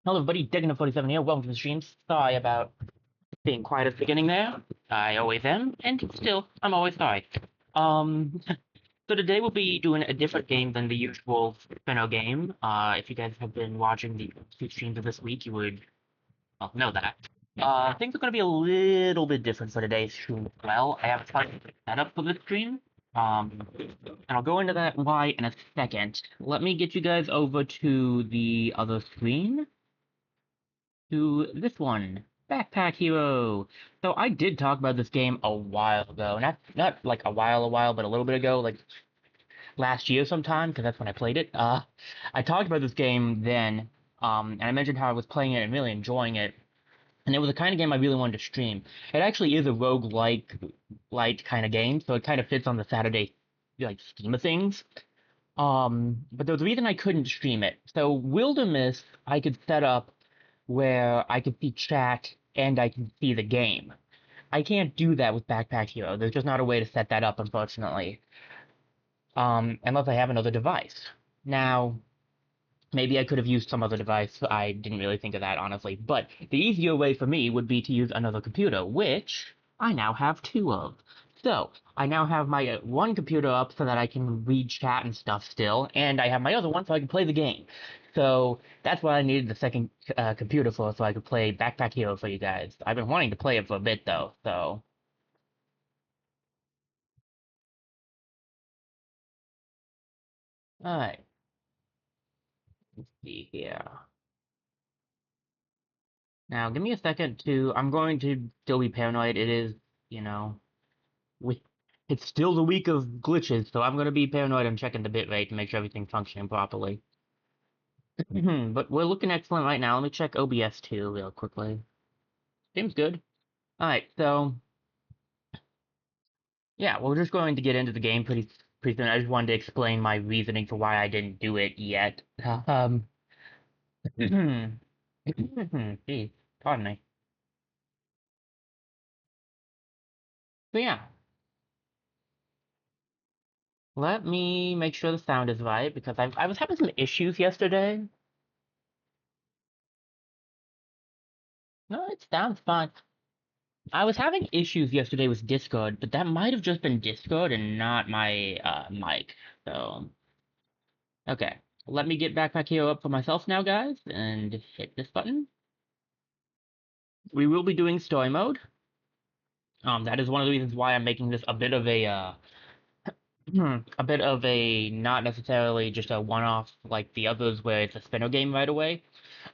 Hello everybody, Diggin47 here, welcome to the stream. Sorry about being quiet at the beginning there. I always am, and still, I'm always sorry. Um, so today we'll be doing a different game than the usual Spinner game. If you guys have been watching the two streams of this week, you would, well, know that. Things are going to be a little bit different for today's stream as well. I have a slight setup for this stream. And I'll go into that why in a second. Let me get you guys over to the other screen. To this one, Backpack Hero. So I did talk about this game a while ago, not like a while, but a little bit ago, like last year sometime, because that's when I played it. I talked about this game then, and I mentioned how I was playing it and really enjoying it, and it was the kind of game I really wanted to stream. It actually is a roguelike light kind of game, so it kind of fits on the Saturday like scheme of things. But there was a reason I couldn't stream it. So Wilderness, I could set up where I could see chat and I can see the game. I can't do that with Backpack Hero. There's just not a way to set that up, unfortunately. Unless I have another device. Now, maybe I could have used some other device. I didn't really think of that, honestly. But the easier way for me would be to use another computer, which I now have two of. So, I now have my one computer up so that I can read chat and stuff still, and I have my other one so I can play the game. So, that's what I needed the second computer for, so I could play Backpack Hero for you guys. I've been wanting to play it for a bit, though, so... Alright, let's see here. Now, give me a second to... I'm going to still be paranoid. It is, you know... we it's still the week of glitches, so I'm gonna be paranoid and checking the bitrate to make sure everything's functioning properly. But we're looking excellent right now. Let me check OBS too real quickly. Seems good. Alright, so yeah, we're just going to get into the game pretty soon. I just wanted to explain my reasoning for why I didn't do it yet. Geez, pardon me. So yeah, let me make sure the sound is right because I was having some issues yesterday. No, it sounds fine. I was having issues yesterday with Discord, but that might have just been Discord and not my mic. So, okay. Let me get Backpack Hero up for myself now, guys, and hit this button. We will be doing story mode. That is one of the reasons why I'm making this a bit of a bit of a not necessarily just a one-off like the others where it's a spinner game right away.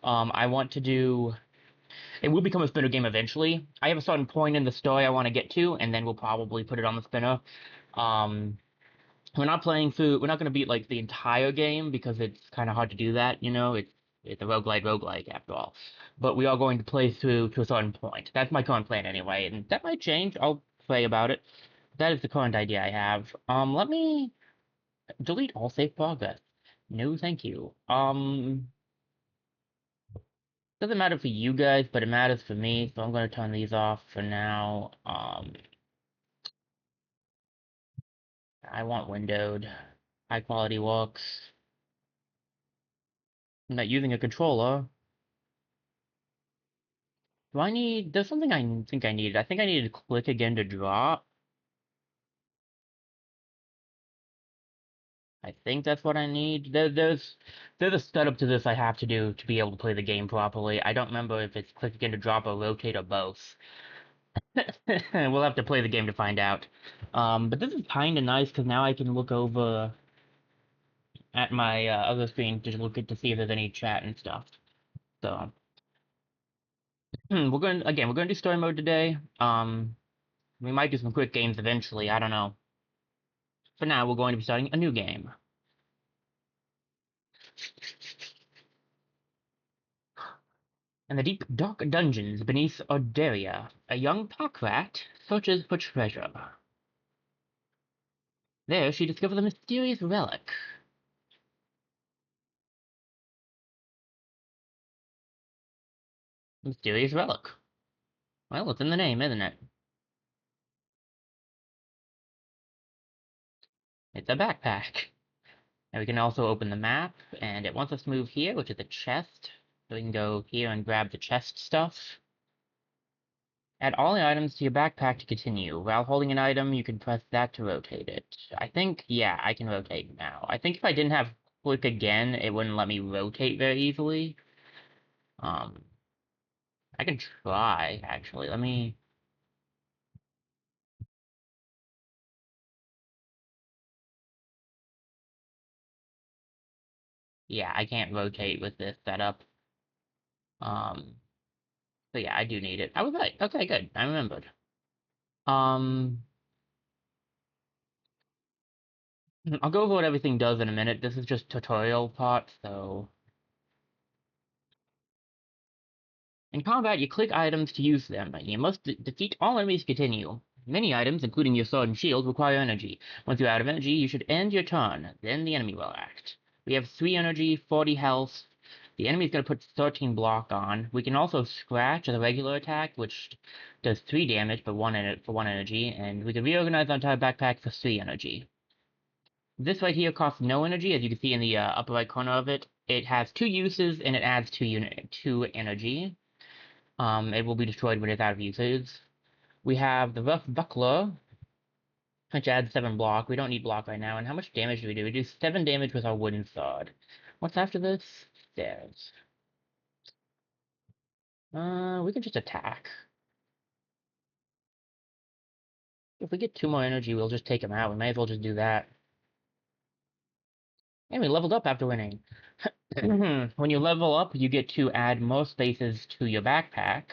I want to do. It will become a spinner game eventually. I have a certain point in the story I want to get to, and then we'll probably put it on the spinner. Um, we're not playing through. We're not going to beat like the entire game because it's kind of hard to do that. You know, it's a roguelike after all. But we are going to play through to a certain point. That's my current plan anyway, and that might change. I'll play about it. That is the current idea I have. Let me delete all save progress. No, thank you. Doesn't matter for you guys, but it matters for me, so I'm going to turn these off for now. I want windowed. High quality works. I'm not using a controller. Do I need... There's something I think I needed. I think I needed to click again to drop. I think that's what I need. There's a setup to this I have to do to be able to play the game properly. I don't remember if it's click again to drop or rotate or both. We'll have to play the game to find out. But this is kind of nice because now I can look over at my other screen to look at to see if there's any chat and stuff. So we're going to do story mode today. We might do some quick games eventually. I don't know. For now, we're going to be starting a new game. In the deep, dark dungeons beneath Orderia, a young pack rat searches for treasure. There, she discovers a mysterious relic. Mysterious relic. Well, it's in the name, isn't it? It's a backpack. And we can also open the map, and it wants us to move here, which is a chest. So we can go here and grab the chest stuff. Add all the items to your backpack to continue. While holding an item, you can press that to rotate it. I think, yeah, I can rotate now. I think if I didn't have click again, it wouldn't let me rotate very easily. Um, I can try, actually. Let me... Yeah, I can't rotate with this setup. Um, so yeah, I do need it. I was right. Okay, good. I remembered. Um, I'll go over what everything does in a minute. This is just tutorial part, so... In combat, you click items to use them. You must defeat all enemies to continue. Many items, including your sword and shield, require energy. Once you're out of energy, you should end your turn. Then the enemy will act. We have 3 energy, 40 health. The enemy's gonna put 13 block on. We can also scratch as a regular attack, which does 3 damage for 1 energy, and we can reorganize our entire backpack for 3 energy. This right here costs no energy, as you can see in the upper right corner of it. It has 2 uses, and it adds 2 energy. It will be destroyed when it's out of usage. We have the Rough Buckler, which adds 7 block. We don't need block right now. And how much damage do? We do 7 damage with our wooden sword. What's after this? Stairs. We can just attack. If we get 2 more energy, we'll just take him out. We may as well just do that. And we leveled up after winning. When you level up, you get to add more spaces to your backpack.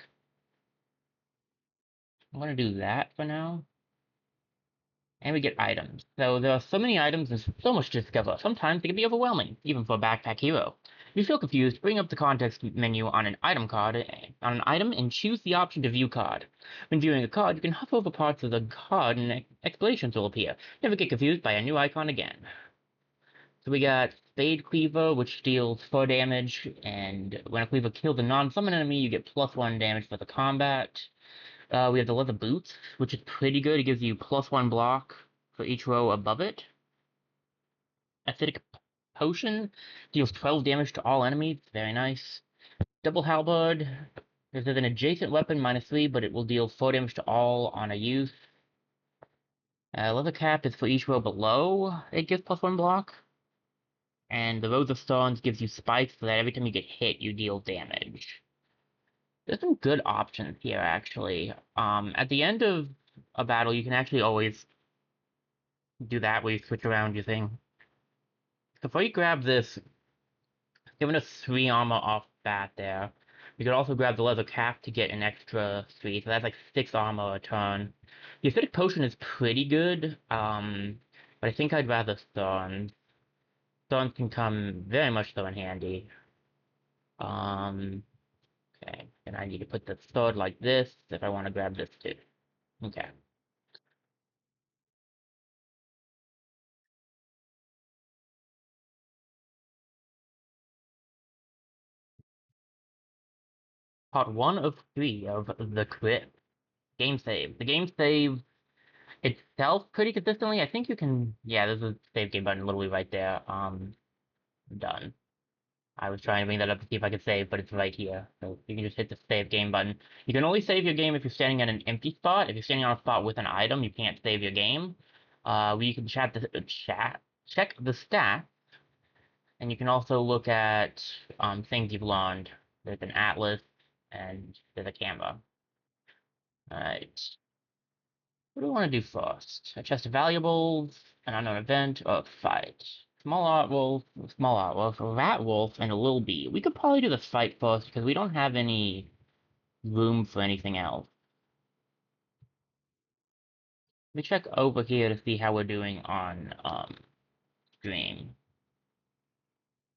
I'm gonna do that for now. And we get items. So there are so many items and so much to discover. Sometimes it can be overwhelming, even for a backpack hero. If you feel confused, bring up the context menu on an item and choose the option to view card. When viewing a card, you can hover over parts of the card and explanations will appear. Never get confused by a new icon again. So we got Spade Cleaver, which deals 4 damage, and when a cleaver kills a non-summon enemy, you get +1 damage for the combat. We have the leather boots, which is pretty good. It gives you +1 block for each row above it. Acidic potion deals 12 damage to all enemies. Very nice. Double halberd. This is an adjacent weapon, -3, but it will deal 4 damage to all on a use. Leather cap is for each row below. It gives +1 block. And the Rose of Stones gives you spikes so that every time you get hit, you deal damage. There's some good options here, actually. At the end of a battle, you can actually always do that where you switch around your thing. Before you grab this, giving us 3 armor off bat there. You could also grab the leather cap to get an extra 3, so that's like 6 armor a turn. The acidic potion is pretty good, but I think I'd rather Thorns. Thorns can come very much so in handy. Okay, and I need to put the sword like this if I want to grab this too. Okay. Part 1 of 3 of the crypt. Game save. The game save itself pretty consistently. I think you can, yeah, there's a save game button literally right there. Done. I was trying to bring that up to see if I could save, but it's right here. So you can just hit the save game button. You can only save your game if you're standing at an empty spot. If you're standing on a spot with an item, you can't save your game. You can check the stats, and you can also look at things you've learned. There's an atlas, and there's a camera. Alright. What do we want to do first? A chest of valuables, an unknown event, or a fight? Small art wolf, a rat wolf, and a little bee. We could probably do the fight first because we don't have any room for anything else. Let me check over here to see how we're doing on stream.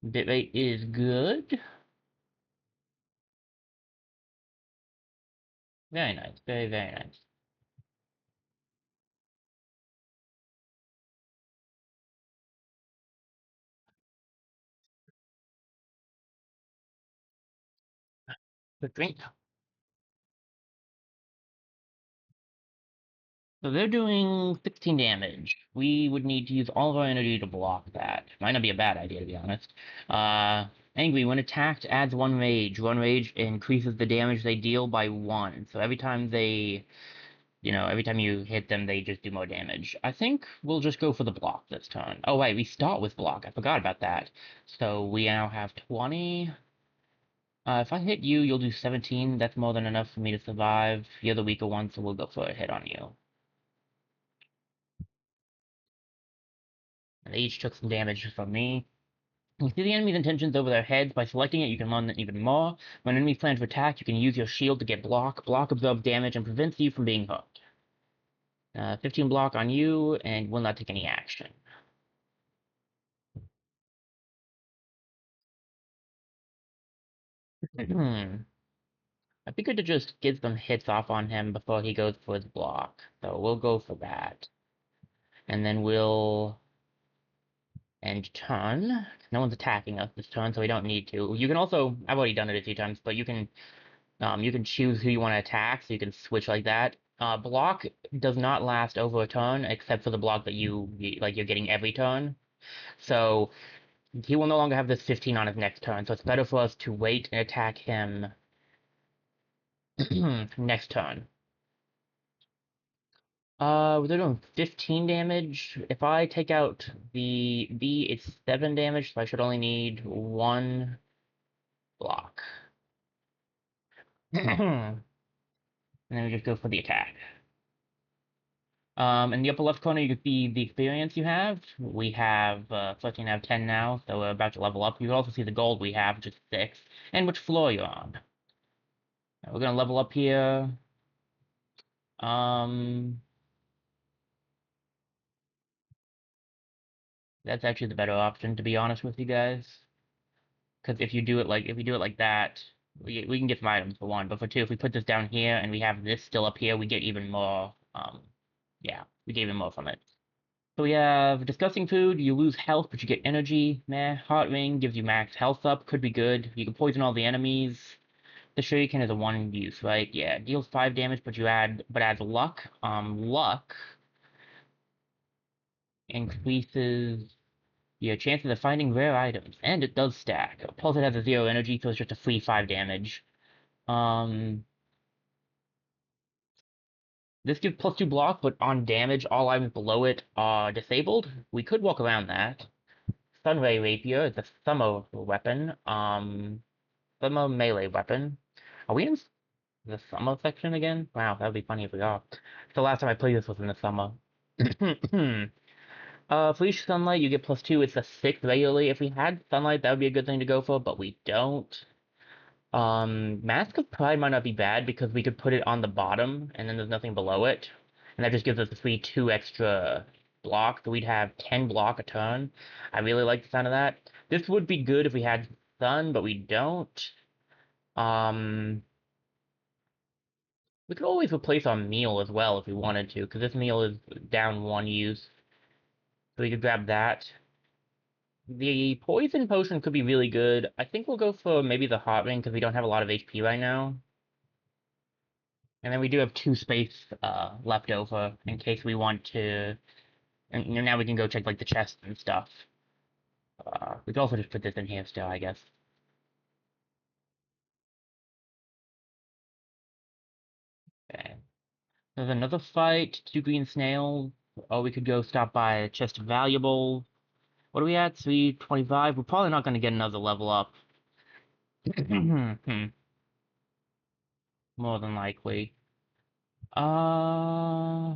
Bitrate is good. Very nice, very, very nice. Good drink. So they're doing 16 damage. We would need to use all of our energy to block that. Might not be a bad idea, to be honest. Angry, when attacked, adds 1 rage. 1 rage increases the damage they deal by 1. So every time every time you hit them, they just do more damage. I think we'll just go for the block this turn. Oh, wait, we start with block. I forgot about that. So we now have 20. If I hit you, you'll do 17. That's more than enough for me to survive. You're the weaker one, so we'll go for a hit on you. And they each took some damage from me. You see the enemy's intentions over their heads. By selecting it, you can learn even more. When enemies plan to attack, you can use your shield to get block. Block absorbs damage and prevents you from being hurt. 15 block on you, and will not take any action. I figured to just get some hits off on him before he goes for his block. So we'll go for that. And then we'll end turn. No one's attacking us this turn, so we don't need to. You can also, I've already done it a few times, but you can choose who you want to attack, so you can switch like that. Block does not last over a turn, except for the block that you're getting every turn. So he will no longer have this 15 on his next turn, so it's better for us to wait and attack him next turn. They're doing 15 damage. If I take out the B, it's 7 damage, so I should only need 1 block. And then we just go for the attack. In the upper left corner, you can see the experience you have. We have 13 out of 10 now, so we're about to level up. You can also see the gold we have, which is 6, and which floor you're on. Now we're gonna level up here. Um, that's actually the better option, to be honest with you guys. Because if we do it like that, we can get some items for 1, but for 2, if we put this down here and we have this still up here, we get even more. Yeah, we get even more from it. So we have disgusting food. You lose health, but you get energy. Meh. Heart ring gives you max health up. Could be good. You can poison all the enemies. The shuriken is a 1 use, right? Yeah, deals 5 damage, but adds luck. Luck increases your chances of finding rare items, and it does stack. Plus, it has a 0 energy, so it's just a free 5 damage. Um, this gives +2 block, but on damage, all items below it are disabled. We could walk around that. Sunray Rapier is a summer weapon. Summer melee weapon. Are we in the summer section again? Wow, that would be funny if we are. The last time I played this was in the summer. For each sunlight, you get +2. It's a 6 regularly. If we had sunlight, that would be a good thing to go for, but we don't. Mask of Pride might not be bad because we could put it on the bottom and then there's nothing below it. And that just gives us a free 2 extra block, so we'd have 10 block a turn. I really like the sound of that. This would be good if we had sun, but we don't. Um, we could always replace our meal as well if we wanted to, because this meal is down 1 use. So we could grab that. The poison potion could be really good. I think we'll go for maybe the hot ring because we don't have a lot of HP right now. And then we do have 2 space left over in case we want to. And now we can go check like the chest and stuff. We could also just put this in here still, I guess. Okay. There's another fight. 2 green snails. Oh, we could go stop by a chest of valuables. What are we at? 325. We're probably not going to get another level up. More than likely. Uh,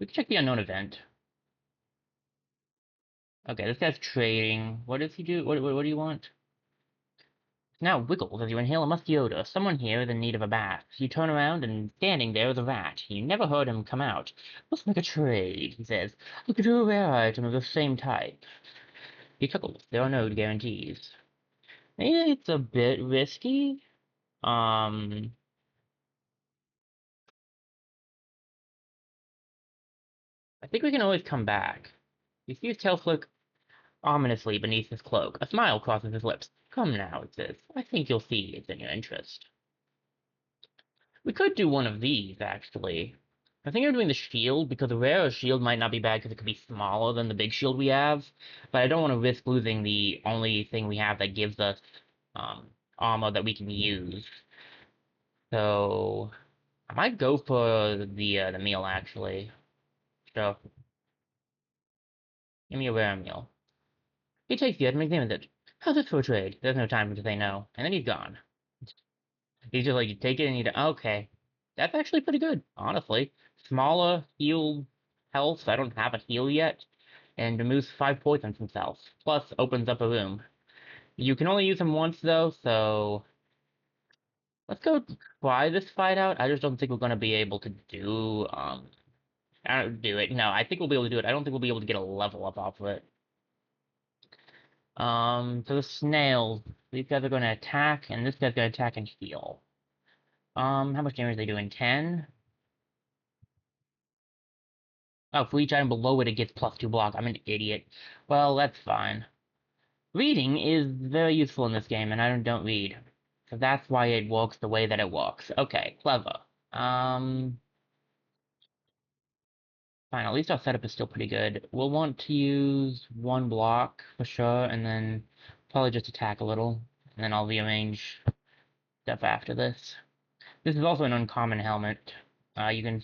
we can check the unknown event. Okay, this guy's trading. What does he do? What do you want? Now wiggles as you inhale a musty odor. Someone here is in need of a bath. You turn around and standing there is a rat. You never heard him come out. Let's make a trade, he says. Look at a rare item of the same type. He chuckles. There are no guarantees. Maybe it's a bit risky. Um, I think we can always come back. You see his tail flick ominously beneath his cloak. A smile crosses his lips. Come now, it says. I think you'll see it's in your interest. We could do one of these, actually. I think I'm doing the shield because the rare shield might not be bad because it could be smaller than the big shield we have, but I don't want to risk losing the only thing we have that gives us um, armor that we can use. So I might go for the meal actually. So give me a rare meal. He takes the item and examines it. How's this for a trade? There's no time for him to say no, and then he's gone. He's just like, you take it and you okay. That's actually pretty good, honestly. Smaller heal health. I don't have a heal yet, and removes 5 poison from cells. Plus, opens up a room. You can only use him once though, so let's go try this fight out. I just don't think we're gonna be able to do I don't do it. No, I think we'll be able to do it. I don't think we'll be able to get a level up off of it. So the snails. These guys are gonna attack, and this guy's gonna attack and heal. How much damage are they doing? 10? Oh, for each item below it, it gets +2 block. I'm an idiot. Well, that's fine. Reading is very useful in this game, and I don't read. So that's why it works the way that it works. Okay, clever. Um, Fine, at least our setup is still pretty good. We'll want to use one block for sure, and then probably just attack a little. And then I'll rearrange stuff after this. This is also an uncommon helmet. You can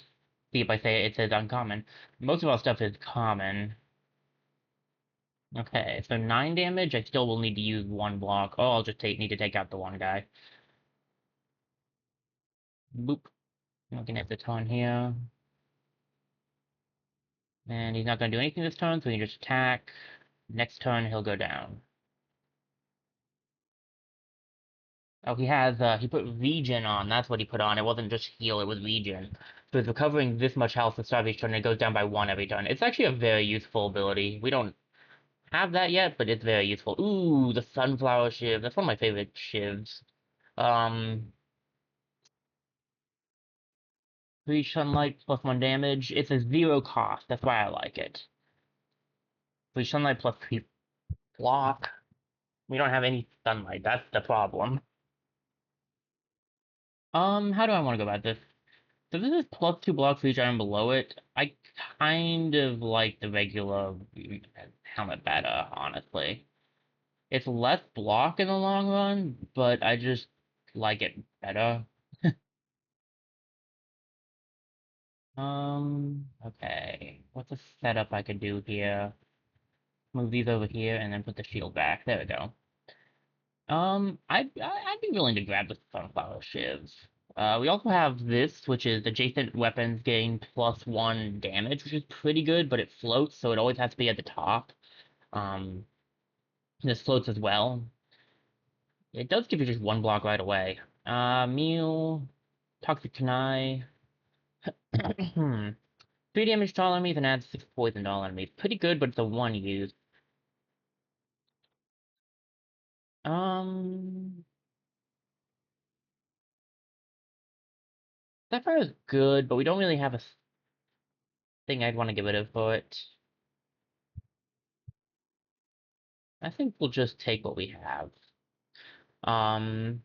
see if I say it says uncommon. Most of our stuff is common. Okay, so 9 damage. I still will need to use one block. Oh, I'll just need to take out the one guy. Boop. Looking at the turn here. And he's not going to do anything this turn, so he can just attack. Next turn, he'll go down. Oh, he put regen on. That's what he put on. It wasn't just heal, it was regen. So it's recovering this much health at the start of each turn, and it goes down by 1 every turn. It's actually a very useful ability. We don't have that yet, but it's very useful. Ooh, the Sunflower Shiv. That's one of my favorite shivs. Um, Reach Sunlight +1 damage. It's a 0 cost. That's why I like it. Reach Sunlight +3 block. We don't have any sunlight. That's the problem. How do I want to go about this? So this is +2 blocks for each item below it. I kind of like the regular helmet better, honestly. It's less block in the long run, but I just like it better. Okay. What's a setup I could do here? Move these over here and then put the shield back. There we go. I'd be willing to grab the sunflower shivs. We also have this, which is adjacent weapons gain +1 damage, which is pretty good, but it floats, so it always has to be at the top. Um, this floats as well. It does give you just one block right away. Meal, Toxic Kunai. 3 damage to all enemies and adds 6 poison to all enemies. Pretty good, but it's a 1 use. Um, Sapphire is good, but we don't really have a thing I'd want to get rid of for it. I think we'll just take what we have. Um,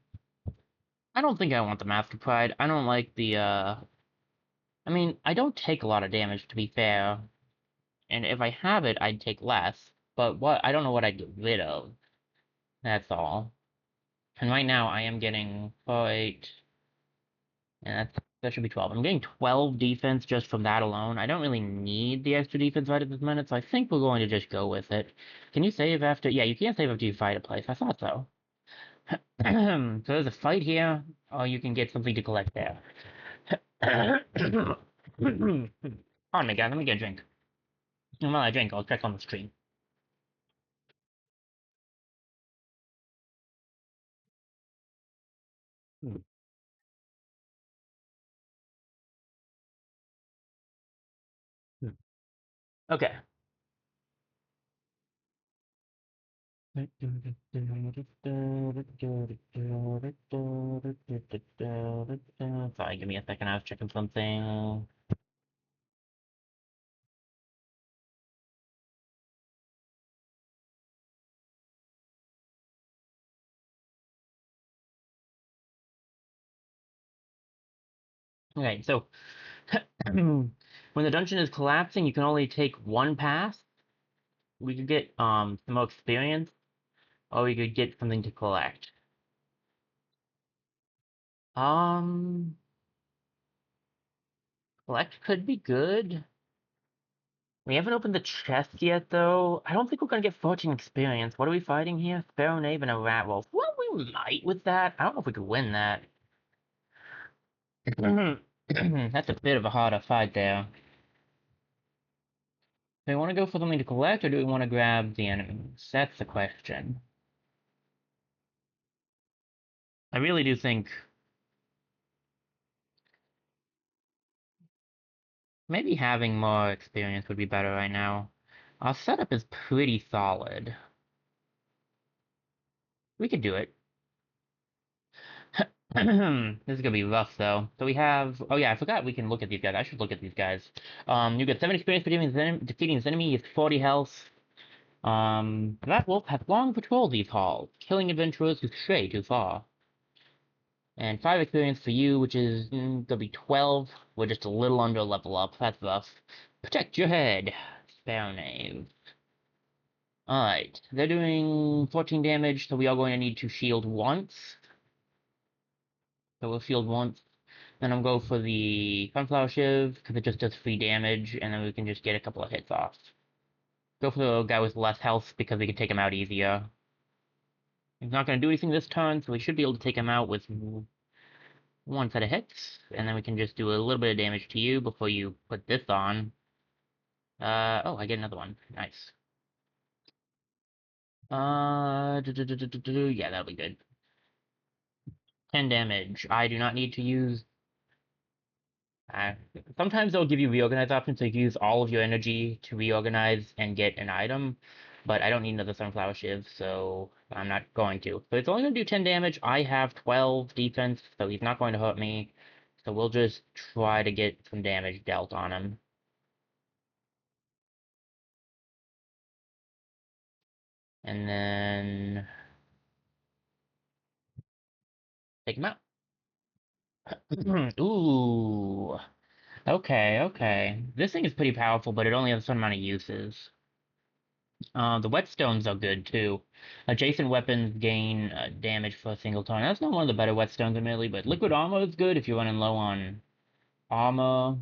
I don't think I want the Master Pride. I don't like the, I mean, I don't take a lot of damage, to be fair. And if I have it, I'd take less. But I don't know what I'd get rid of. That's all. And right now, I am getting 4, 8, and that should be 12. I'm getting 12 defense just from that alone. I don't really need the extra defense right at this minute, so I think we're going to just go with it. Can you save after? Yeah, you can't save after you fight a place. I thought so. So there's a fight here, or you can get something to collect there. Pardon me, guys. Let me get a drink. And while I drink, I'll check on the stream. Okay. Sorry, give me a second. I was checking something. Okay, so When the dungeon is collapsing, you can only take one pass. We could get some more experience, or we could get something to collect. Um, collect could be good. We haven't opened the chest yet, though. I don't think we're gonna get 14 experience. What are we fighting here? Sparrow Knave and a Rat Wolf. Well, we might with that. I don't know if we could win that. That's a bit of a harder fight there. Do we want to go for something to collect, or do we want to grab the enemies? That's the question. I really do think maybe having more experience would be better right now. Our setup is pretty solid. We could do it. This is gonna be rough though. So we have. Oh yeah, I forgot we can look at these guys. I should look at these guys. You get 7 experience for defeating his enemy. He has 40 health. That wolf has long patrolled these halls, killing adventurers who stray too far. And 5 experience for you, which is gonna be 12. We're just a little under level up. That's rough. Protect your head, Sparrow Knave. Alright, they're doing 14 damage, so we are going to need to shield once. So we'll shield once. Then I'll go for the Sunflower Shiv, because it just does free damage, and then we can just get a couple of hits off. Go for the guy with less health, because we can take him out easier. He's not going to do anything this turn, so we should be able to take him out with one set of hits, and then we can just do a little bit of damage to you before you put this on. Oh, I get another one. Nice. Yeah, that'll be good. 10 damage. I do not need to use. Uh, Sometimes they'll give you reorganize options, so you can use all of your energy to reorganize and get an item, but I don't need another Sunflower Shiv, so I'm not going to. So it's only going to do 10 damage. I have 12 defense, so he's not going to hurt me. So we'll just try to get some damage dealt on him. And then take him out. Ooh. Okay, okay. This thing is pretty powerful, but it only has a certain amount of uses. The whetstones are good too. Adjacent weapons gain damage for a single turn. That's not one of the better whetstones in melee, but liquid armor is good if you're running low on armor.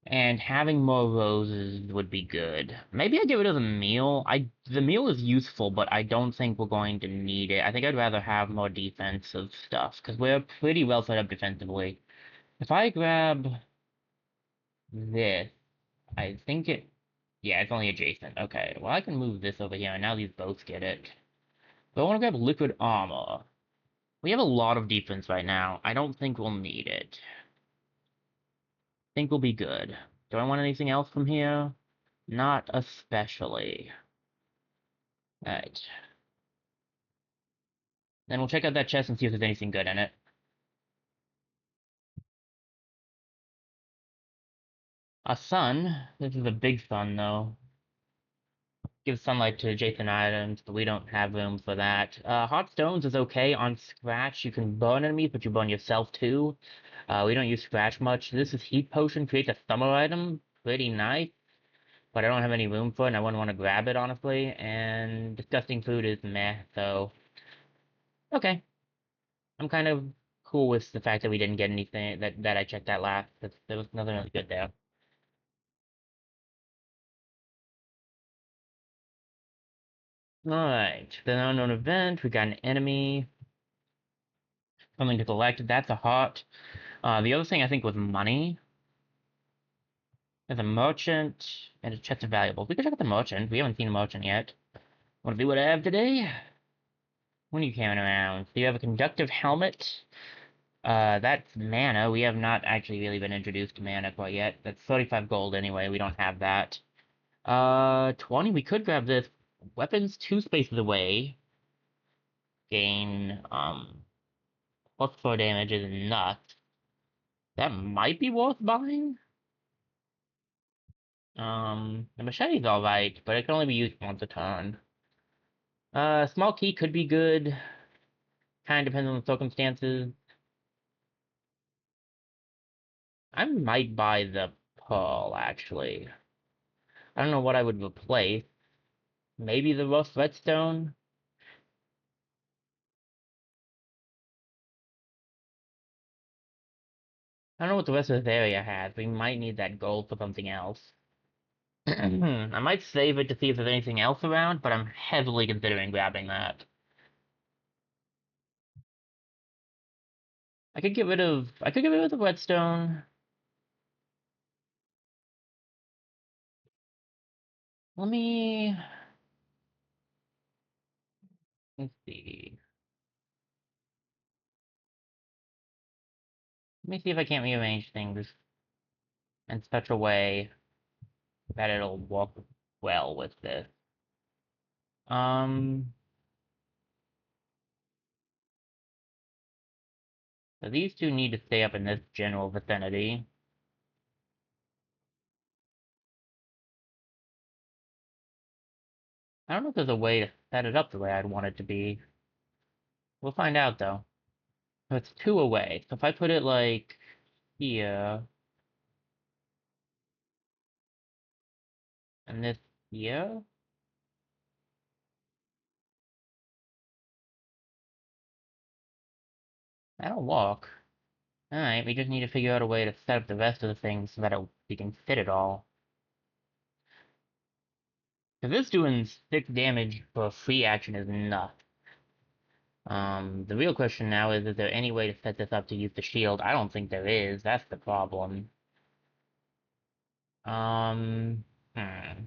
And having more roses would be good. Maybe I get rid of the meal. The meal is useful, but I don't think we're going to need it. I think I'd rather have more defensive stuff, because we're pretty well set up defensively. If I grab this, I think it... Yeah, it's only adjacent. Okay, well I can move this over here, and now these both get it. But I want to grab liquid armor. We have a lot of defense right now. I don't think we'll need it. Think we'll be good. Do I want anything else from here? Not especially. Alright. Then we'll check out that chest and see if there's anything good in it. A sun. This is a big sun, though. Gives sunlight to adjacent items, but we don't have room for that. Hot stones is okay on scratch. You can burn enemies, but you burn yourself too. We don't use scratch much. This is heat potion, creates a summer item. Pretty nice. But I don't have any room for it, and I wouldn't want to grab it, honestly. And disgusting food is meh, so... Okay. I'm kind of cool with the fact that we didn't get anything, that I checked that last. There was nothing really good there. Alright, the unknown event, we got an enemy. Something to collect, that's a heart. The other thing I think was money. There's a merchant, and a chest of valuables. We could check out the merchant, we haven't seen a merchant yet. Wanna see what I have today? What are you carrying around? So you have a conductive helmet. That's mana. We have not actually really been introduced to mana quite yet. That's 35 gold anyway, we don't have that. 20, we could grab this. Weapons 2 spaces away. Gain, plus 4 damage is nuts. That might be worth buying. The machete's alright, but it can only be used once a turn. Small key could be good. Kinda depends on the circumstances. I might buy the pearl, actually. I don't know what I would replace. Maybe the rough redstone? I don't know what the rest of this area has. We might need that gold for something else. I might save it to see if there's anything else around, but I'm heavily considering grabbing that. I could get rid of the redstone. Let me let's see. Let me see if I can't rearrange things in such a way that it'll work well with this. Um, so these two need to stay up in this general vicinity. I don't know if there's a way to set it up the way I'd want it to be. We'll find out though. So it's two away. So if I put it like here and this here, that'll work. Alright, we just need to figure out a way to set up the rest of the things so that we can fit it all. Because this doing 6 damage for a free action is nuts. The real question now is there any way to set this up to use the shield? I don't think there is. That's the problem. Um, hmm.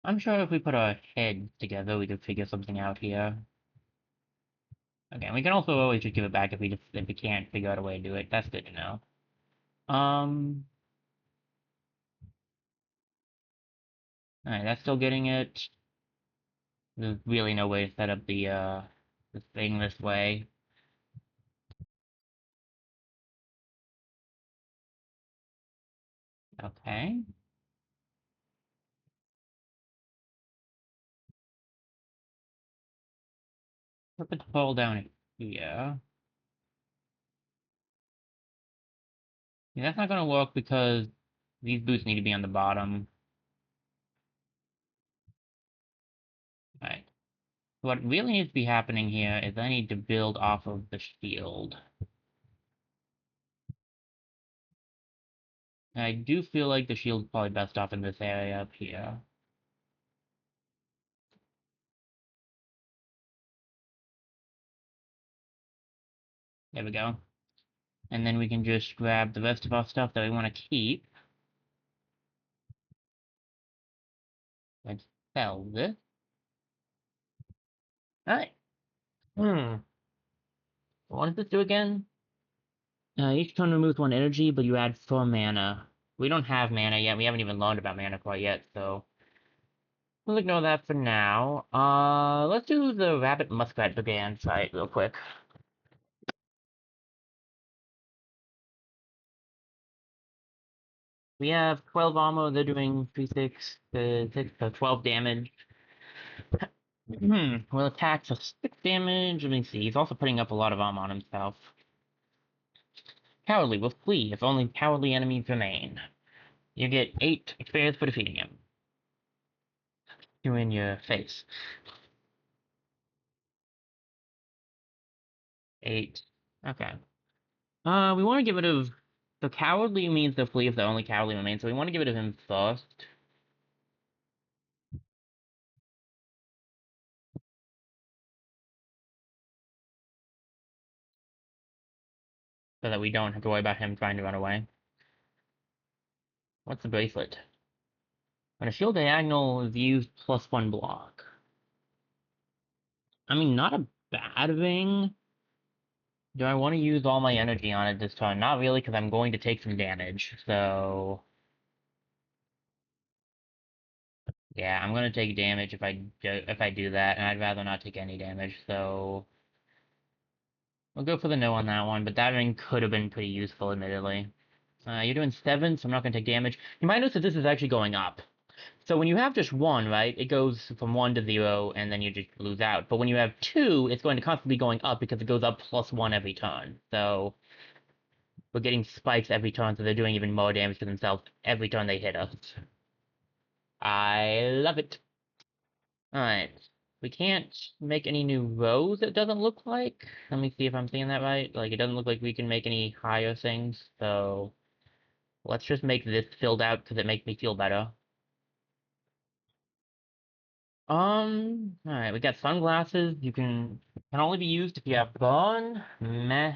I'm sure if we put our heads together, we could figure something out here. Okay, we can also always just give it back if we can't figure out a way to do it. That's good to know. Alright, that's still getting it. There's really no way to set up the thing this way. Okay. Put the pole down here. Yeah, that's not gonna work because these boots need to be on the bottom. Alright. What really needs to be happening here is I need to build off of the shield. And I do feel like the shield's probably best off in this area up here. There we go. And then we can just grab the rest of our stuff that we want to keep. Let's sell this. Alright. What does this do again? Each turn removes 1 energy, but you add 4 mana. We don't have mana yet. We haven't even learned about mana quite yet, so we'll ignore that for now. Let's do the Rabbit Muskrat Brigand fight real quick. We have 12 armor. They're doing 12 damage. Will attack for 6 damage. Let me see. He's also putting up a lot of armor on himself. Cowardly will flee if only cowardly enemies remain. You get 8 experience for defeating him. You in your face. 8. Okay. We want to get rid of... The cowardly means the flee if the only cowardly remains, so we want to get rid of him first. So that we don't have to worry about him trying to run away. What's the bracelet? When a shield diagonal is used, +1 block. I mean, not a bad thing. Do I want to use all my energy on it this time? Not really, because I'm going to take some damage, so... Yeah, I'm gonna take damage if I do that, and I'd rather not take any damage, so... We'll go for the no on that one, but that ring could have been pretty useful, admittedly. You're doing 7, so I'm not gonna take damage. You might notice that this is actually going up. So when you have just one, right, it goes from 1 to 0, and then you just lose out. But when you have two, it's going to constantly going up because it goes up +1 every turn. So we're getting spikes every turn, so they're doing even more damage to themselves every turn they hit us. I love it. Alright. We can't make any new rows, it doesn't look like. Let me see if I'm seeing that right. Like, it doesn't look like we can make any higher things, so let's just make this filled out because it makes me feel better. Alright, we got sunglasses. You can only be used if you have burn. Meh.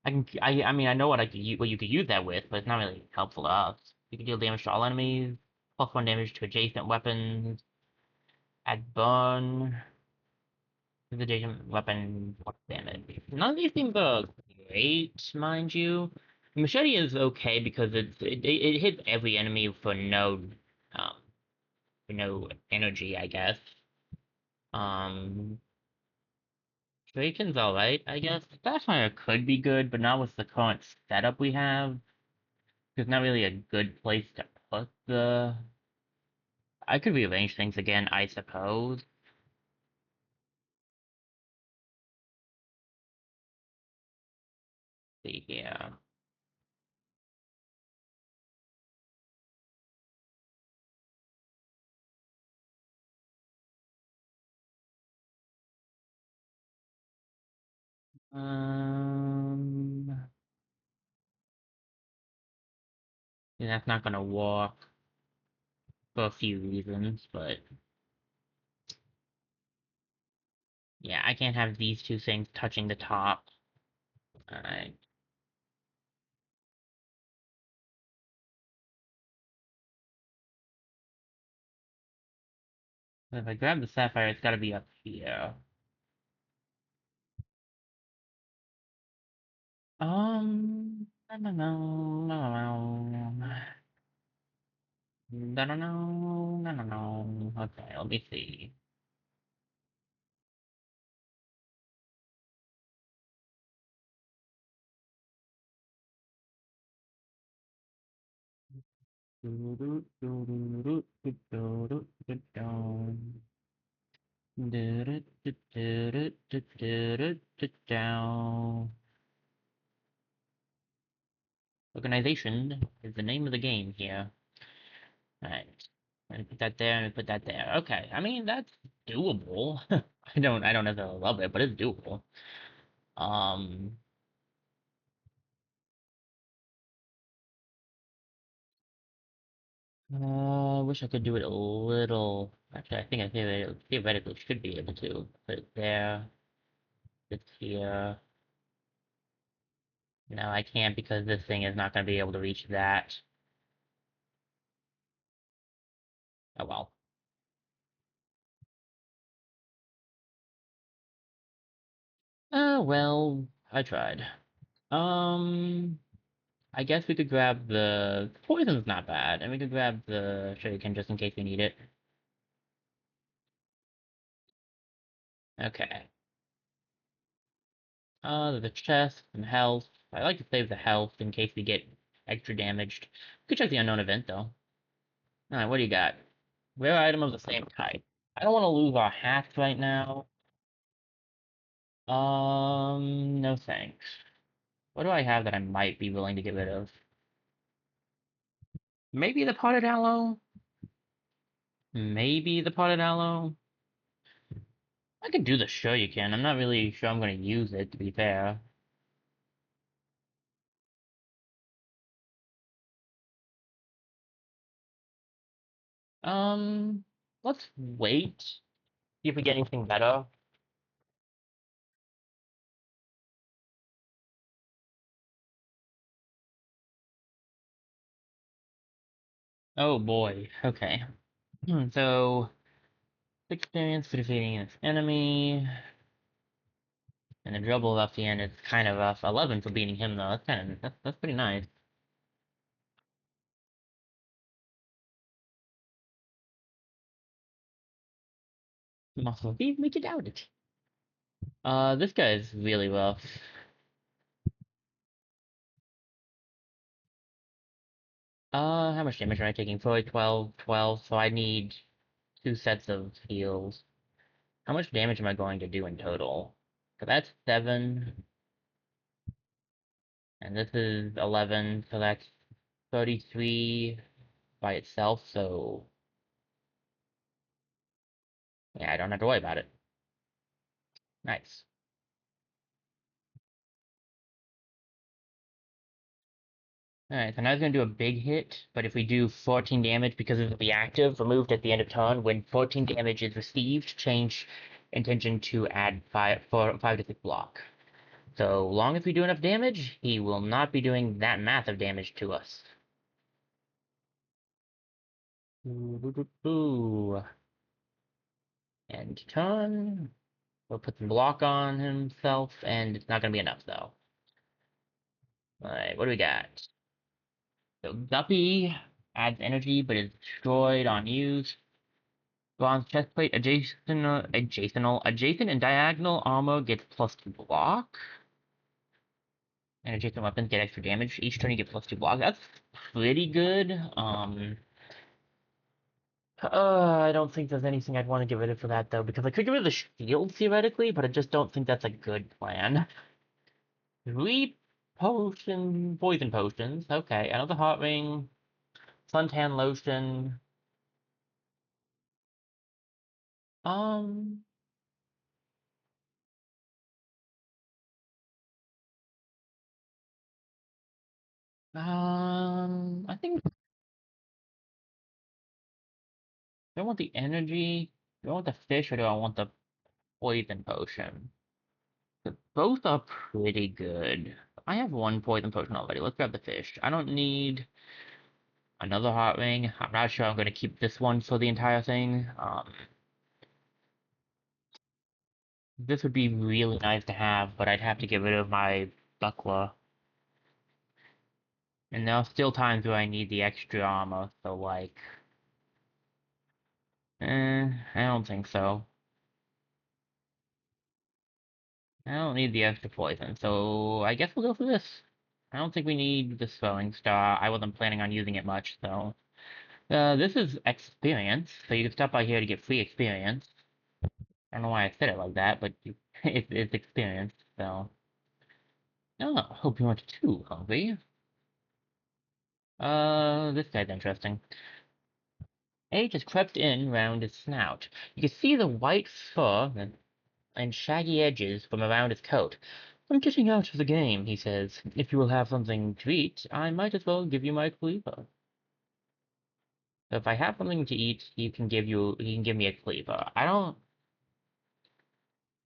I mean, I know what what you could use that with, but it's not really helpful to us. You can deal damage to all enemies, +1 damage to adjacent weapons, add burn, with adjacent weapon, what damage. None of these things are great, mind you. Machete is okay because it hits every enemy um for no energy, I guess. Um, Draken's alright, I guess. Starfire could be good, but not with the current setup we have. There's not really a good place to put the... I could rearrange things again, I suppose. See here. Um, yeah, that's not gonna work for a few reasons, but yeah, I can't have these two things touching the top. Alright. So if I grab the sapphire, it's gotta be up here. I don't know, I don't know, I don't know. Okay, let me see. Organization is the name of the game here. Alright. Let me put that there and put that there. Okay. I mean, that's doable. I don't necessarily love it, but it's doable. Um, I wish I could do it a little. Actually, I think I theoretically should be able to. Put it there. It's here. No, I can't because this thing is not going to be able to reach that. Oh well. Well, I tried. Um, I guess we could grab the poison's not bad, and we could grab the shuriken just in case we need it. Okay. The chest and health. I like to save the health in case we get extra damaged. We could check the unknown event though. Alright, what do you got? Rare item of the same type. I don't want to lose our hats right now. No thanks. What do I have that I might be willing to get rid of? Maybe the potted aloe? Maybe the potted aloe? I could do the show you can. I'm not really sure I'm going to use it, to be fair. Um, let's wait. See if we get anything better. Oh boy. Okay. So, experience for defeating this enemy. And the double off the end is kind of rough. 11 for beating him though. That's pretty nice. Muscle speed, make you doubt it. This guy is really rough. How much damage am I taking? Probably 12, 12, so I need two sets of heals. How much damage am I going to do in total? So that's 7, and this is 11, so that's 33 by itself, so yeah, I don't have to worry about it. Nice. Alright, so now it's going to do a big hit, but if we do 14 damage because of the active removed at the end of turn, when 14 damage is received, change intention to add 5 to 6 block. So long as we do enough damage, he will not be doing that massive damage to us. Ooh. And turn. We'll put some block on himself, and it's not going to be enough, though. Alright, what do we got? So Guppy adds energy, but is destroyed on use. Bronze chestplate adjacent and diagonal armor gets +2 block. And adjacent weapons get extra damage. Each turn you get +2 block. That's pretty good. I don't think there's anything I'd want to get rid of for that though, because I could get rid of the shield theoretically, but I just don't think that's a good plan. 3 poison potions. Okay, another heart ring, suntan lotion. Um, I think do I want the energy? Do I want the fish or do I want the poison potion? Both are pretty good. I have one poison potion already. Let's grab the fish. I don't need another heart ring. I'm not sure I'm going to keep this one for the entire thing. This would be really nice to have, but I'd have to get rid of my buckler. And there are still times where I need the extra armor, so like, I don't think so. I don't need the extra poison, so I guess we'll go for this. I don't think we need the Swelling Star. I wasn't planning on using it much, so. This is experience, so you can stop by here to get free experience. I don't know why I said it like that, but it's experience, so. Oh, hope you aren't too hungry. This guy's interesting. Age has crept in round his snout. You can see the white fur and shaggy edges from around his coat. I'm getting out of the game, he says. If you will have something to eat, I might as well give you my cleaver. So if I have something to eat, he can give me a cleaver. I don't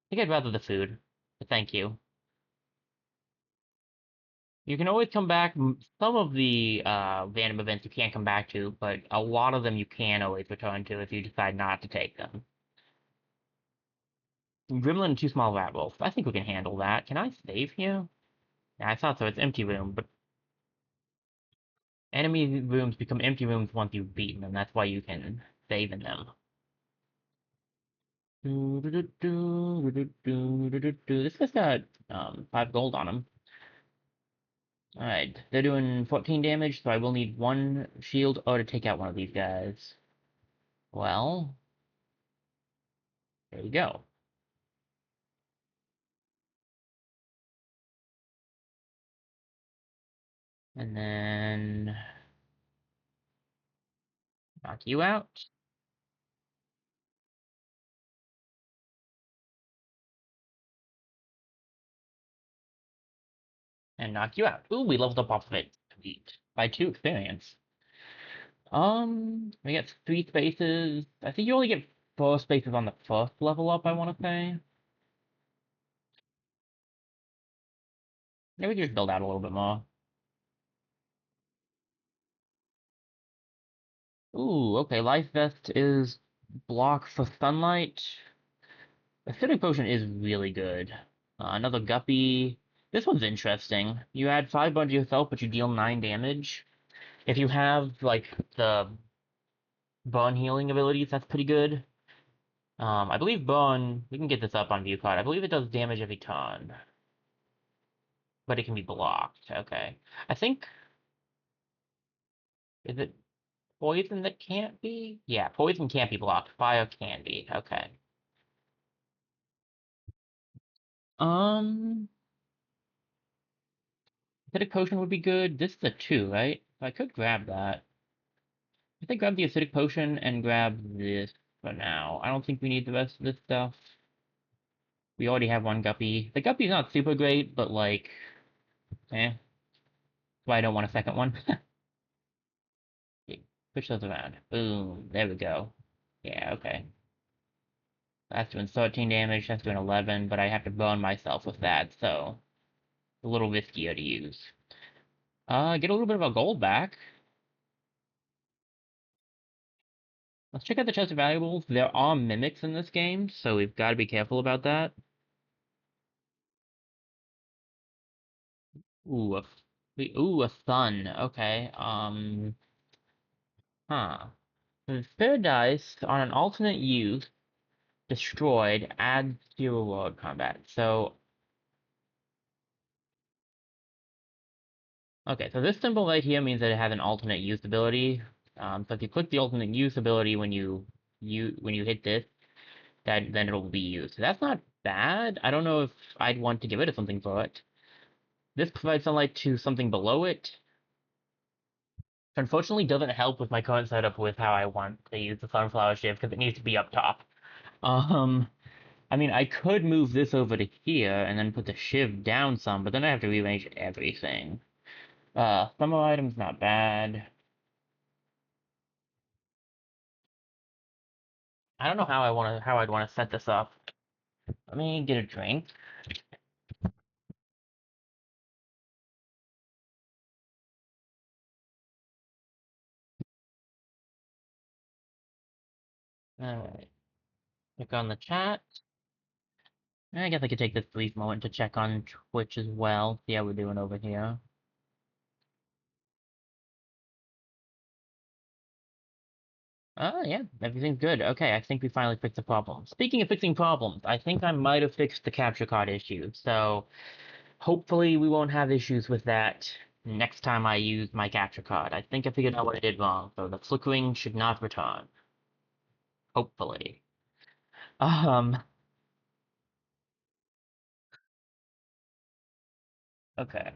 think I'd rather the food. But thank you. You can always come back. Some of the random events you can't come back to, but a lot of them you can always return to if you decide not to take them. Gremlin and 2 small rat wolves. I think we can handle that. Can I save here? Yeah, I thought so. It's empty room, but enemy rooms become empty rooms once you've beaten them. That's why you can save in them. This guy's got 5 gold on him. Alright, they're doing 14 damage, so I will need 1 shield or to take out one of these guys. Well, there you go. And then knock you out. And knock you out. Ooh, we leveled up off of it. Sweet. By 2 experience. We get 3 spaces. I think you only get 4 spaces on the first level up, I want to say. Maybe we can just build out a little bit more. Ooh, okay. Life Vest is block for sunlight. Acidic Potion is really good. Another Guppy. This one's interesting. You add 5 burn to yourself, but you deal 9 damage. If you have, like, the burn healing abilities, that's pretty good. I believe burn, we can get this up on view card. I believe it does damage every turn. But it can be blocked. Okay. I think Is it poison that can't be? Yeah, poison can't be blocked. Fire can be. Okay. Um, acidic potion would be good. This is a 2, right? I could grab that. I think grab the acidic potion and grab this for now. I don't think we need the rest of this stuff. We already have one guppy. The guppy's not super great, but like, eh. That's why I don't want a second one. Push those around. Boom. There we go. Yeah, okay. That's doing 13 damage, that's doing 11, but I have to burn myself with that, so a little riskier to use. Get a little bit of our gold back. Let's check out the chest of valuables. There are mimics in this game, so we've got to be careful about that. Ooh, a sun. Okay. Huh. The spare dice on an alternate use destroyed adds 0 world combat. So, okay, so this symbol right here means that it has an alternate use ability. So if you click the alternate use ability when you hit this, that then it'll be used. So that's not bad. I don't know if I'd want to get rid of something for it. This provides sunlight to something below it. Unfortunately, doesn't help with my current setup with how I want to use the sunflower shift because it needs to be up top. Um, I mean, I could move this over to here and then put the shiv down some, but then I have to rearrange everything. Summer items not bad. I don't know how I'd want to set this up. Let me get a drink. Alright, click on the chat. I guess I could take this brief moment to check on Twitch as well, see how we're doing over here. Yeah, everything's good. Okay, I think we finally fixed the problem. Speaking of fixing problems, I think I might have fixed the capture card issue, so hopefully we won't have issues with that next time I use my capture card. I think I figured out what I did wrong, so the flickering should not return. Hopefully. Um, okay.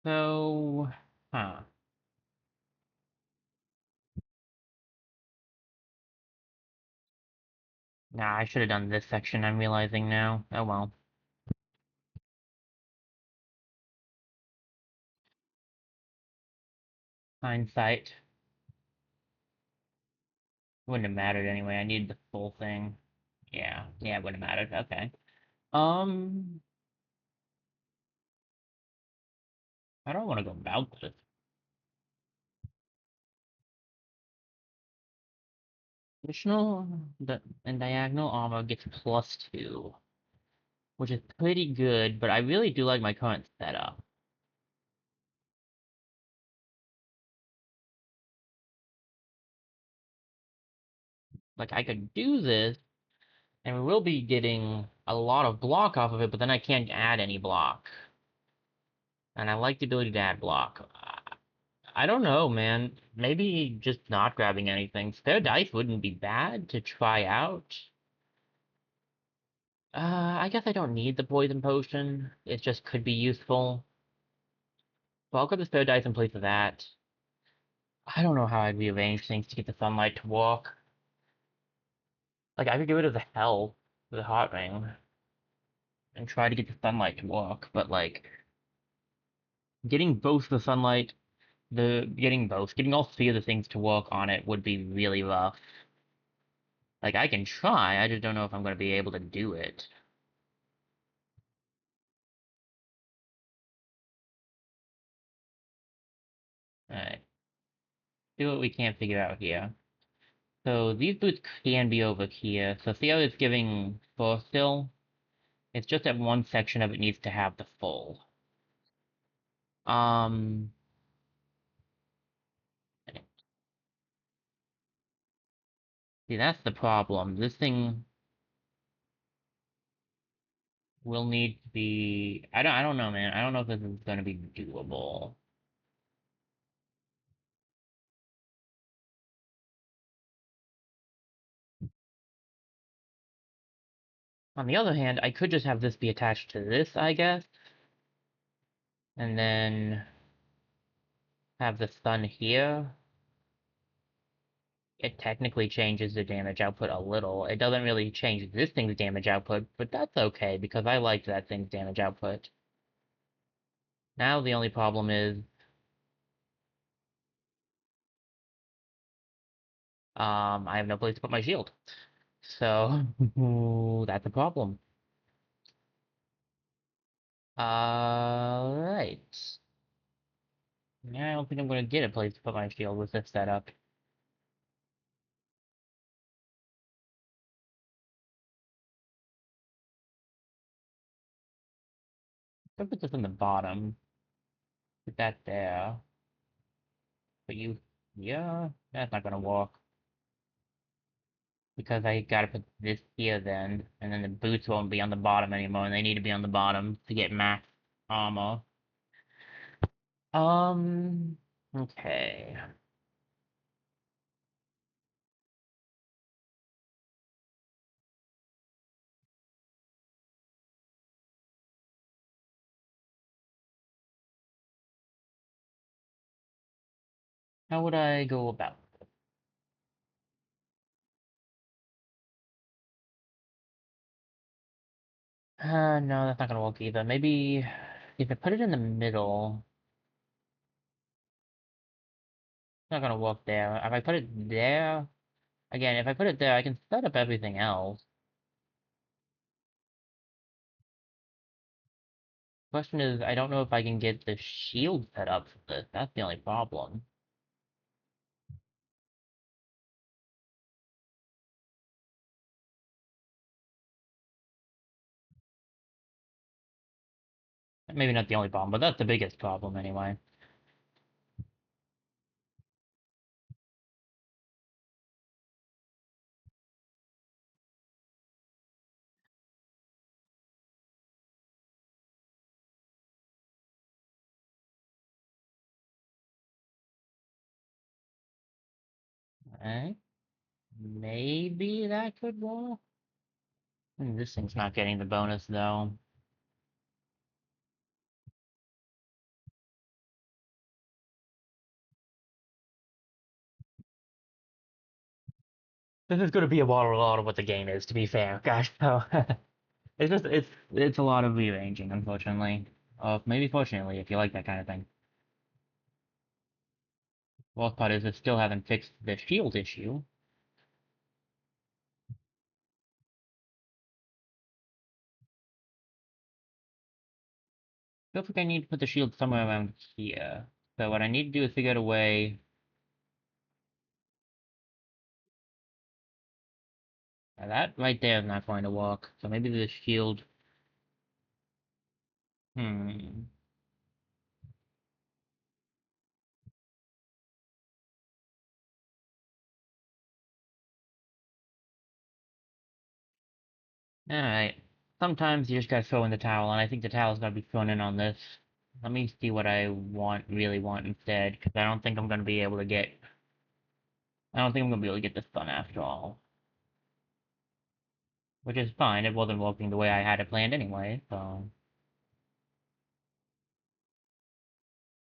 So, huh. Nah, I should have done this section, I'm realizing now. Oh well. Hindsight. Wouldn't have mattered anyway, I needed the full thing. Yeah, it wouldn't have mattered, okay. Um, I don't want to go about this. Additional and diagonal armor gets +2, which is pretty good, but I really do like my current setup. Like, I could do this, and we will be getting a lot of block off of it, but then I can't add any block. And I like the ability to add block. I don't know, man. Maybe just not grabbing anything. Spare dice wouldn't be bad to try out. I guess I don't need the poison potion. It just could be useful. So I'll grab the spare dice in place of that. I don't know how I'd rearrange things to get the sunlight to work. Like, I could get rid of the health, the heart ring, and try to get the sunlight to work, but like, getting both the sunlight, getting all three of the things to work on it would be really rough. Like, I can try, I just don't know if I'm going to be able to do it. Alright, see what we can figure out here. So, these boots can be over here, so see how it's giving 4 still? It's just that one section of it needs to have the full. Um, See, that's the problem. This thing, will need to be. I don't know, man. I don't know if this is gonna be doable. On the other hand, I could just have this be attached to this, I guess, and then have the sun here. It technically changes the damage output a little. It doesn't really change this thing's damage output, but that's okay because I liked that thing's damage output. Now the only problem is, I have no place to put my shield. So, that's a problem. Right. Yeah, I don't think I'm gonna get a place to put my shield with this setup. I'll put this in the bottom. Put that there. But you, yeah, that's not gonna work. Because I gotta put this here then, and then the boots won't be on the bottom anymore, and they need to be on the bottom to get max armor. Um, okay. How would I go about it? No, that's not gonna work either. Maybe if I put it in the middle, it's not gonna work there. If I put it there, again, if I put it there, I can set up everything else. Question is, I don't know if I can get the shield set up for this. That's the only problem. Maybe not the only problem, but that's the biggest problem anyway. Alright. Maybe that could work. This thing's not getting the bonus though. This is gonna be a lot of what the game is, to be fair, gosh. So it's a lot of rearranging, unfortunately. Maybe fortunately, if you like that kind of thing. Worst part is I still haven't fixed the shield issue. Feels like I need to put the shield somewhere around here. So what I need to do is figure out a way. That right there is not going to work. So maybe the shield. Hmm. Alright. Sometimes you just gotta throw in the towel, and I think the towel's gotta be thrown in on this. Let me see what I really want instead, because I don't think I'm gonna be able to get. I don't think I'm gonna be able to get this done after all. Which is fine, it wasn't working the way I had it planned anyway, so.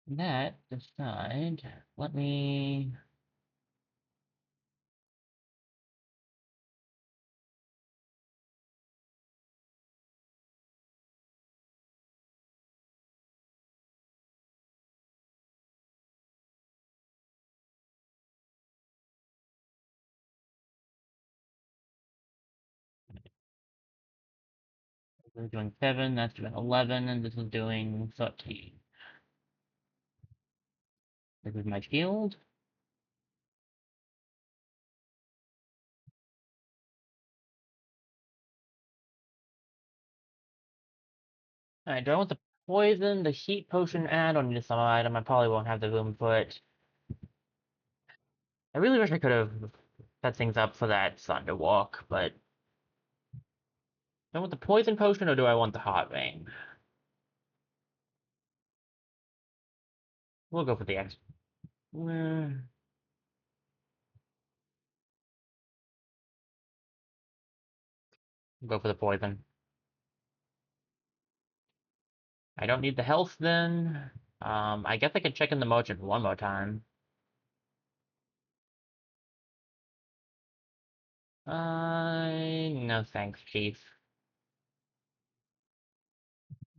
That aside, let me. This is doing 7, that's doing 11, and this is doing 13. This is my shield. Alright, do I want the poison, the heat potion, and I don't need a summer item. I probably won't have the room for it. I really wish I could have set things up for that Thunder Walk, but Do I want the poison potion or do I want the hot vein? We'll go for the X. Go for the poison. I don't need the health then. I guess I can check in the merchant one more time. No thanks, Chief.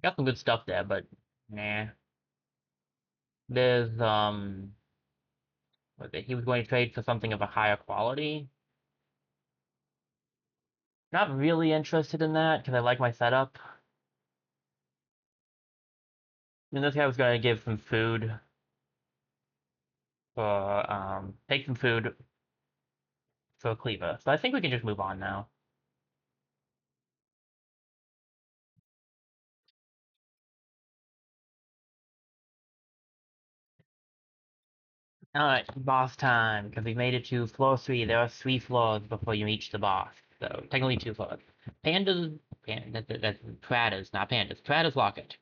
Got some good stuff there, but nah. There's he was going to trade for something of a higher quality. Not really interested in that because I like my setup. And this guy was going to give some food for take some food for Cleaver. So I think we can just move on now. Alright, boss time, because we made it to floor 3. There are 3 floors before you reach the boss. So, technically 2 floors. That's Pradas, not pandas. Pradas Locket.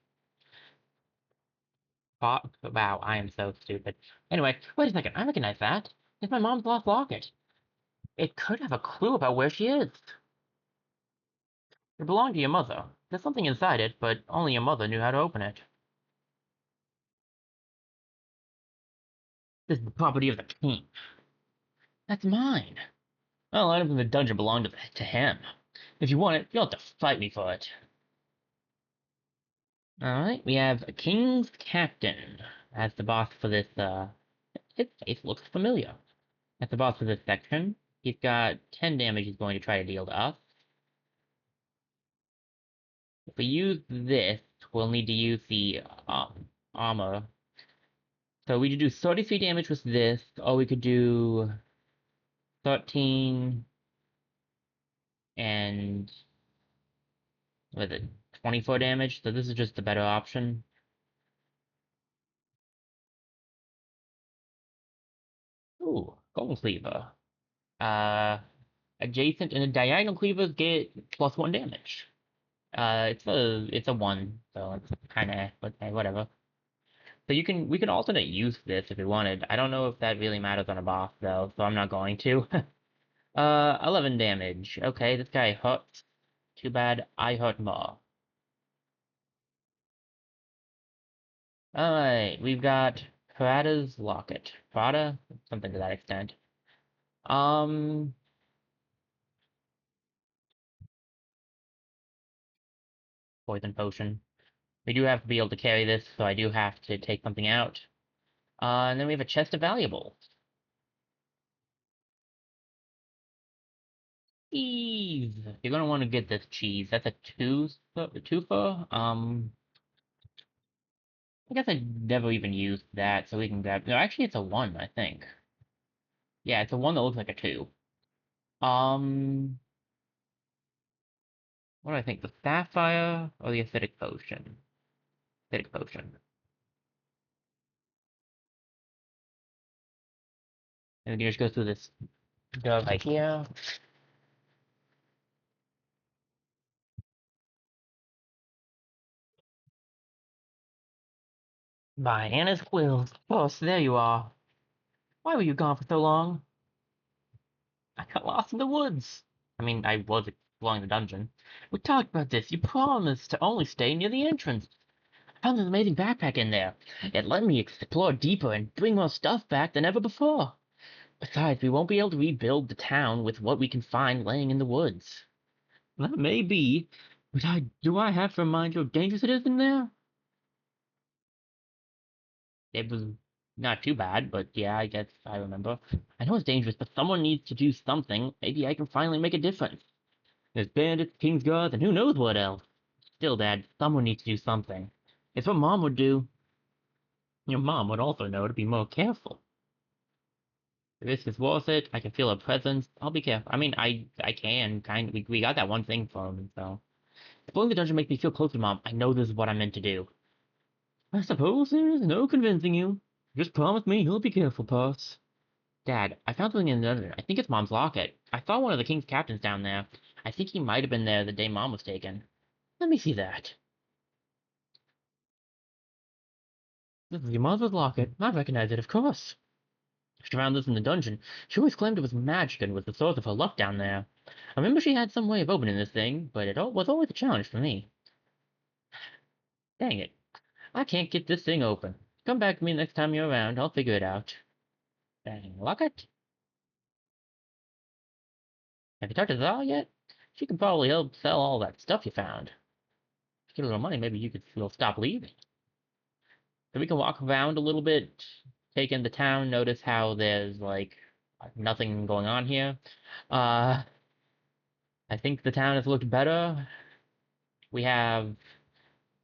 Wow, I am so stupid. Anyway, wait a second, I recognize that. It's my mom's lost locket. It could have a clue about where she is. It belonged to your mother. There's something inside it, but only your mother knew how to open it. This is the property of the king. That's mine. All items in the dungeon belong to him. If you want it, you'll have to fight me for it. Alright, we have a King's Captain as the boss for this, his face looks familiar. As the boss for this section, he's got 10 damage he's going to try to deal to us. If we use this, we'll need to use the, armor. So we could do 33 damage with this, or we could do 13 and, what is it, 24 damage, so this is just the better option. Ooh, Golden Cleaver. Uh, Adjacent and the diagonal cleavers get +1 damage. It's a 1, so it's kinda, but hey, whatever. So we can alternate use this if we wanted. I don't know if that really matters on a boss though, so I'm not going to. 11 damage. Okay, this guy hurts. Too bad I hurt more. Alright, we've got Parada's Locket. Parada? Something to that extent. Um, Poison Potion. We do have to be able to carry this, so I do have to take something out. And then we have a chest of valuables. Cheese. You're gonna want to get this cheese. That's a twofer. I guess I never even used that, so we can grab. No, actually, it's a 1, I think. Yeah, it's a 1 that looks like a 2. Um, what do I think? The sapphire or the acidic potion? Acidic potion. And we can just go through this door right here. By Anna's quills. Oh, so there you are. Why were you gone for so long? I got lost in the woods. I mean, I was exploring the dungeon. We talked about this. You promised to only stay near the entrance. I found an amazing backpack in there. It let me explore deeper and bring more stuff back than ever before. Besides, we won't be able to rebuild the town with what we can find laying in the woods. That may be, but do I have to remind you how dangerous it is in there? It was not too bad, but yeah, I guess I remember. I know it's dangerous, but someone needs to do something. Maybe I can finally make a difference. There's bandits, king's guards, and who knows what else. Still, Dad, someone needs to do something. It's what Mom would do. Your mom would also know to be more careful. If this is worth it, I can feel her presence. I'll be careful. I mean, I can, kind of. We got that one thing from him, so. Exploring the dungeon makes me feel close to Mom. I know this is what I'm meant to do. I suppose there's no convincing you. Just promise me you'll be careful, Boss. Dad, I found something in the dungeon. I think it's Mom's locket. I saw one of the king's captains down there. I think he might have been there the day Mom was taken. Let me see that. This is your mother's locket. I recognize it, of course. She found this in the dungeon. She always claimed it was magic and was the source of her luck down there. I remember she had some way of opening this thing, but it was always a challenge for me. Dang it. I can't get this thing open. Come back to me next time you're around. I'll figure it out. Dang, locket? Have you talked to Zal yet? She could probably help sell all that stuff you found. Get a little money, maybe you'll stop leaving. So we can walk around a little bit, take in the town, notice how there's like nothing going on here. Uh, I think the town has looked better. We have,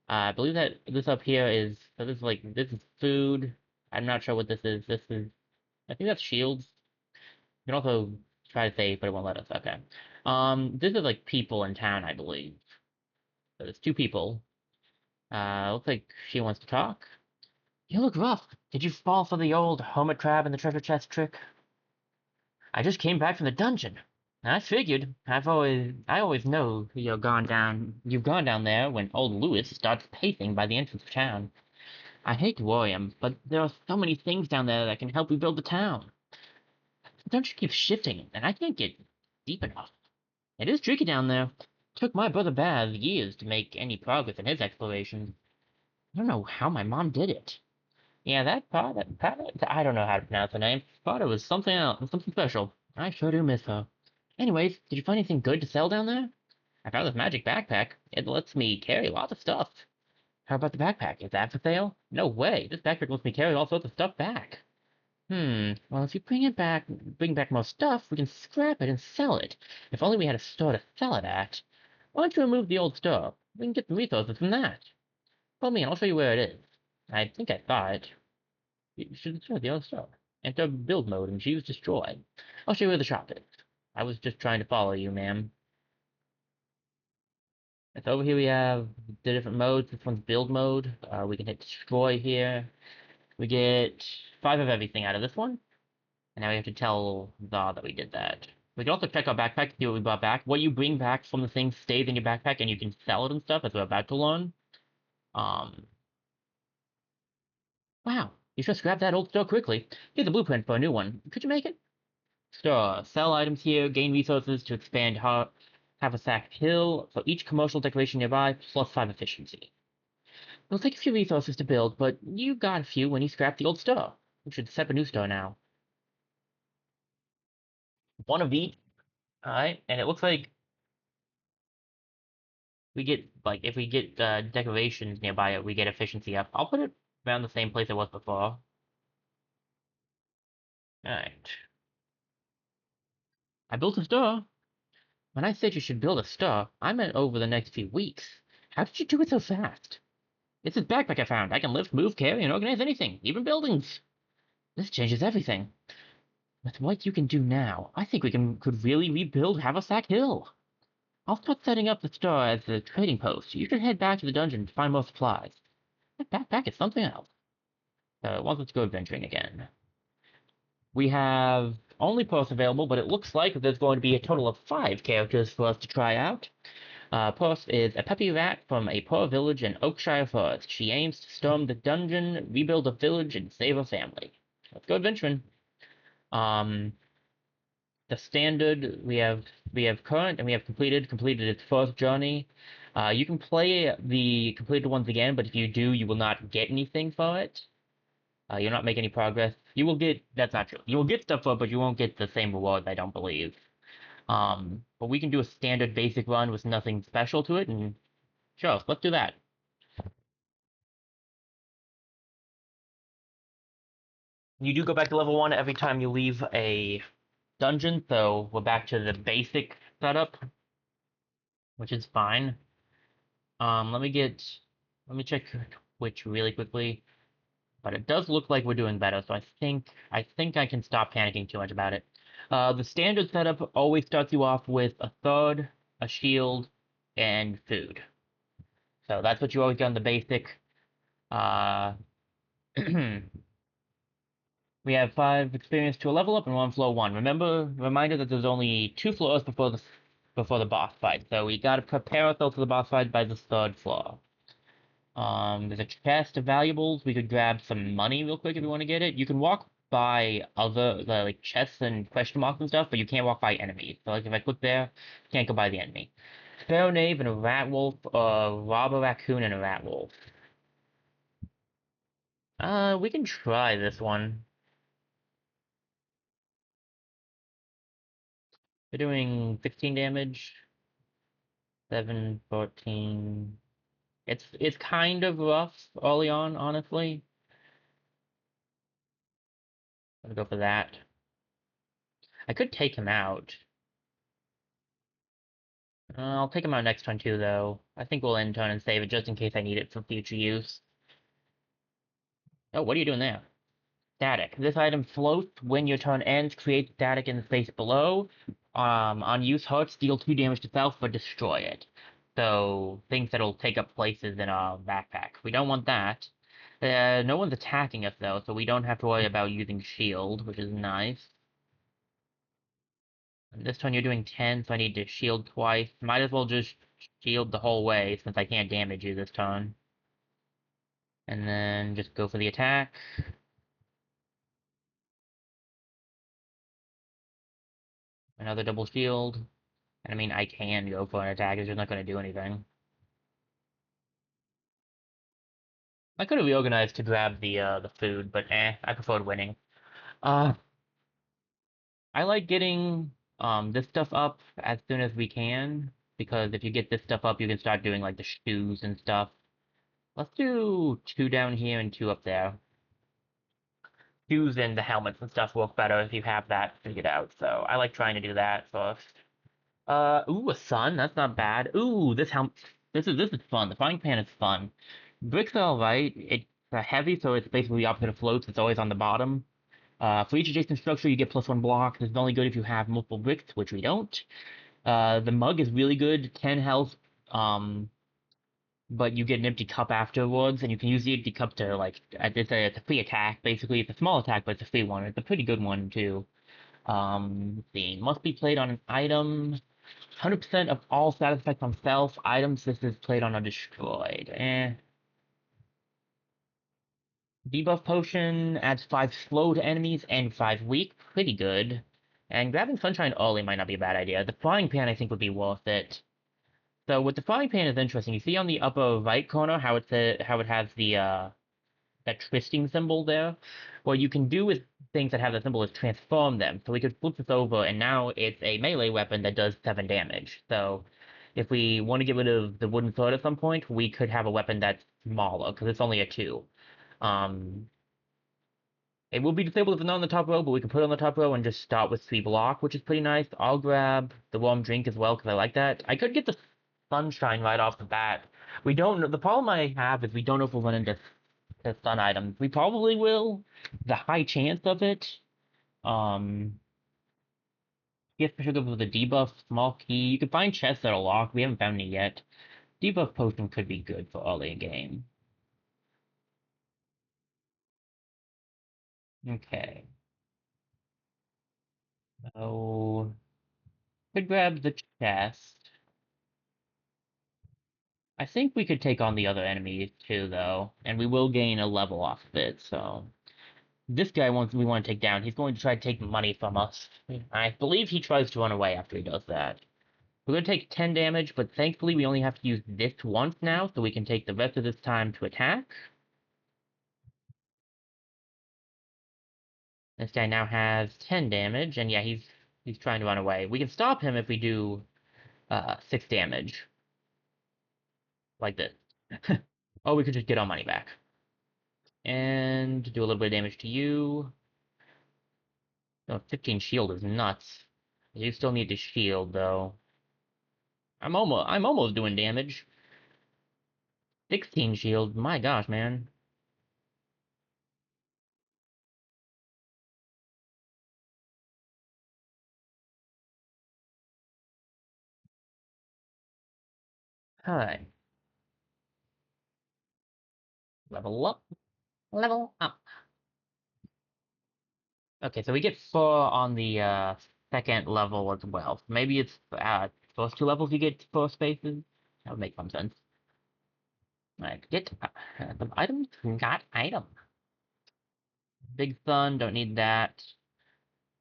I believe that this up here is, so this is food. I'm not sure what this is. I think that's shields. You can also try to save, but it won't let us. Okay. This is like people in town, I believe. So there's two people. Looks like she wants to talk. You look rough. Did you fall for the old hermit crab and the treasure chest trick? I just came back from the dungeon. I figured. I always know you've gone down there when old Lewis starts pacing by the entrance of town. I hate to worry him, but there are so many things down there that can help rebuild the town. The dungeon keeps shifting, and I can't get deep enough. It is tricky down there. Took my brother Baz years to make any progress in his explorations. I don't know how my mom did it. Yeah, I don't know how to pronounce her name. Potter was something else, something special. I sure do miss her. Anyways, did you find anything good to sell down there? I found this magic backpack. It lets me carry lots of stuff. How about the backpack? Is that for sale? No way. This backpack lets me carry all sorts of stuff back. Well, if you bring back more stuff, we can scrap it and sell it. If only we had a store to sell it at. Why don't you remove the old store? We can get the resources from that. Follow me and I'll show you where it is. I think I saw it. You should destroy the old store. Enter build mode and choose destroy. I'll show you where the shop is. I was just trying to follow you, ma'am. So over here we have the different modes. This one's build mode. We can hit destroy here. We get 5 of everything out of this one. And now we have to tell Zod that we did that. We can also check our backpack, see what we brought back. What you bring back from the thing stays in your backpack, and you can sell it and stuff, as we're about to learn. Wow, you just grabbed that old store quickly. Here's a blueprint for a new one. Could you make it? Store. Sell items here, gain resources to expand Haversack Hill for each commercial decoration nearby, plus 5 efficiency. It'll take a few resources to build, but you got a few when you scrapped the old store. We should set up a new store now. One of each. Alright, and it looks like we get, like, if we get decorations nearby it, we get efficiency up. I'll put it around the same place it was before. Alright. I built a store. When I said you should build a store, I meant over the next few weeks. How did you do it so fast? It's this backpack I found. I can lift, move, carry, and organize anything, even buildings. This changes everything. With what you can do now, I think could really rebuild Haversack Hill. I'll start setting up the store as a trading post. You should head back to the dungeon to find more supplies. That backpack is something else. Once let's go adventuring again. We have only posts available, but it looks like there's going to be a total of 5 characters for us to try out. Post is a peppy rat from a poor village in Oakshire Forest. She aims to storm the dungeon, rebuild a village, and save her family. Let's go adventuring. The standard we have current and we have completed. Completed its first journey. You can play the completed ones again, but if you do, you will not get anything for it. You'll not make any progress. You will get, that's not true. You will get stuff for it, but you won't get the same rewards, I don't believe. But we can do a standard basic run with nothing special to it, and sure, let's do that. You do go back to level 1 every time you leave a dungeon, so we're back to the basic setup, which is fine. Let me check Twitch really quickly. But it does look like we're doing better, so I think I can stop panicking too much about it. The standard setup always starts you off with a sword, a shield, and food. So that's what you always get on the basic. Uh, we have 5 experience to a level up and 1 floor 1. Reminder that there's only 2 floors before before the boss fight. So we gotta prepare ourselves for the boss fight by the third floor. There's a chest of valuables. We could grab some money real quick if you want to get it. You can walk by other like chests and question marks and stuff, but you can't walk by enemies. So like if I click there, can't go by the enemy. Pharaoh Knave and a rat wolf, robber raccoon and a rat wolf. We can try this one. They're doing 16 damage, 7, 14. It's kind of rough early on, honestly. I'm gonna go for that. I could take him out. I'll take him out next turn too, though. I think we'll end turn and save it just in case I need it for future use. Oh, what are you doing there? Static. This item floats when your turn ends, creates static in the space below. On use, hurts, deal 2 damage to self, but destroy it. So, things that'll take up places in our backpack. We don't want that. No one's attacking us, though, so we don't have to worry about using shield, which is nice. And this turn you're doing 10, so I need to shield twice. Might as well just shield the whole way, since I can't damage you this turn. And then just go for the attack. Another double shield. And I mean, I can go for an attack, it's just not going to do anything. I could have reorganized to grab the food, but I preferred winning. Uh, I like getting this stuff up as soon as we can, because if you get this stuff up, you can start doing like the shoes and stuff. Let's do 2 down here and 2 up there. Shoes and the helmets and stuff work better if you have that figured out, so I like trying to do that first. Ooh, a sun. That's not bad. Ooh, this is fun. The frying pan is fun. Bricks are alright. It's heavy, so it's basically the opposite of floats. It's always on the bottom. For each adjacent structure, you get +1 block. This is only good if you have multiple bricks, which we don't. The mug is really good, 10 health. But you get an empty cup afterwards, and you can use the empty cup to like it's a free attack. Basically, it's a small attack, but it's a free one. It's a pretty good one too. Let's see. Must be played on an item. 100% of all status effects on self items. This is played on or destroyed. Debuff potion adds 5 slow to enemies and 5 weak. Pretty good. And grabbing sunshine early might not be a bad idea. The frying pan I think would be worth it. So with the frying pan is interesting. You see on the upper right corner how it has the that twisting symbol there. What you can do with things that have that symbol is transform them. So we could flip this over, and now it's a melee weapon that does 7 damage. So if we want to get rid of the wooden sword at some point, we could have a weapon that's smaller, because it's only a 2. Um, it will be disabled if it's not on the top row, but we can put it on the top row and just start with 3 block, which is pretty nice. I'll grab the warm drink as well, because I like that. I could get the sunshine right off the bat. We don't know. The problem I have is we don't know if we'll run into the sun items. We probably will. The high chance of it. Gift for sugar with a debuff, small key. You can find chests that are locked. We haven't found any yet. Debuff potion could be good for early in game. Okay. So could grab the chest. I think we could take on the other enemies too, though, and we will gain a level off of it. So this guy we want to take down. He's going to try to take money from us. I believe he tries to run away after he does that. We're going to take 10 damage, but thankfully we only have to use this once now, so we can take the rest of this time to attack. This guy now has 10 damage, and yeah, he's trying to run away. We can stop him if we do 6 damage. Like this. Or we could just get our money back. And do a little bit of damage to you. Oh, 15 shield is nuts. You still need to shield, though. I'm almost doing damage. 16 shield, my gosh, man. Alright. Level up. Level up. Okay, so we get 4 on the second level as well. Maybe it's first two levels you get 4 spaces. That would make some sense. Alright, get some items. Got item. Big Sun, don't need that.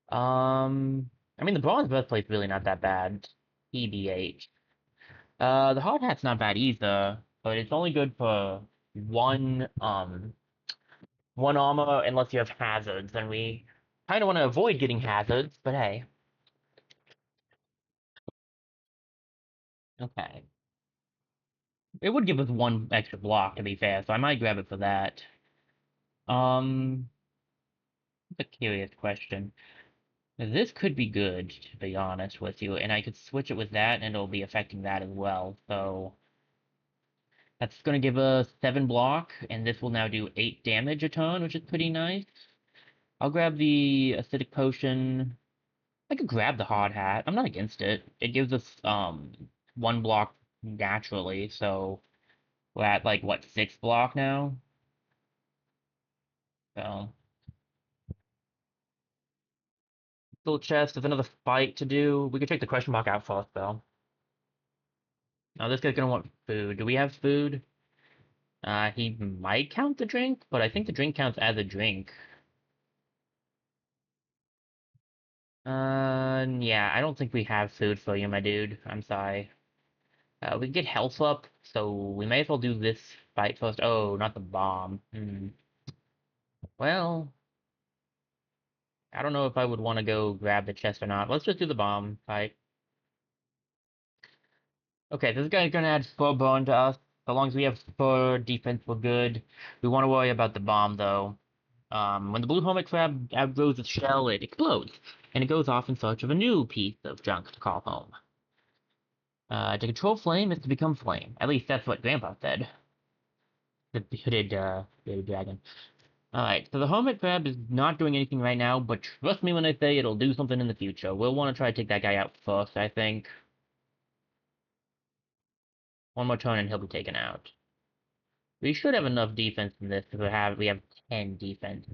I mean the bronze breastplate's really not that bad. EBH. The hard hat's not bad either, but it's only good for one one armor unless you have hazards, and we kind of want to avoid getting hazards, but hey. Okay. It would give us one extra block, to be fair, so I might grab it for that. Um, a curious question. This could be good, to be honest with you, and I could switch it with that, and it'll be affecting that as well, so... That's gonna give us 7 block, and this will now do 8 damage a turn, which is pretty nice. I'll grab the acidic potion. I could grab the hard hat. I'm not against it. It gives us 1 block naturally, so we're at like what 6 block now. So little chest. There's another fight to do. We could take the question mark out first though. Now this guy's gonna want food. Do we have food? He might count the drink, but I think the drink counts as a drink. Yeah, I don't think we have food for you, my dude. I'm sorry. We can get health up, so we may as well do this fight first. Oh, not the bomb. Well, I don't know if I would want to go grab the chest or not. Let's just do the bomb fight. Okay, this guy's gonna add 4 bone to us. So long as we have 4 defense, we're good. We want to worry about the bomb, though. When the blue hermit crab outgrows its shell, it explodes, and it goes off in search of a new piece of junk to call home. To control flame is to become flame. At least that's what Grandpa said. The bearded dragon. Alright, so the hermit crab is not doing anything right now, but trust me when I say it'll do something in the future. We'll want to try to take that guy out first, I think. One more turn and he'll be taken out. We should have enough defense in this because we have 10 defense.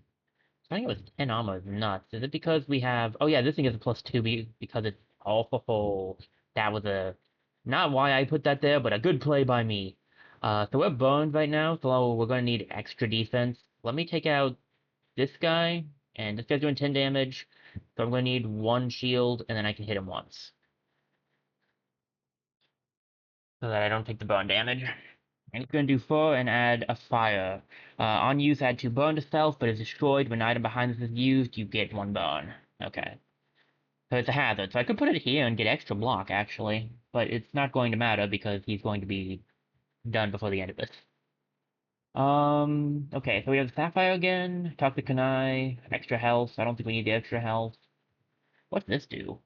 I think it was 10 armor is nuts. Is it because we have... Oh yeah, this thing is a +2 because it's all for full. That was a... Not why I put that there, but a good play by me. So we're burned right now, so we're going to need extra defense. Let me take out this guy, and this guy's doing 10 damage, so I'm going to need 1 shield, and then I can hit him once. So that I don't take the burn damage. And it's going to do 4 and add a fire. On use, add 2 burn to self, but is destroyed when an item behind this is used, you get 1 burn. Okay. So it's a hazard. So I could put it here and get extra block, actually. But it's not going to matter because he's going to be done before the end of this. Okay, so we have the Sapphire again, talk to Kunai, extra health. I don't think we need the extra health. What's this do?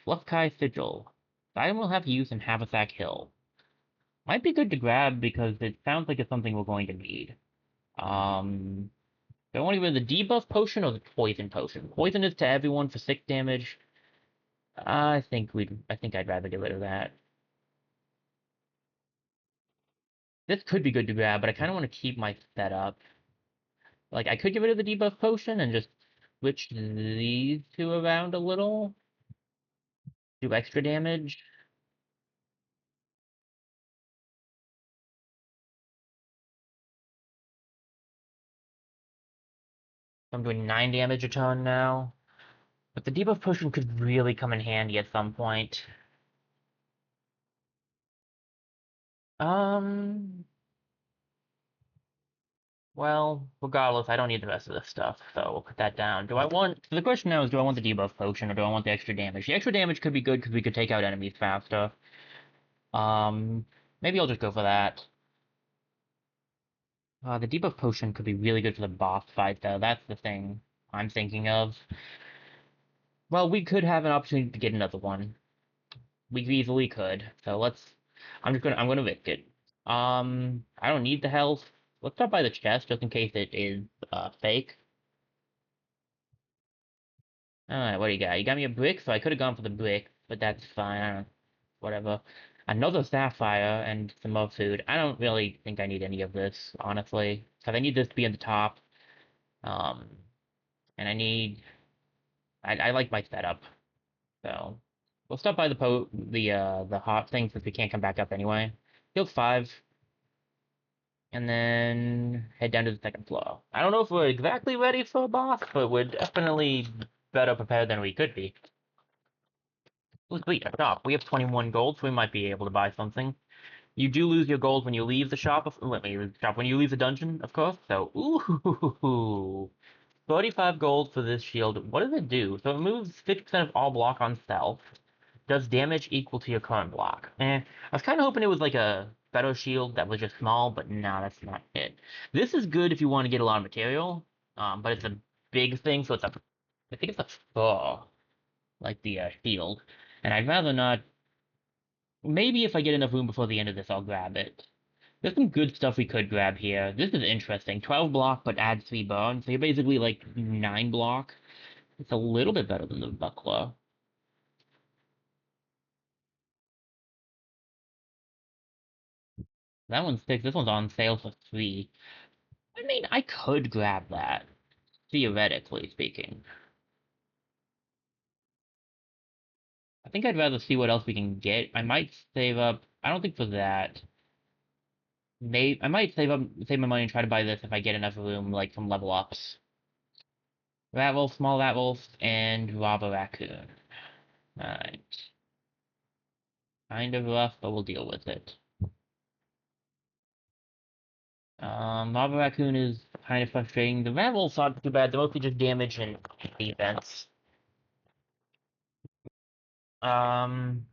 Fluffkai Sigil. The item will have use in Haversack Hill. Might be good to grab because it sounds like it's something we're going to need. Do I want to go the debuff potion or the poison potion? Poison is to everyone for 6 damage. I think I'd rather get rid of that. This could be good to grab, but I kind of want to keep my setup. Like, I could get rid of the debuff potion and just switch these two around a little. Do extra damage. I'm doing 9 damage a turn now. But the debuff potion could really come in handy at some point. Um, well, regardless, I don't need the rest of this stuff, so we'll put that down. So the question now is, do I want the debuff potion or do I want the extra damage? The extra damage could be good because we could take out enemies faster. Maybe I'll just go for that. The debuff potion could be really good for the boss fight, though. That's the thing I'm thinking of. Well, we could have an opportunity to get another one. We easily could. So I'm gonna risk it. I don't need the health. Let's stop by the chest just in case it is fake. Alright, what do you got? You got me a brick, so I could have gone for the brick, but that's fine. I don't, whatever. Another sapphire and some more food. I don't really think I need any of this, honestly. Because I need this to be at the top. And I like my setup. So, We'll stop by the hot thing since we can't come back up anyway. Healed 5, and then head down to the second floor. I don't know if we're exactly ready for a boss, but we're definitely better prepared than we could be. Oh, sweet, a shop. We have 21 gold, so we might be able to buy something. You do lose your gold when you leave the shop. Let me leave the shop when you leave the dungeon, of course. So, ooh, 35 gold for this shield. What does it do? So it moves 50% of all block on stealth. Does damage equal to your current block. I was kind of hoping it was like a better shield that was just small, but no, that's not it. This is good if you want to get a lot of material, but it's a big thing, so I think it's a 4, like the shield. And I'd rather not. Maybe if I get enough room before the end of this, I'll grab it. There's some good stuff we could grab here. This is interesting. 12 block, but adds 3 burn. So you're basically like 9 block. It's a little bit better than the buckler. That one's 6. This one's on sale for 3. I mean, I could grab that, theoretically speaking. I think I'd rather see what else we can get. I might save up. I don't think for that. Maybe I might save my money and try to buy this if I get enough room, like from level ups. Rat wolf, small rat wolf, and rob a raccoon. Alright. Kind of rough, but we'll deal with it. Rob a raccoon is kind of frustrating. The rat wolf's not too bad. They're mostly just damage and defense. Um,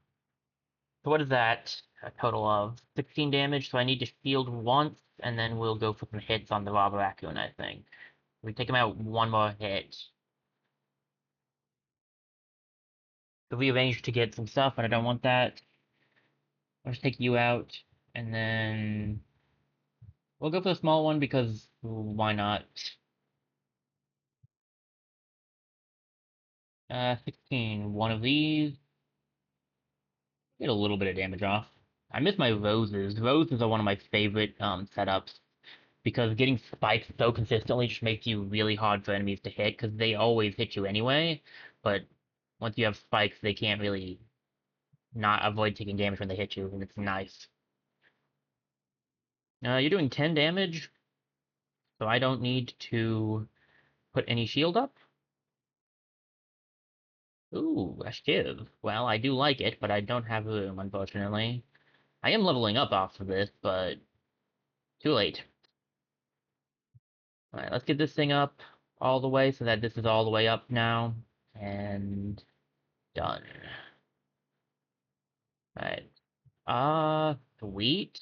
So what is that? A total of 16 damage, so I need to shield once, and then we'll go for some hits on the Robber Raccoon, I think. We take him out one more hit. So we arranged to get some stuff, but I don't want that. I'll just take you out, and then we'll go for the small one because why not? 16. One of these. Get a little bit of damage off. I miss my roses. Roses are one of my favorite setups, because getting spikes so consistently just makes you really hard for enemies to hit, because they always hit you anyway. But once you have spikes, they can't really not avoid taking damage when they hit you, and it's nice. You're doing 10 damage, so I don't need to put any shield up. Ooh, a shiv. Well, I do like it, but I don't have room, unfortunately. I am leveling up off of this, but too late. Alright, let's get this thing up all the way so that this is all the way up now. And done. Alright. Sweet.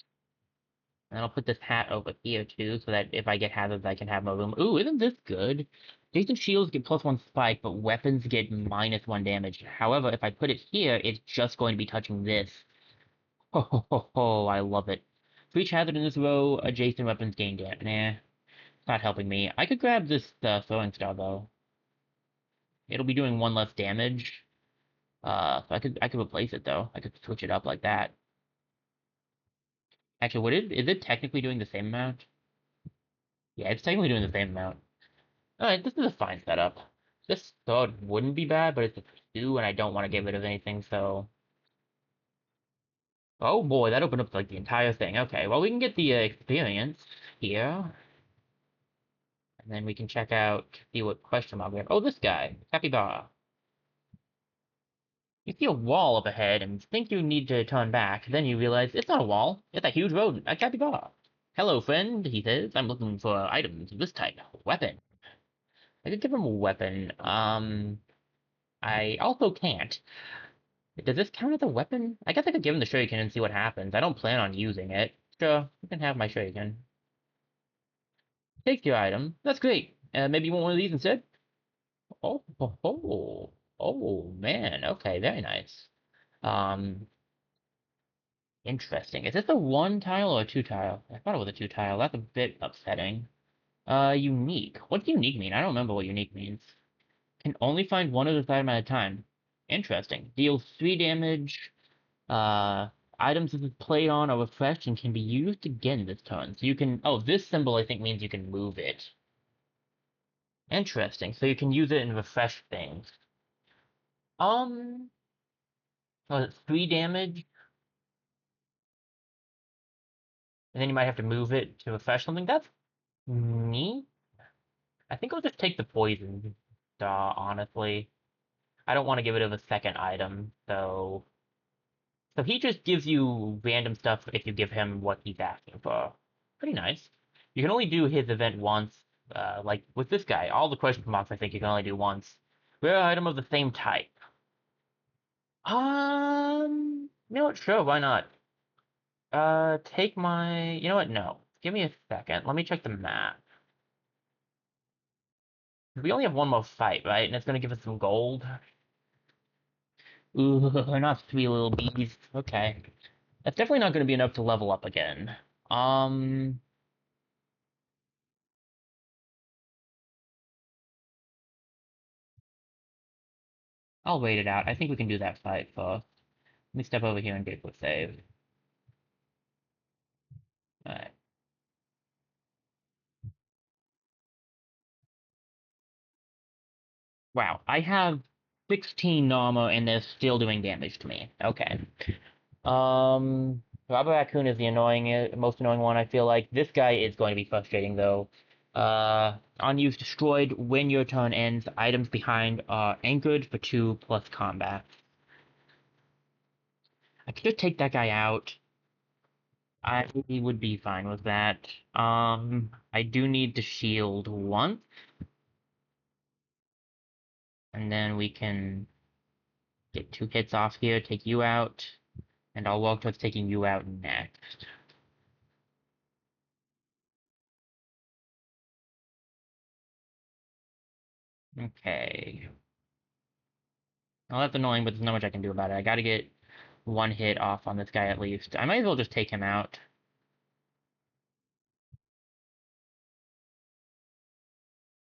And I'll put this hat over here too, so that if I get hazards, I can have more room. Ooh, isn't this good? Jason shields get +1 spike, but weapons get -1 damage. However, if I put it here, it's just going to be touching this. Ho ho ho ho, I love it. For each hazard in this row, adjacent weapons gain damage. Nah, it's not helping me. I could grab this throwing star though. It'll be doing 1 less damage. So I could replace it though. I could switch it up like that. Actually, is it technically doing the same amount? Yeah, it's technically doing the same amount. Alright, this is a fine setup. This sword wouldn't be bad, but it's a 2, and I don't want to get rid of anything, so... Oh boy, that opened up, like, the entire thing. Okay, well, we can get the experience here. And then we can check out, see what question mark we have. Oh, this guy, Capybara. You see a wall up ahead and think you need to turn back, then you realize it's not a wall, it's a huge road, a capybara. Hello, friend, he says. I'm looking for items of this type. Weapon. I could give him a weapon. I also can't. Does this count as a weapon? I guess I could give him the shuriken and see what happens. I don't plan on using it. Sure, you can have my shuriken. Take your item. That's great. Maybe you want one of these instead? Oh, man. Okay, very nice. Um, Interesting. Is this a 1 tile or a 2 tile? I thought it was a 2 tile. That's a bit upsetting. Unique. What's unique mean? I don't remember what unique means. Can only find one of this item at a time. Interesting. Deals 3 damage. Uh, Items this is played on are refreshed and can be used again this turn. So you can. Oh, this symbol I think means you can move it. Interesting. So you can use it and refresh things. Um, Oh, it's 3 damage, and then you might have to move it to refresh something. That's neat. I think I'll just take the poison star, honestly. I don't want to give it a second item, so he just gives you random stuff if you give him what he's asking for. Pretty nice. You can only do his event once. Like with this guy, all the question marks I think you can only do once. Rare item of the same type. You know what? Sure, why not? Take my. You know what? No. Give me a second. Let me check the map. We only have one more fight, right? And it's gonna give us some gold. Ooh, not 3 little bees. Okay. That's definitely not gonna be enough to level up again. Um, I'll wait it out. I think we can do that fight first. Let me step over here and get a quick save. Alright. Wow, I have 16 armor and they're still doing damage to me. Okay. Robber Raccoon is the most annoying one, I feel like. This guy is going to be frustrating, though. Unused destroyed. When your turn ends, items behind are anchored for 2 plus combat. I could just take that guy out. I would be fine with that. I do need to shield once, and then we can get 2 hits off here, take you out, and I'll walk towards taking you out next. Okay. Well, that's annoying, but there's not much I can do about it. I gotta get 1 hit off on this guy at least. I might as well just take him out.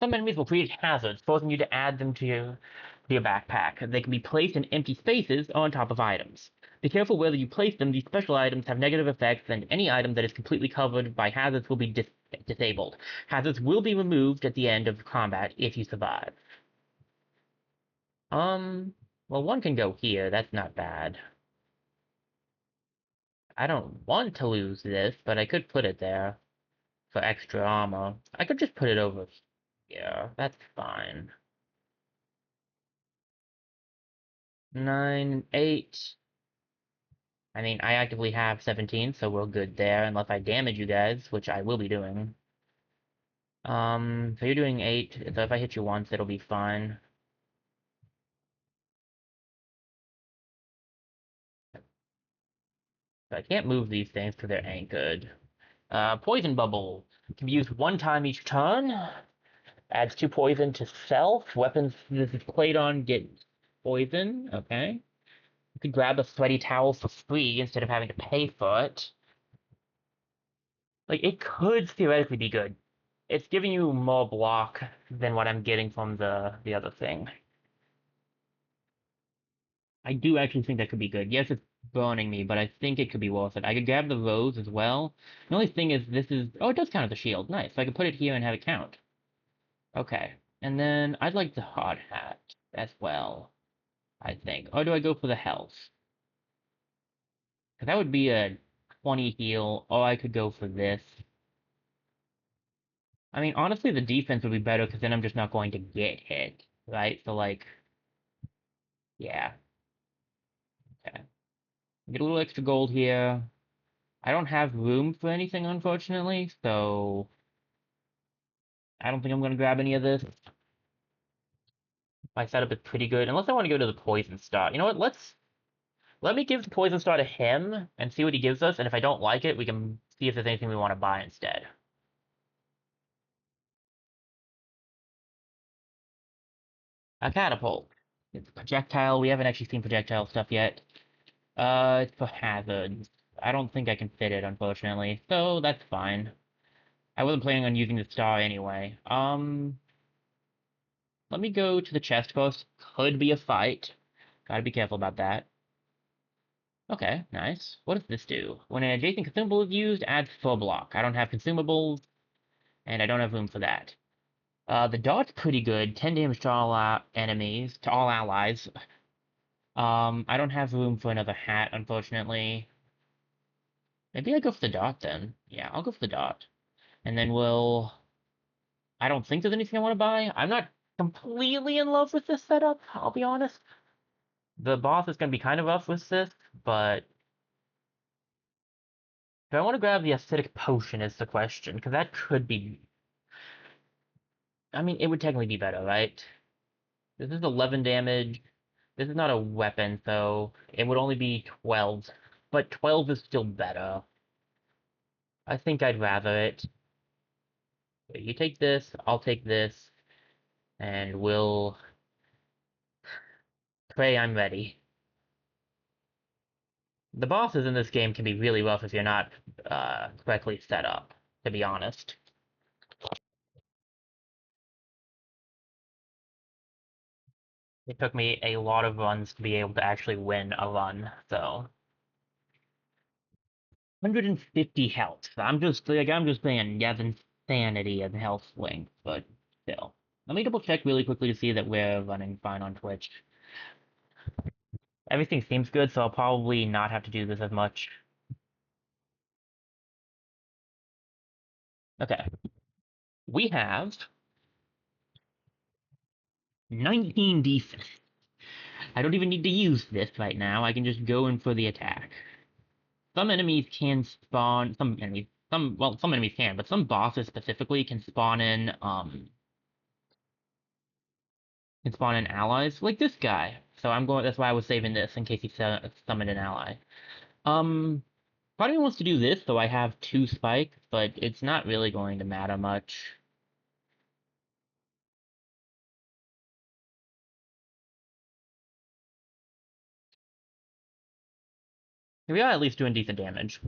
Some enemies will create hazards, forcing you to add them to your backpack. They can be placed in empty spaces or on top of items. Be careful whether you place them. These special items have negative effects, and any item that is completely covered by hazards will be disabled. Hazards will be removed at the end of combat if you survive. Well, one can go here. That's not bad. I don't want to lose this, but I could put it there for extra armor. I could just put it over here. That's fine. 9, 8. I mean, I actively have 17, so we're good there, unless I damage you guys, which I will be doing. So you're doing 8, so if I hit you once, it'll be fine. But I can't move these things because they're anchored. Poison Bubble can be used 1 time each turn. Adds 2 poison to self. Weapons this is played on get poison. Okay. You could grab a sweaty towel for free instead of having to pay for it. Like, it could theoretically be good. It's giving you more block than what I'm getting from the other thing. I do actually think that could be good. Yes, it's burning me, but I think it could be worth it. I could grab the rose as well. The only thing is this is... Oh, it does count as a shield. Nice. So I could put it here and have it count. Okay. And then I'd like the hard hat as well, I think. Or do I go for the health? Because that would be a 20 heal, or I could go for this. I mean, honestly, the defense would be better because then I'm just not going to get hit, right? So, like, yeah. Okay. Get a little extra gold here. I don't have room for anything, unfortunately, so I don't think I'm going to grab any of this. My setup is pretty good, unless I want to go to the Poison Star. You know what? Let me give the Poison Star to him and see what he gives us, and if I don't like it, we can see if there's anything we want to buy instead. A catapult. It's a projectile. We haven't actually seen projectile stuff yet. It's for hazards. I don't think I can fit it, unfortunately, so that's fine. I wasn't planning on using the star anyway. Let me go to the chest first. Could be a fight. Gotta be careful about that. Okay, nice. What does this do? When an adjacent consumable is used, adds full block. I don't have consumables, and I don't have room for that. The dart's pretty good. 10 damage to all enemies, to all allies. I don't have room for another hat, unfortunately. Maybe I go for the dot then. Yeah, I'll go for the dot. And then we'll... I don't think there's anything I want to buy. I'm not completely in love with this setup, I'll be honest. The boss is going to be kind of rough with this, but... Do I want to grab the acidic potion is the question, because that could be... I mean, it would technically be better, right? This is 11 damage. This is not a weapon, so it would only be 12. But 12 is still better. I think I'd rather it. You take this, I'll take this, and we'll pray I'm ready. The bosses in this game can be really rough if you're not correctly set up, to be honest. It took me a lot of runs to be able to actually win a run, so 150 health. I'm just saying, you have insanity in health swing, but still. Let me double check really quickly to see that we're running fine on Twitch. Everything seems good, so I'll probably not have to do this as much. Okay. We have 19 defense. I don't even need to use this right now. I can just go in for the attack. Some enemies can spawn, some enemies can, but some bosses specifically can spawn in allies, like this guy. So that's why I was saving this, in case he summoned an ally. Part of me wants to do this, so I have 2 spikes, but it's not really going to matter much. We are at least doing decent damage.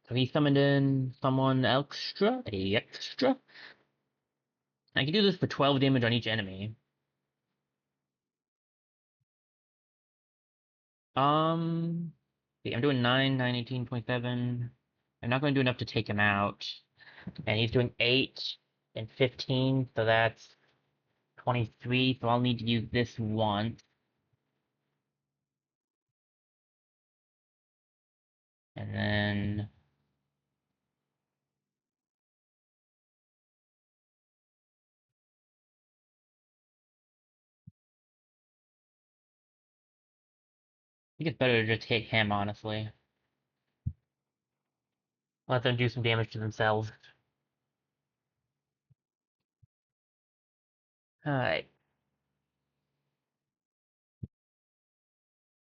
So he summoned in someone extra, I can do this for 12 damage on each enemy. See, I'm doing 9, 9, 18.7. I'm not going to do enough to take him out. And he's doing 8 and 15, so that's 23, so I'll need to use this once. And then... I think it's better to just hit him, honestly. Let them do some damage to themselves. Alright.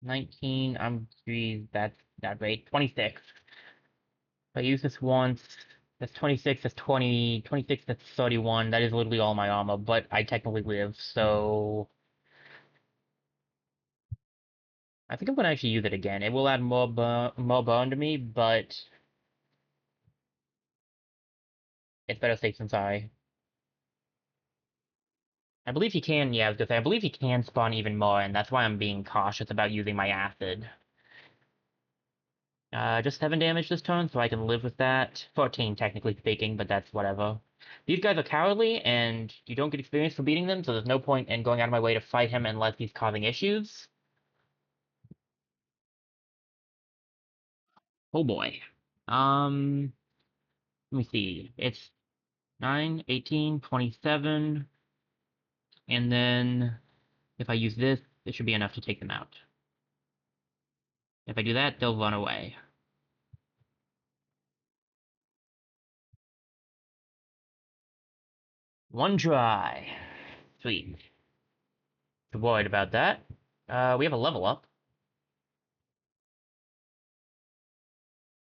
19, that's that rate. 26. If I use this once, that's 26, that's 20, 26, that's 31. That is literally all my armor, but I technically live, so... I think I'm gonna actually use it again. It will add more burn to me, but it's better safe than sorry. I believe he can, yeah, I was gonna say, I believe he can spawn even more, and that's why I'm being cautious about using my acid. Just 7 damage this turn, so I can live with that. 14, technically speaking, but that's whatever. These guys are cowardly, and you don't get experience for beating them, so there's no point in going out of my way to fight him unless he's causing issues. Oh boy. Let me see. It's 9, 18, 27, and then if I use this, it should be enough to take them out. If I do that, they'll run away. One try. Sweet. Worried about that. We have a level up.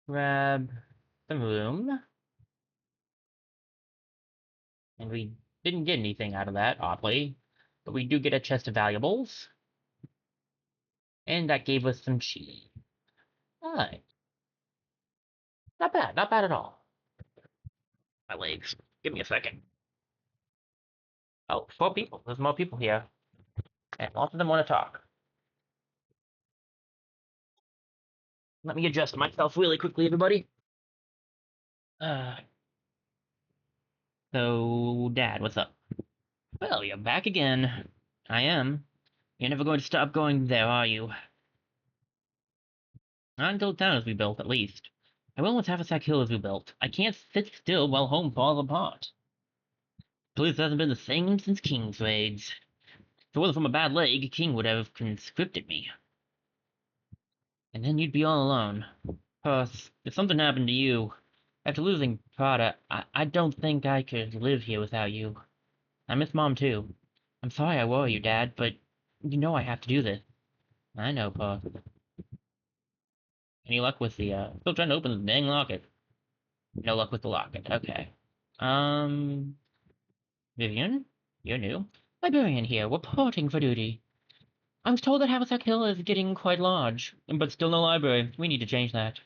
Grab some room. And we didn't get anything out of that, oddly. But we do get a chest of valuables. And that gave us some cheese. Alright. Not bad, not bad at all. My legs. Give me a second. Oh, 4 people. There's more people here. And lots of them want to talk. Let me adjust myself really quickly, everybody. Uh, so, Dad, what's up? Well, you're back again. I am. You're never going to stop going there, are you? Not until town is rebuilt, at least. I will once Haversack Hill is rebuilt. I can't sit still while home falls apart. The place hasn't been the same since King's raids. If it wasn't for my bad leg, King would have conscripted me. And then you'd be all alone. Plus, if something happened to you, after losing Prada, I don't think I could live here without you. I miss Mom too. I'm sorry I worry you, Dad, but you know I have to do this. I know, Pa. Any luck with the, still trying to open the dang locket. No luck with the locket, okay. Um, Vivian? You're new? Librarian here, reporting for duty. I was told that Haversack Hill is getting quite large, but still no library. We need to change that.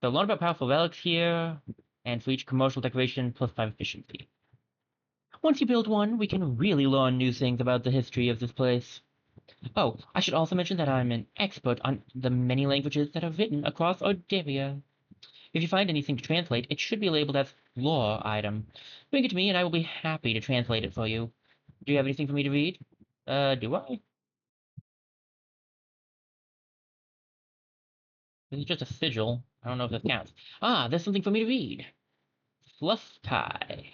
So learn about powerful relics here, and for each commercial decoration, +5 efficiency. Once you build one, we can really learn new things about the history of this place. Oh, I should also mention that I'm an expert on the many languages that are written across Arderia. If you find anything to translate, it should be labeled as lore item. Bring it to me and I will be happy to translate it for you. Do you have anything for me to read? Do I? This is just a sigil. I don't know if this counts. Ah, there's something for me to read. Fluffkai.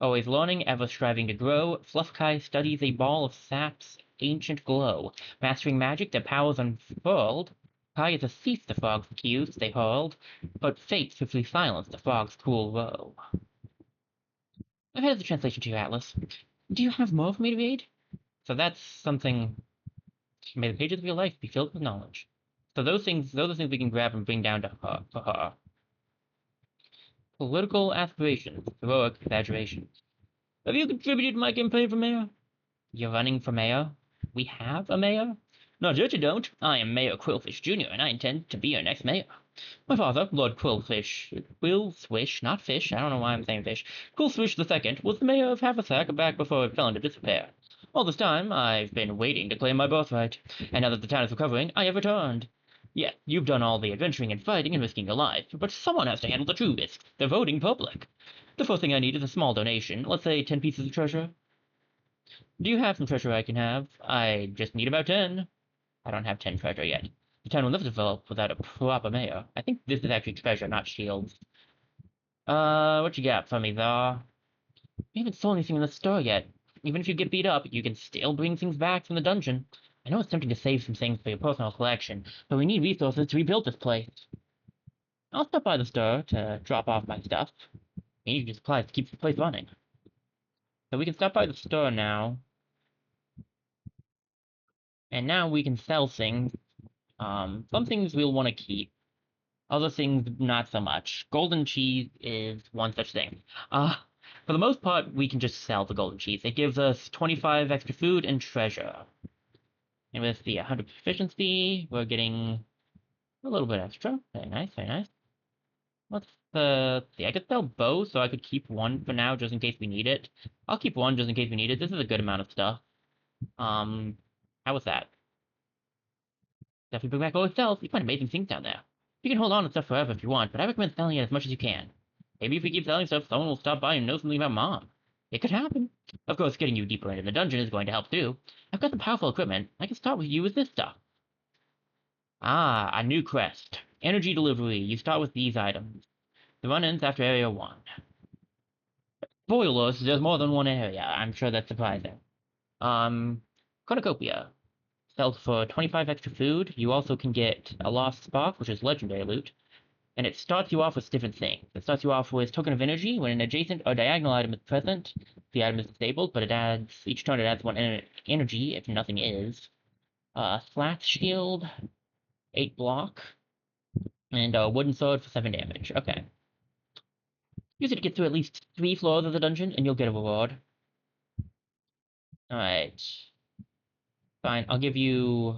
Always learning, ever striving to grow, Fluffkai studies a ball of sap's ancient glow, mastering magic that powers unfurled. Kai is a thief the frogs accused, they hurled, but fate swiftly silenced the frog's cruel woe. I've added the translation to your atlas. Do you have more for me to read? So that's something. May the pages of your life be filled with knowledge. So those are things we can grab and bring down to her for her. Political aspirations, heroic exaggerations. Have you contributed to my campaign for mayor? You're running for mayor? We have a mayor? Not yet you don't. I am Mayor Quillfish Jr., and I intend to be your next mayor. My father, Lord Quillswish, not Fish, I don't know why I'm saying Fish, Quillswish II, was the mayor of Haversack back before it fell into disrepair. All this time, I've been waiting to claim my birthright, and now that the town is recovering, I have returned. Yeah, you've done all the adventuring and fighting and risking your life, but someone has to handle the true risks, the voting public. The first thing I need is a small donation, let's say 10 pieces of treasure. Do you have some treasure I can have? I just need about 10. I don't have 10 treasure yet. The town will never develop without a proper mayor. I think this is actually treasure, not shields. What you got for me, though? We haven't sold anything in the store yet. Even if you get beat up, you can still bring things back from the dungeon. I know it's tempting to save some things for your personal collection, but we need resources to rebuild this place. I'll stop by the store to drop off my stuff. I need your supplies to keep the place running. So we can stop by the store now. And now we can sell things. Some things we'll want to keep. Other things, not so much. Golden cheese is one such thing. For the most part, we can just sell the golden cheese. It gives us 25 extra food and treasure. And with the 100 proficiency, we're getting a little bit extra. Very nice, very nice. What's the... See, I could sell both, so I could keep one for now, just in case we need it. I'll keep one just in case we need it. This is a good amount of stuff. How was that? Definitely bring back all itself. You find amazing things down there. You can hold on to stuff forever if you want, but I recommend selling it as much as you can. Maybe if we keep selling stuff, someone will stop by and know something about Mom. It could happen. Of course, getting you deeper into the dungeon is going to help too. I've got some powerful equipment. I can start with you with this stuff. Ah, a new quest. Energy delivery. You start with these items. The run ends after Area 1. Spoilers, there's more than one area. I'm sure that's surprising. Cornucopia. Sells for 25 extra food. You also can get a Lost Spark, which is legendary loot. And it starts you off with different things. It starts you off with Token of Energy. When an adjacent or diagonal item is present, the item is disabled, but it adds, each turn it adds 1 energy if nothing is. Flat Shield, 8 block, and a Wooden Sword for 7 damage. Okay. Use it to get through at least 3 floors of the dungeon, and you'll get a reward. Alright. Fine, I'll give you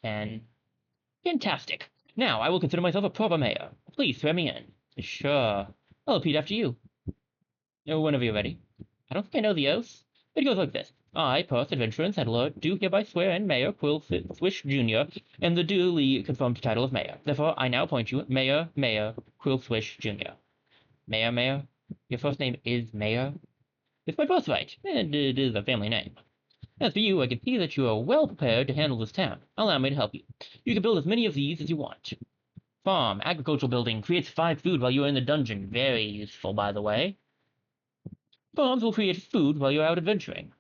10. Fantastic. Now, I will consider myself a proper mayor. Please swear me in. Sure. I'll repeat after you. Whenever you're ready. I don't think I know the oath. It goes like this. I, Perth, adventurer and settler, do hereby swear in Mayor Quillswish Jr. in the duly confirmed title of mayor. Therefore, I now appoint you Mayor Quillswish Jr. Mayor? Your first name is Mayor? It's my birthright, and it is a family name. As for you, I can see that you are well prepared to handle this town. Allow me to help you. You can build as many of these as you want. Farm, agricultural building, creates 5 food while you are in the dungeon. Very useful, by the way. Farms will create food while you're out adventuring.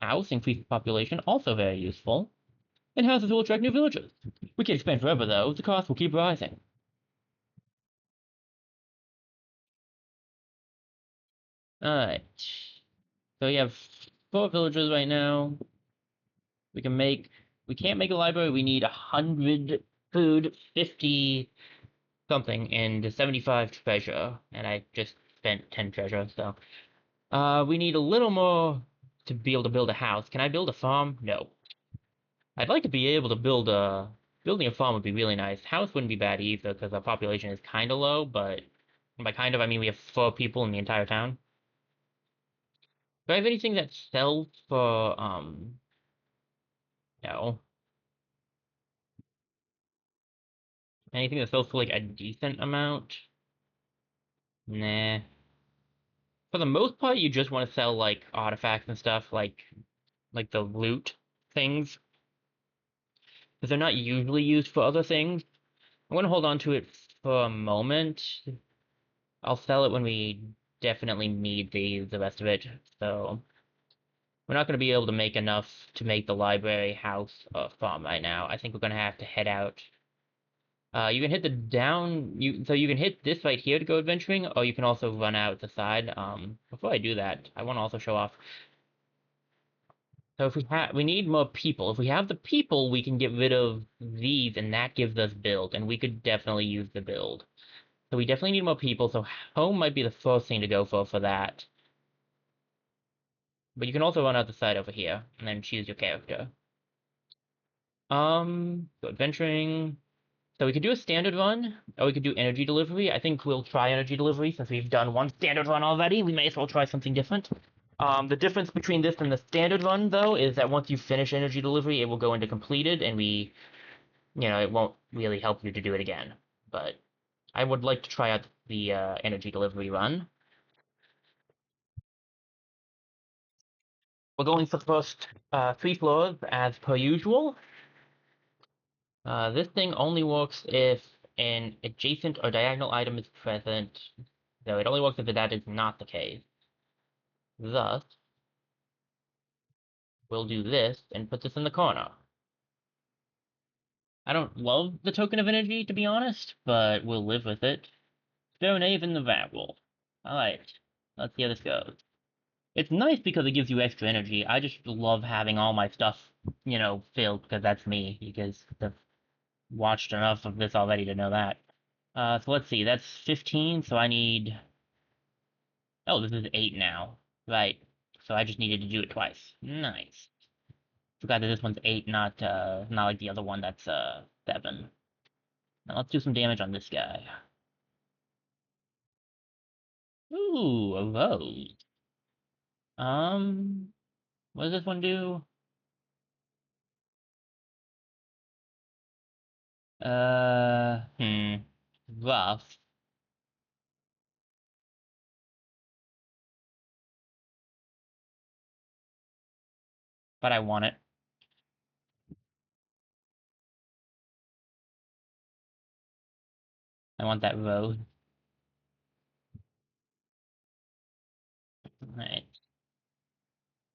House, increased population, also very useful. And houses will attract new villagers. We can't expand forever, though. The cost will keep rising. Alright. So we have 4 villagers right now. We can make... We can't make a library. We need 100 food, 50 something, and 75 treasure. And I just spent 10 treasure, so... we need a little more to be able to build a house. Can I build a farm? No. I'd like to be able to build a... Building a farm would be really nice. House wouldn't be bad either, because our population is kind of low, but... By kind of, I mean we have 4 people in the entire town. Do I have anything that sells for, no. Anything that sells for, like, a decent amount? Nah. For the most part, you just want to sell, like, artifacts and stuff, like the loot things. Because they're not usually used for other things. I'm gonna hold on to it for a moment. I'll sell it when we definitely need the rest of it, so... We're not gonna be able to make enough to make the library, house, farm right now. I think we're gonna have to head out. You can hit the down, so you can hit this right here to go adventuring, or you can also run out the side. Before I do that, I want to also show off. So if we need more people. If we have the people, we can get rid of these, and that gives us build, and we could definitely use the build. So we definitely need more people, so home might be the first thing to go for that. But you can also run out the side over here, and then choose your character. So adventuring. So we could do a standard run, or we could do energy delivery. I think we'll try energy delivery since we've done one standard run already. We may as well try something different. The difference between this and the standard run, though, is that once you finish energy delivery, it will go into completed, and it won't really help you to do it again. But I would like to try out the energy delivery run. We're going for the first 3 floors as per usual. This thing only works if an adjacent or diagonal item is present, though it only works if that is not the case. Thus, we'll do this and put this in the corner. I don't love the token of energy, to be honest, but we'll live with it. Stone Ave in the Vagwell. Alright, let's see how this goes. It's nice because it gives you extra energy. I just love having all my stuff, filled, because that's me, because I've watched enough of this already to know that. So let's see, that's 15, so I need... Oh, this is 8 now. Right. So I just needed to do it twice. Nice. Forgot that this one's 8, not like the other one that's, 7. Now let's do some damage on this guy. Ooh, a rose. What does this one do? Rough. But I want it. I want that rose. Alright.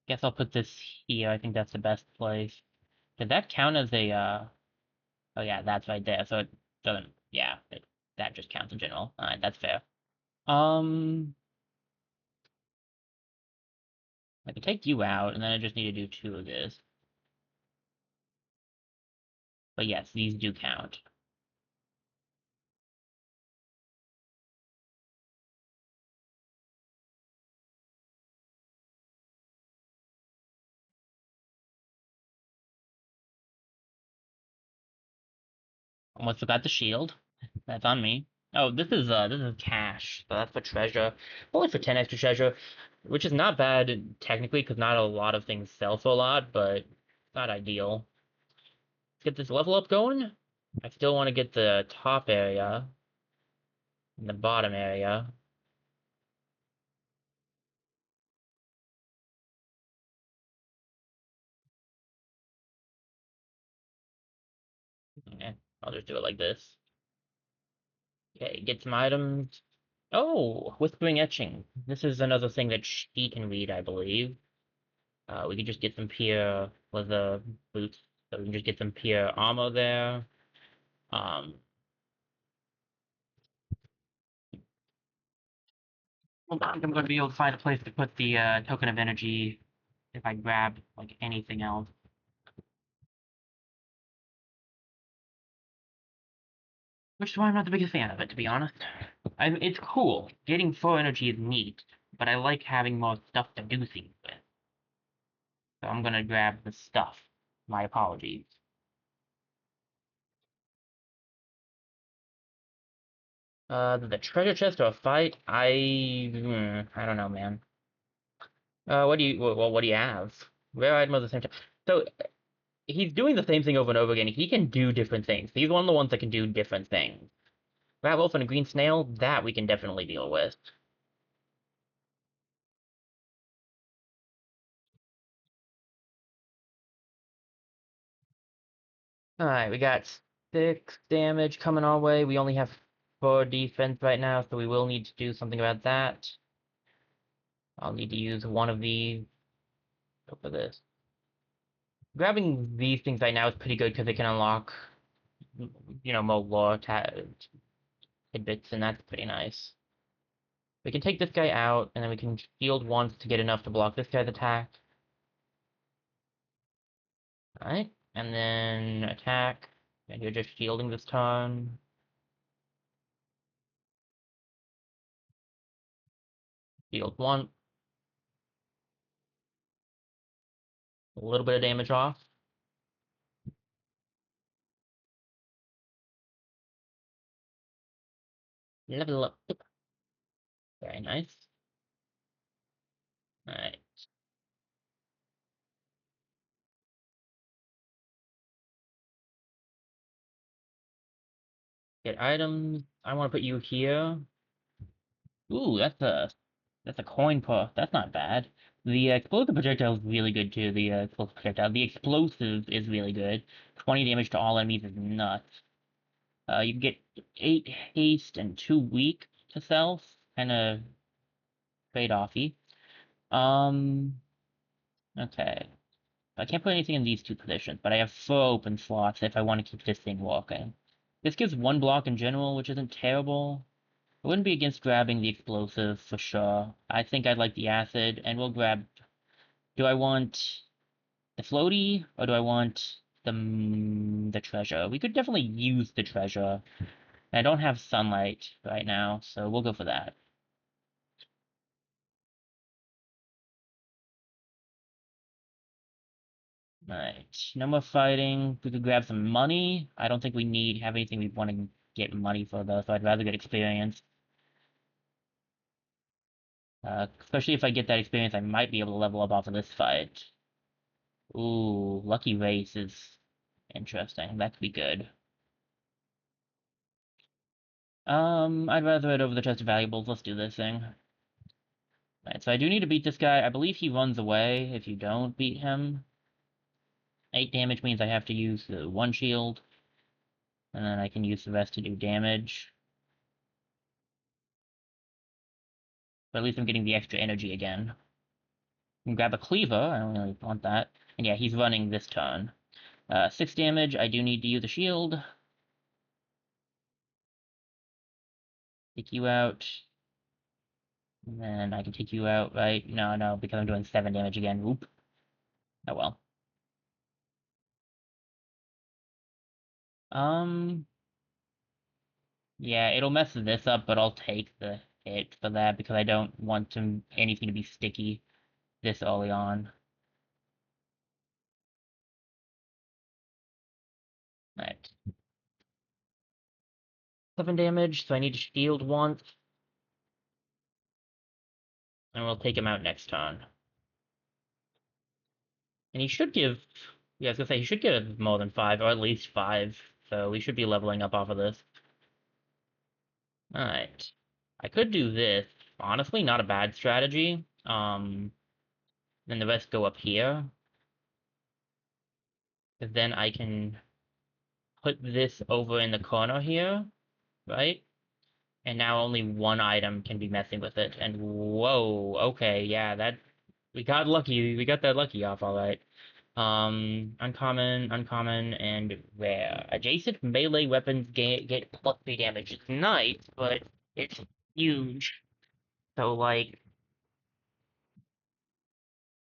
Guess I'll put this here. I think that's the best place. Did that count as a, Oh yeah, that's right there. So it doesn't, yeah, that just counts in general. Alright, that's fair. I can take you out, and then I just need to do 2 of this. But yes, these do count. Almost forgot the shield. That's on me. Oh, this is cash. So that's for treasure. Only for 10 extra treasure, which is not bad technically, because not a lot of things sell for a lot, but it's not ideal. Let's get this level up going. I still want to get the top area and the bottom area. I'll just do it like this. Okay, get some items. Oh, Whispering Etching. This is another thing that she can read, I believe. We can just get some pure leather boots. So we can just get some pure armor there. Um, well, I think I'm going to be able to find a place to put the token of energy if I grab like anything else. Which is why I'm not the biggest fan of it, to be honest. It's cool. Getting full energy is neat, but I like having more stuff to do things with. So I'm gonna grab the stuff. My apologies. The treasure chest or a fight? I don't know, man. What do you have? Rare item of the same time. So he's doing the same thing over and over again. He can do different things. He's one of the ones that can do different things. Rat wolf and a green snail, that we can definitely deal with. Alright, we got 6 damage coming our way. We only have 4 defense right now, so we will need to do something about that. I'll need to use one of these. Go for this. Grabbing these things right now is pretty good because it can unlock, more lore tidbits, and that's pretty nice. We can take this guy out, and then we can shield once to get enough to block this guy's attack. Alright, and then attack. And you're just shielding this turn. Shield one. A little bit of damage off. Level up. Very nice. Alright. Get items. I want to put you here. Ooh, that's a coin puff. That's not bad. The explosive projectile is really good too. The explosive projectile. The explosive is really good. 20 damage to all enemies is nuts. You can get 8 haste and 2 weak to self. Kind of trade-offy. Um, okay. I can't put anything in these 2 positions, but I have 4 open slots if I want to keep this thing walking. This gives 1 block in general, which isn't terrible. I wouldn't be against grabbing the explosive for sure. I think I'd like the acid, and we'll grab. Do I want the floaty, or do I want the treasure? We could definitely use the treasure. I don't have sunlight right now, so we'll go for that. Alright, no more fighting. We could grab some money. I don't think we have anything we want to get money for, though, so I'd rather get experience. Especially if I get that experience, I might be able to level up off of this fight. Ooh, lucky race is interesting. That could be good. I'd rather it over the chest of valuables. Let's do this thing. Right, so I do need to beat this guy. I believe he runs away if you don't beat him. 8 damage means I have to use the 1 shield. And then I can use the rest to do damage. But at least I'm getting the extra energy again. Can grab a cleaver. I don't really want that. And yeah, he's running this turn. 6 damage. I do need to use a shield. Take you out. And then I can take you out, right? No, because I'm doing 7 damage again. Oop. Oh well. Um, yeah, it'll mess this up, but I'll take the hit for that because I don't want anything to be sticky this early on. Alright. 7 damage, so I need to shield once, and we'll take him out next turn. And he should give, yeah, I was gonna say, he should give more than 5, or at least 5, so we should be leveling up off of this. Alright. I could do this. Honestly, not a bad strategy. Then the rest go up here. Because then I can put this over in the corner here, right? And now only one item can be messing with it. And whoa, okay, yeah, that we got lucky. We got that lucky off, all right. Uncommon, uncommon, and rare. Adjacent melee weapons get +3 damage. It's nice, but it's huge. So, like,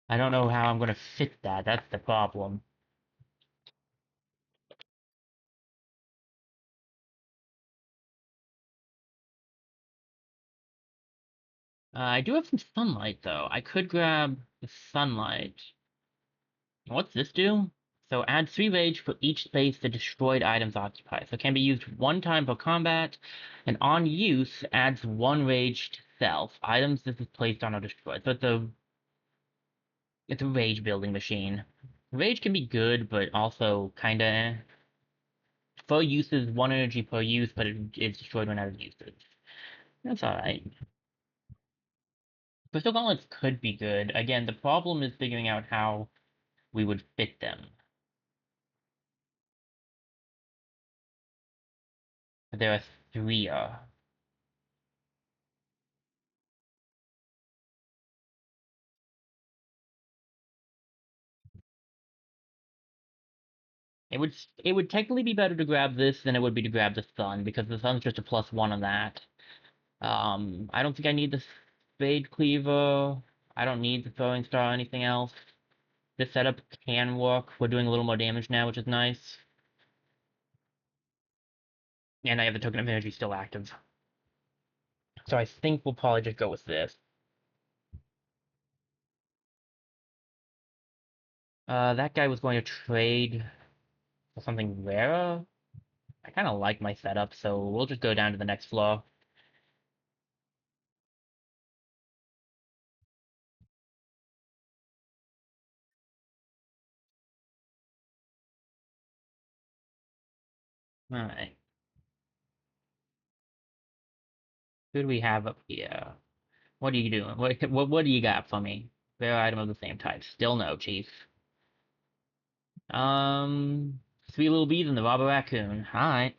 I don't know how I'm gonna fit that. That's the problem. I do have some sunlight, though. I could grab the sunlight. What's this do? So add 3 rage for each space the destroyed items occupy. So it can be used one time per combat, and on use adds 1 rage to self. Items this is placed on are destroyed. So it's a rage building machine. Rage can be good, but also kinda for uses 1 energy per use, but it's destroyed when out of usage. That's alright. Crystal gauntlets could be good. Again, the problem is figuring out how we would fit them. There are 3. It would technically be better to grab this than it would be to grab the sun, because the sun's just a +1 on that. I don't think I need the spade cleaver. I don't need the throwing star or anything else. This setup can work. We're doing a little more damage now, which is nice. And I have the token of energy still active. So I think we'll probably just go with this. That guy was going to trade for something rarer. I kind of like my setup, so we'll just go down to the next floor. Alright. Who do we have up here? What are you doing? What do you got for me? Rare item of the same type. Still no, Chief. Three little bees and the robber raccoon. Alright.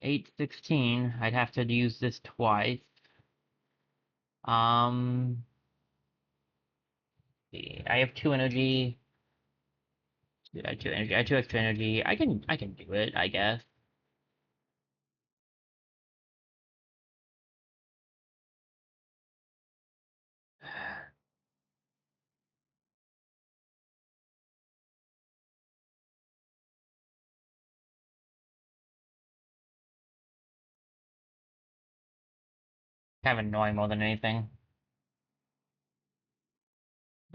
816. I'd have to use this twice. Um, I have 2 energy. I have 2 energy. I have 2 extra energy. I can do it, I guess. Kind of annoying more than anything.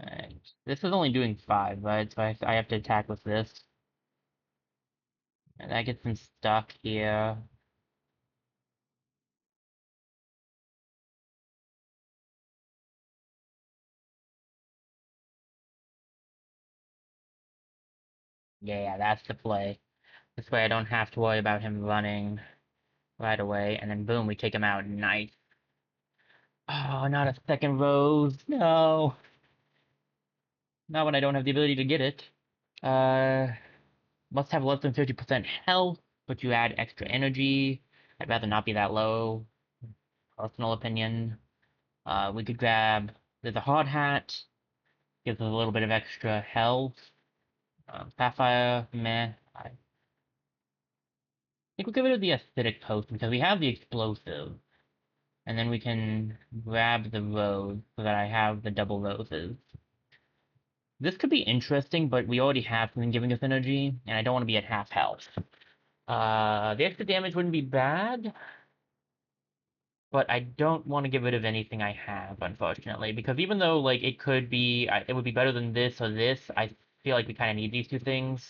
Alright. This is only doing 5, right? So I have to attack with this. And that gets him stuck here. Yeah, that's the play. This way I don't have to worry about him running right away. And then boom, we take him out. Nice. Oh, not a second rose. No. Not when I don't have the ability to get it. Uh, must have less than 50% health, but you add extra energy. I'd rather not be that low. Personal opinion. We could grab. There's a hard hat. Gives us a little bit of extra health. Sapphire, meh. I think we'll get rid of the acidic potion because we have the explosive. And then we can grab the rose so that I have the double roses. This could be interesting, but we already have something giving us energy, and I don't want to be at half health. The extra damage wouldn't be bad, but I don't want to get rid of anything I have, unfortunately, because even though, like, it could be, it would be better than this or this, I feel like we kind of need these 2 things.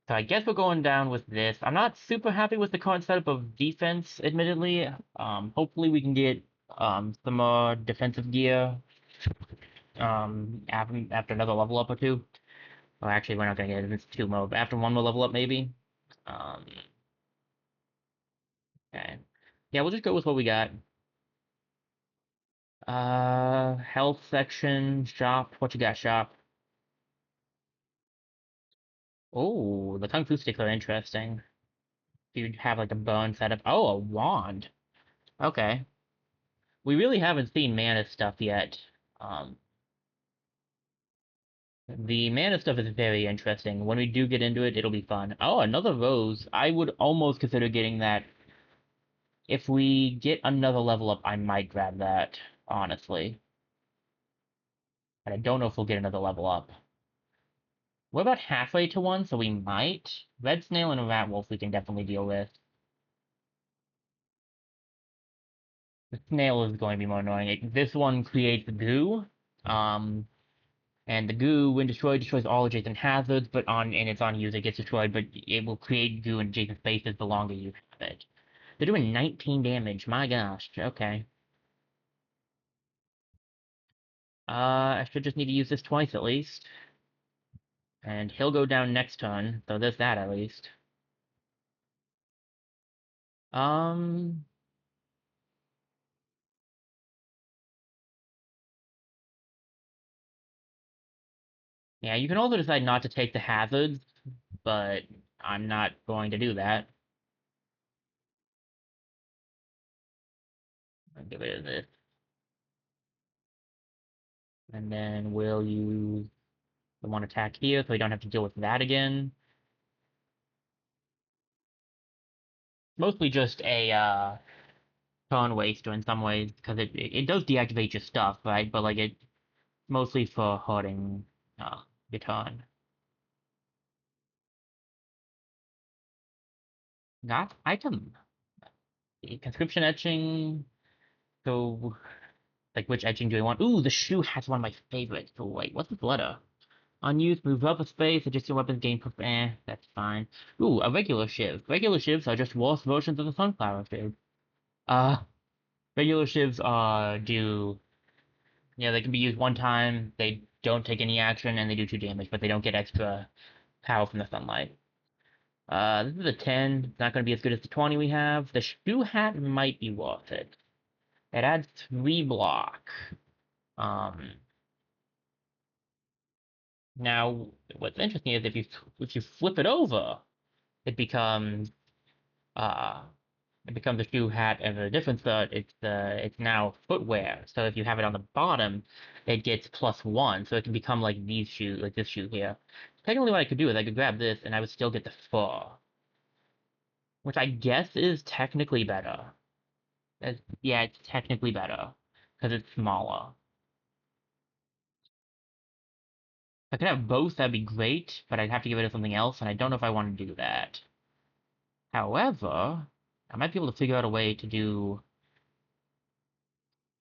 So I guess we're going down with this. I'm not super happy with the current setup of defense, admittedly. Hopefully we can get, some more defensive gear, after another level up or 2. Well, actually, we're not gonna get it. It's 2 more. After 1 more level up, maybe. Um, okay. Yeah, we'll just go with what we got. Health section, shop. What you got, shop? Oh, the Kung Fu sticks are interesting. You'd have like a bone setup. Oh, a wand. Okay. We really haven't seen mana stuff yet. Um, the mana stuff is very interesting. When we do get into it, it'll be fun. Oh, another rose. I would almost consider getting that. If we get another level up, I might grab that, honestly. But I don't know if we'll get another level up. We're about halfway to one, so we might. Red Snail and Rat Wolf we can definitely deal with. The snail is going to be more annoying. This one creates goo. Um, and the goo, when destroyed, destroys all adjacent hazards, but and it's on you that gets destroyed, but it will create goo in adjacent spaces the longer you have it. They're doing 19 damage. My gosh. Okay. I should just need to use this twice at least. And he'll go down next turn, so there's that at least. Um, yeah, you can also decide not to take the hazards, but I'm not going to do that. I'll get rid of this. And then we'll use the one attack here, so we don't have to deal with that again. Mostly just a turn waster in some ways, because it does deactivate your stuff, right? But like it mostly for hurting your turn. Got item. The conscription etching. So like which etching do we want? Ooh, the shoe has one of my favorites. So wait, what's this letter? Unused, move up a space, adjust your weapons gain that's fine. Ooh, a regular shiv. Regular shivs are just worse versions of the sunflower shiv. Uh regular shivs do yeah, they can be used one time, they don't take any action, and they do 2 damage, but they don't get extra power from the sunlight. This is a 10. It's not going to be as good as the 20 we have. The shoe hat might be worth it. It adds 3 block. Um, Now, what's interesting is if you flip it over, it becomes uh it becomes a shoe hat, and the difference that it's now footwear. So if you have it on the bottom, it gets +1, so it can become like these shoes, like this shoe here. Technically, what I could do is I could grab this, and I would still get the fur, which I guess is technically better. Yeah, it's technically better because it's smaller. If I could have both, that'd be great, but I'd have to get rid of something else, and I don't know if I want to do that. However, I might be able to figure out a way to do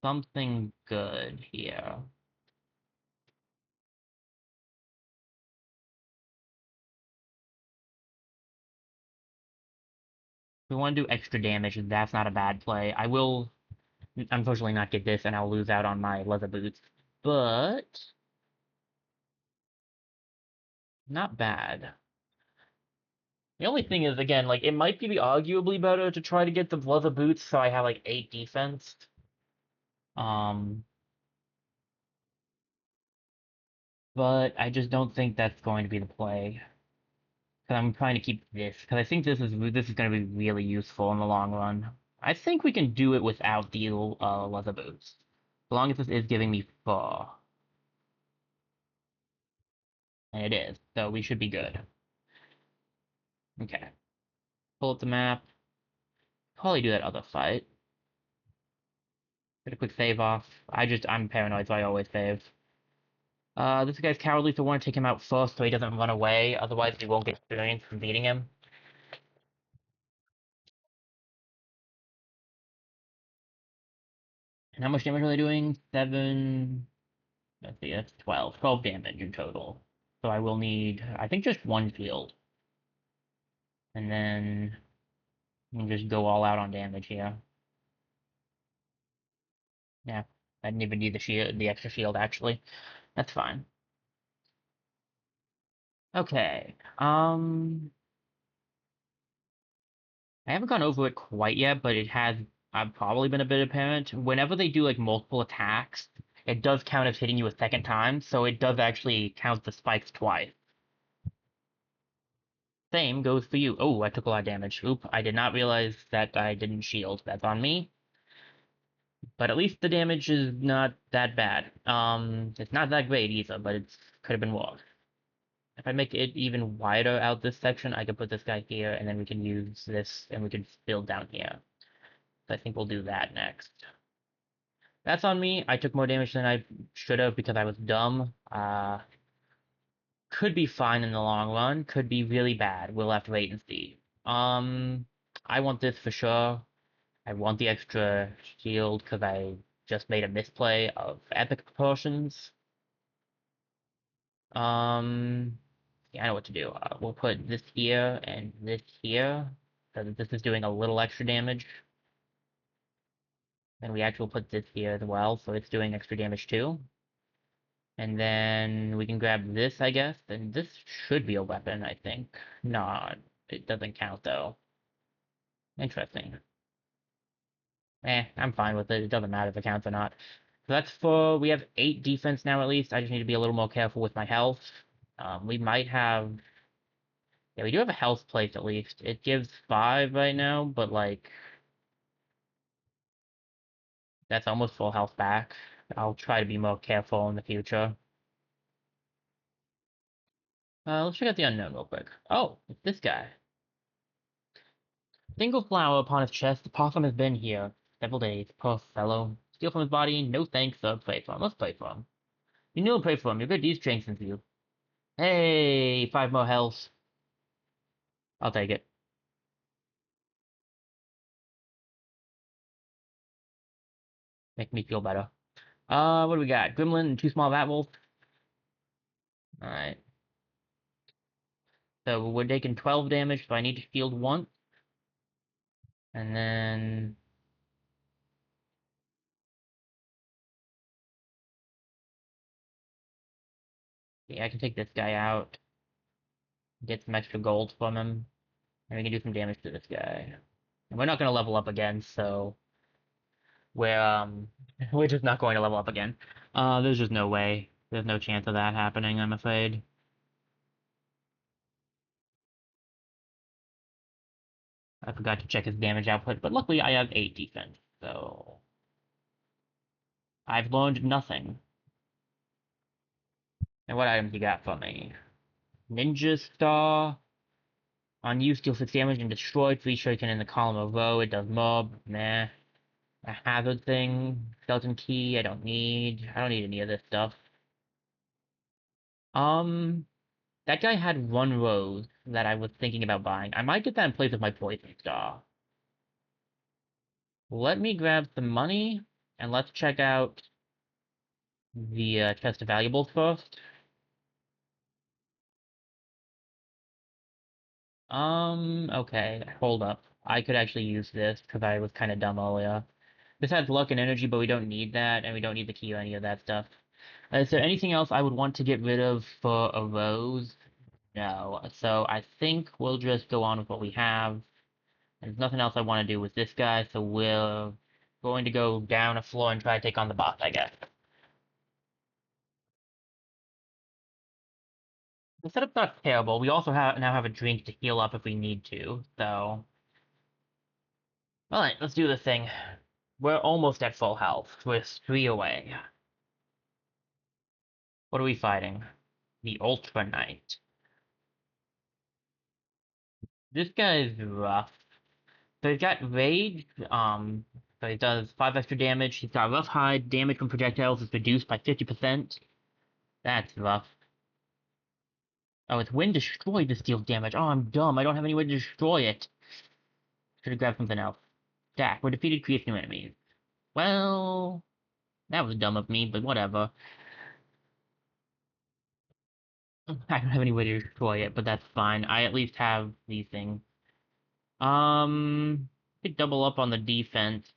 something good here. If we want to do extra damage, that's not a bad play. I will, unfortunately, not get this, and I'll lose out on my leather boots. But, not bad. The only thing is, again, like, it might be arguably better to try to get the leather boots so I have, like, 8 defense. Um, but I just don't think that's going to be the play. Because I'm trying to keep this, because I think this is going to be really useful in the long run. I think we can do it without the leather boots, as long as this is giving me fur, and it is, so we should be good. Okay, pull up the map. Probably do that other fight. Get a quick save off. I'm paranoid, so I always save. This guy's cowardly, so I want to take him out first so he doesn't run away. Otherwise, we won't get experience from beating him. And how much damage are they doing? 7. Let's see, that's 12. 12 damage in total. So I will need, I think, just 1 shield. And then we'll just go all out on damage here. Yeah, I didn't even need the extra shield, actually. That's fine. Okay. I haven't gone over it quite yet, but it has probably been a bit apparent. Whenever they do, like, multiple attacks, it does count as hitting you a second time, so it does actually count the spikes twice. same goes for you. Oh, I took a lot of damage. Oop, I did not realize that guy didn't shield. That's on me. But at least the damage is not that bad. It's not that great either, but it could have been worse. If I make it even wider out this section, I could put this guy here, and then we can use this, and we can build down here. So I think we'll do that next. That's on me. I took more damage than I should have because I was dumb. Could be fine in the long run. Could be really bad. We'll have to wait and see. I want this for sure. I want the extra shield because I just made a misplay of epic proportions. Yeah, I know what to do. We'll put this here and this here, because this is doing a little extra damage. And we actually will put this here as well, so it's doing extra damage too. And then we can grab this, I guess, and this should be a weapon, I think. No, it doesn't count though. Interesting. I'm fine with it. It doesn't matter if it counts or not. So that's we have 8 defense now at least. I just need to be a little more careful with my health. We might have, yeah, we do have a health plate at least. It gives 5 right now, but like, that's almost full health back. I'll try to be more careful in the future. Let's check out the unknown real quick. Oh, it's this guy. Single flower upon his chest. The possum has been here several days. Poor fellow. Steal from his body? No thanks, sir. Pray for him. Let's pray for him. You kneel and pray for him. Your good deed strengthens you. Hey, 5 more health. I'll take it. Make me feel better. What do we got? Gremlin and 2 small rat wolves. Alright. So we're taking 12 damage, so I need to shield once. And then... yeah, I can take this guy out. Get some extra gold from him. And we can do some damage to this guy. And we're not going to level up again, so... we're, we're just not going to level up again. There's just no way. There's no chance of that happening, I'm afraid. I forgot to check his damage output, but luckily I have 8 defense, so... I've learned nothing. And what items you got for me? Ninja Star. On you, deal 6 damage and destroy 3 shuriken in the column of row. It does mob. Nah. A hazard thing. Skeleton key. I don't need. I don't need any of this stuff. Um, that guy had 1 rose that I was thinking about buying. I might get that in place of my poison star. Let me grab some money and let's check out the chest of valuables first. Okay, hold up. I could actually use this because I was kind of dumb earlier. This has luck and energy, but we don't need that, and we don't need the key or any of that stuff. Is there anything else I would want to get rid of for a rose? No. So I think we'll just go on with what we have. There's nothing else I want to do with this guy, so we're going to go down a floor and try to take on the boss, I guess. The setup's not terrible. We also now have a drink to heal up if we need to, so... Alright, let's do this thing. We're almost at full health. We're 3 away. What are we fighting? The Ultra Knight. This guy is rough. So he's got Rage, so he does 5 extra damage. He's got Rough Hide, damage from projectiles is reduced by 50%. That's rough. Oh, it's Wind Destroy to deal damage. Oh, I'm dumb. I don't have any way to destroy it. Should have grabbed something else. Stack. We're defeated, creates new enemies. Well, that was dumb of me, but whatever. I don't have any way to destroy it, but that's fine. I at least have these things. Could double up on the defense.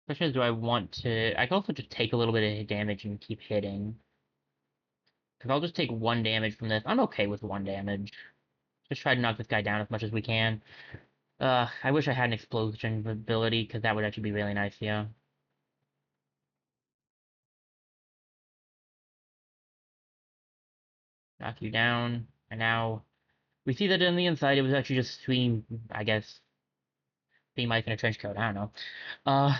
Question is, do I want to... I can also just take a little bit of damage and keep hitting. Because I'll just take 1 damage from this. I'm okay with 1 damage. Just try to knock this guy down as much as we can. I wish I had an explosion ability, because that would actually be really nice, yeah. knock you down, and now we see that on the inside it was actually just three, I guess, three mice in a trench coat. I don't know. Uh,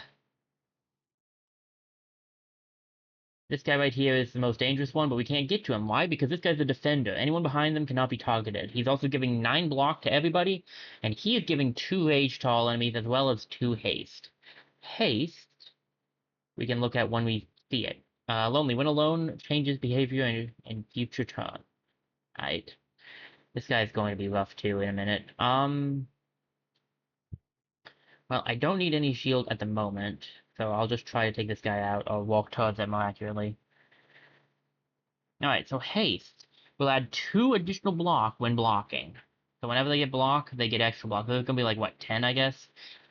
this guy right here is the most dangerous one, but we can't get to him. Why? Because this guy's a defender. Anyone behind them cannot be targeted. He's also giving 9 block to everybody, and he is giving 2 rage to all enemies as well as 2 haste. Haste, we can look at when we see it. Lonely. When alone, changes behavior in future turn. Alright. This guy's going to be rough too in a minute. Well, I don't need any shield at the moment, so I'll just try to take this guy out, or walk towards it more accurately. Alright, so haste will add 2 additional block when blocking. So whenever they get block, they get extra block. So it's gonna be like, what, 10, I guess?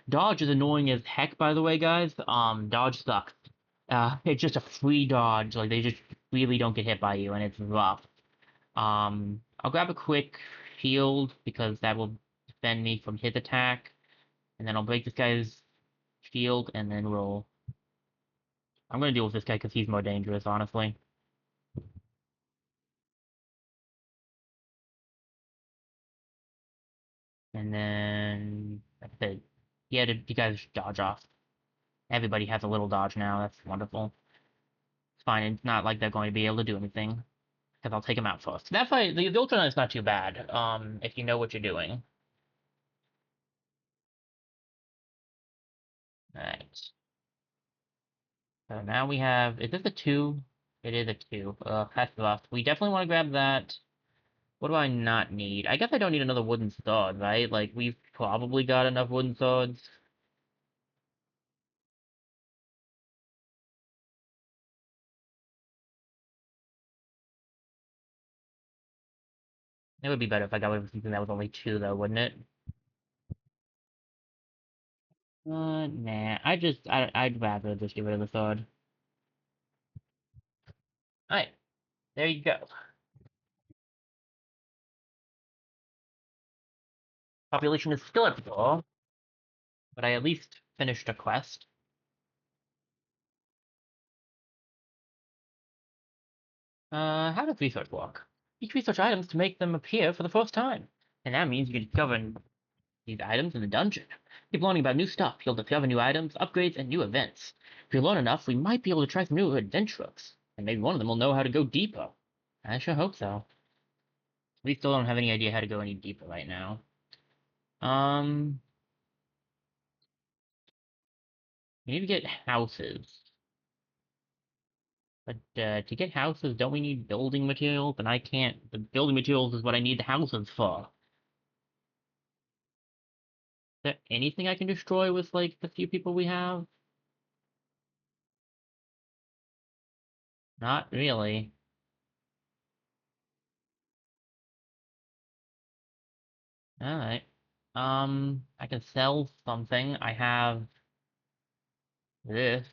Dodge is annoying as heck, by the way, guys. Dodge sucks. It's just a free dodge. Like, they just really don't get hit by you, and it's rough. I'll grab a quick shield, because that will defend me from his attack. And then I'll break this guy's shield, and then we'll... I'm gonna deal with this guy, because he's more dangerous, honestly. And then... that's it. Yeah, you guys dodge off. Everybody has a little dodge now, that's wonderful. It's fine, it's not like they're going to be able to do anything. Because I'll take him out first. That fight, the Ultra Knight's not too bad, if you know what you're doing. Alright. So now we have, is this a 2? It is a 2. That's rough. We definitely want to grab that. What do I not need? I guess I don't need another wooden sword, right? Like, we've probably got enough wooden swords. It would be better if I got rid of something that was only 2, though, wouldn't it? Nah. I'd rather just get rid of the sword. Alright. There you go. Population is still at 4, but I at least finished a quest. How does research work? Each research items to make them appear for the first time. And that means you can discover these items in the dungeon. Keep learning about new stuff. You'll discover new items, upgrades, and new events. If you learn enough, we might be able to try some new adventures. And maybe one of them will know how to go deeper. I sure hope so. We still don't have any idea how to go any deeper right now. We need to get houses. But to get houses, don't we need building materials? And I can't. The building materials is what I need the houses for. Is there anything I can destroy with, like, the few people we have? Not really. Alright. I can sell something. I have this.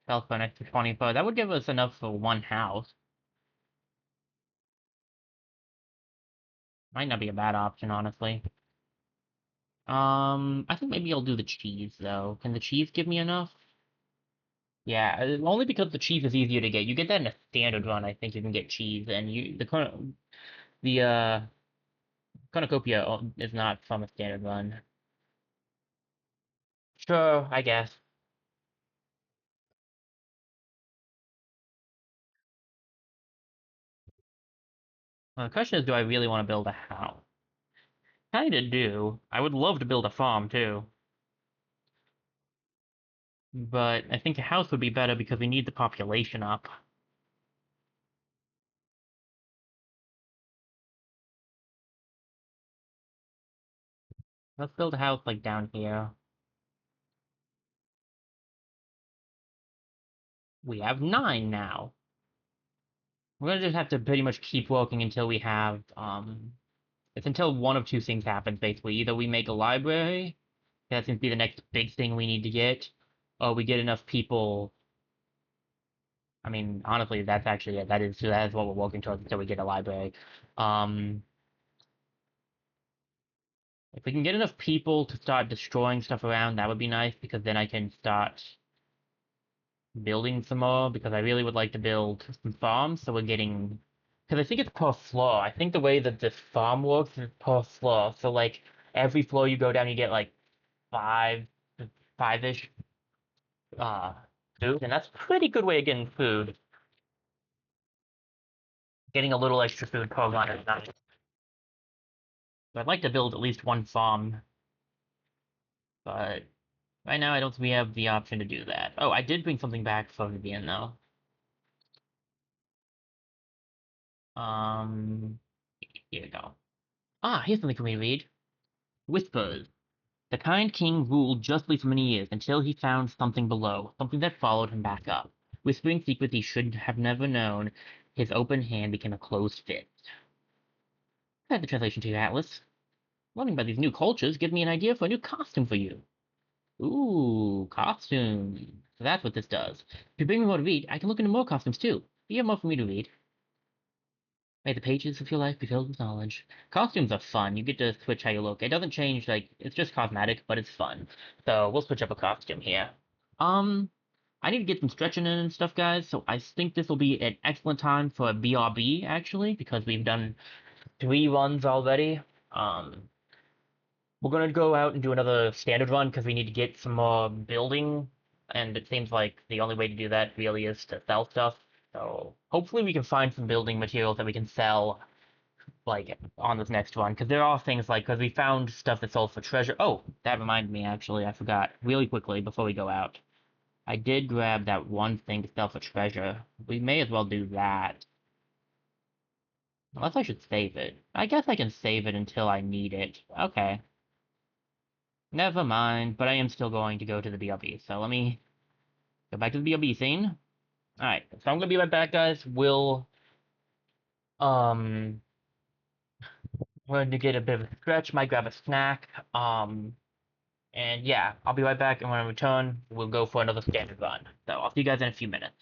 Sell for an extra 24. That would give us enough for one house. Might not be a bad option, honestly. I think maybe I'll do the cheese, though. Can the cheese give me enough? Yeah, only because the cheese is easier to get. You get that in a standard run, I think you can get cheese, and the cornucopia is not from a standard run. Sure, I guess. Well, the question is, do I really want to build a house? Kinda do. I would love to build a farm, too. But I think a house would be better because we need the population up. Let's build a house, like, down here. We have 9 now. We're gonna just have to pretty much keep working until we have, it's until one of two things happens, basically. Either we make a library, that seems to be the next big thing we need to get, or we get enough people. I mean, honestly, that's actually it. That is what we're working towards until we get a library. Um, if we can get enough people to start destroying stuff around, that would be nice, because then I can start building some more, because I really would like to build some farms, so we're getting Because I think it's per floor. I think the way that this farm works is per floor. So like every floor you go down, you get like five, five-ish uh food, and that's a pretty good way of getting food. Getting a little extra food per run is nice. So I'd like to build at least one farm, but right now I don't think we have the option to do that. Oh, I did bring something back from the end though. Um, Here we go. Ah, here's something for me to read. Whispers. The kind king ruled justly for many years until he found something below, something that followed him back up. Whispering secrets he should have never known, his open hand became a closed fist. Add the translation to your atlas. Learning about these new cultures gives me an idea for a new costume for you. Ooh, costume. So that's what this does. If you bring me more to read, I can look into more costumes too. Do you have more for me to read? May the pages of your life be filled with knowledge. Costumes are fun. You get to switch how you look. It doesn't change, like, it's just cosmetic, but it's fun. So we'll switch up a costume here. Um, I need to get some stretching in and stuff, guys, so I think this will be an excellent time for a BRB, actually, because we've done 3 runs already. Um, we're gonna go out and do another standard run because we need to get some more building, and it seems like the only way to do that really is to sell stuff. So hopefully we can find some building materials that we can sell like on this next one because there are things like because we found stuff that sold for treasure. Oh, that reminded me actually, I forgot really quickly before we go out. I did grab that one thing to sell for treasure. We may as well do that. Unless I should save it. I guess I can save it until I need it. Okay. Never mind, but I am still going to go to the BRB, so let me go back to the BRB scene. Alright, so I'm gonna be right back, guys. Um, we're going to get a bit of a stretch, might grab a snack, and yeah, I'll be right back, and when I return, we'll go for another standard run. So I'll see you guys in a few minutes.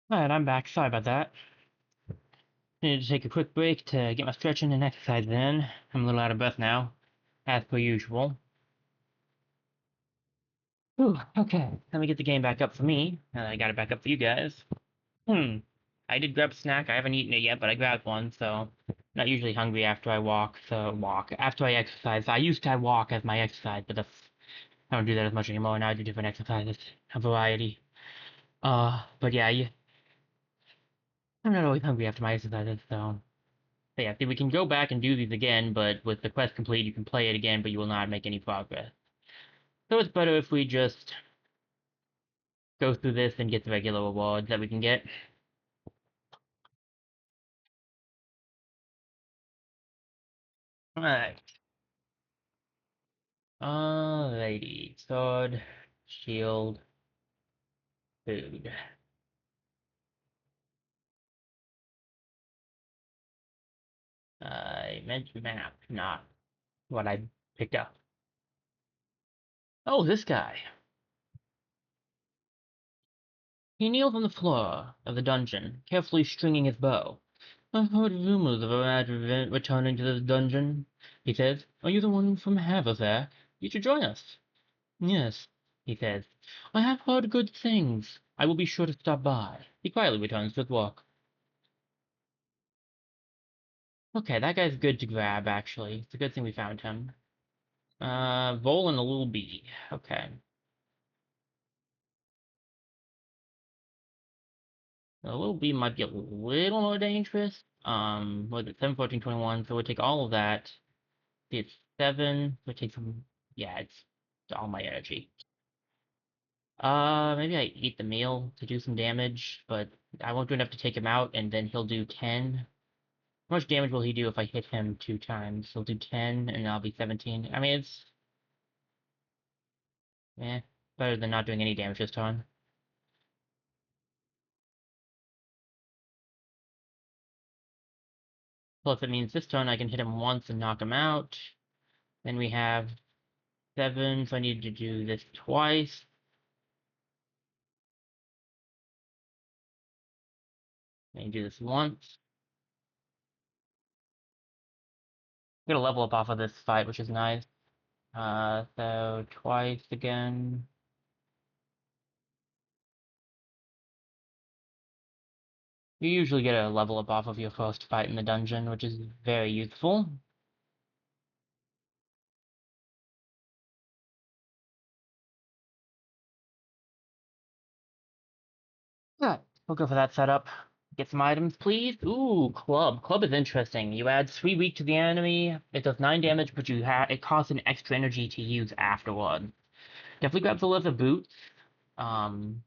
Alright, I'm back. Sorry about that. Needed to take a quick break to get my stretching and exercise in. I'm a little out of breath now, as per usual. Whew, okay. Let me get the game back up for me. I got it back up for you guys. I did grab a snack. I haven't eaten it yet, but I grabbed one, so not usually hungry after I after I exercise. I used to walk as my exercise, but I don't do that as much anymore. Now I do different exercises, a variety. But yeah, I'm not always hungry after my exercises, so. But yeah, see, we can go back and do these again, but with the quest complete, you can play it again, but you will not make any progress. So it's better if we just go through this and get the regular rewards that we can get. Alright. Alrighty. Sword, shield, food. I meant map, not what I picked up. Oh, this guy. He kneels on the floor of the dungeon, carefully stringing his bow. I've heard rumors of a mad event returning to this dungeon, he says. Are you the one from Haversack? You should join us. Yes, he says. I have heard good things. I will be sure to stop by. He quietly returns to his work. Okay, that guy's good to grab, actually. It's a good thing we found him. Vol and a little bee. Okay. A little bee might be a little more dangerous. Was it 7, 14, 21? So we'll take all of that. See, it's 7. So it takes some. Yeah, it's all my energy. Maybe I eat the meal to do some damage, but I won't do enough to take him out, and then he'll do 10. How much damage will he do if I hit him 2 times? He'll do 10, and I'll be 17. I mean, it's, eh, better than not doing any damage this time. Plus, it means this turn I can hit him once and knock him out. Then we have 7, so I need to do this twice. I do this once. I'm gonna level up off of this fight, which is nice. So twice again. You usually get a level up off of your first fight in the dungeon, which is very useful. Alright, we'll go for that setup. Get some items, please. Ooh, club. Club is interesting. You add 3 weak to the enemy. It does 9 damage, but it costs an extra energy to use afterward. Definitely grab the leather boots. Um,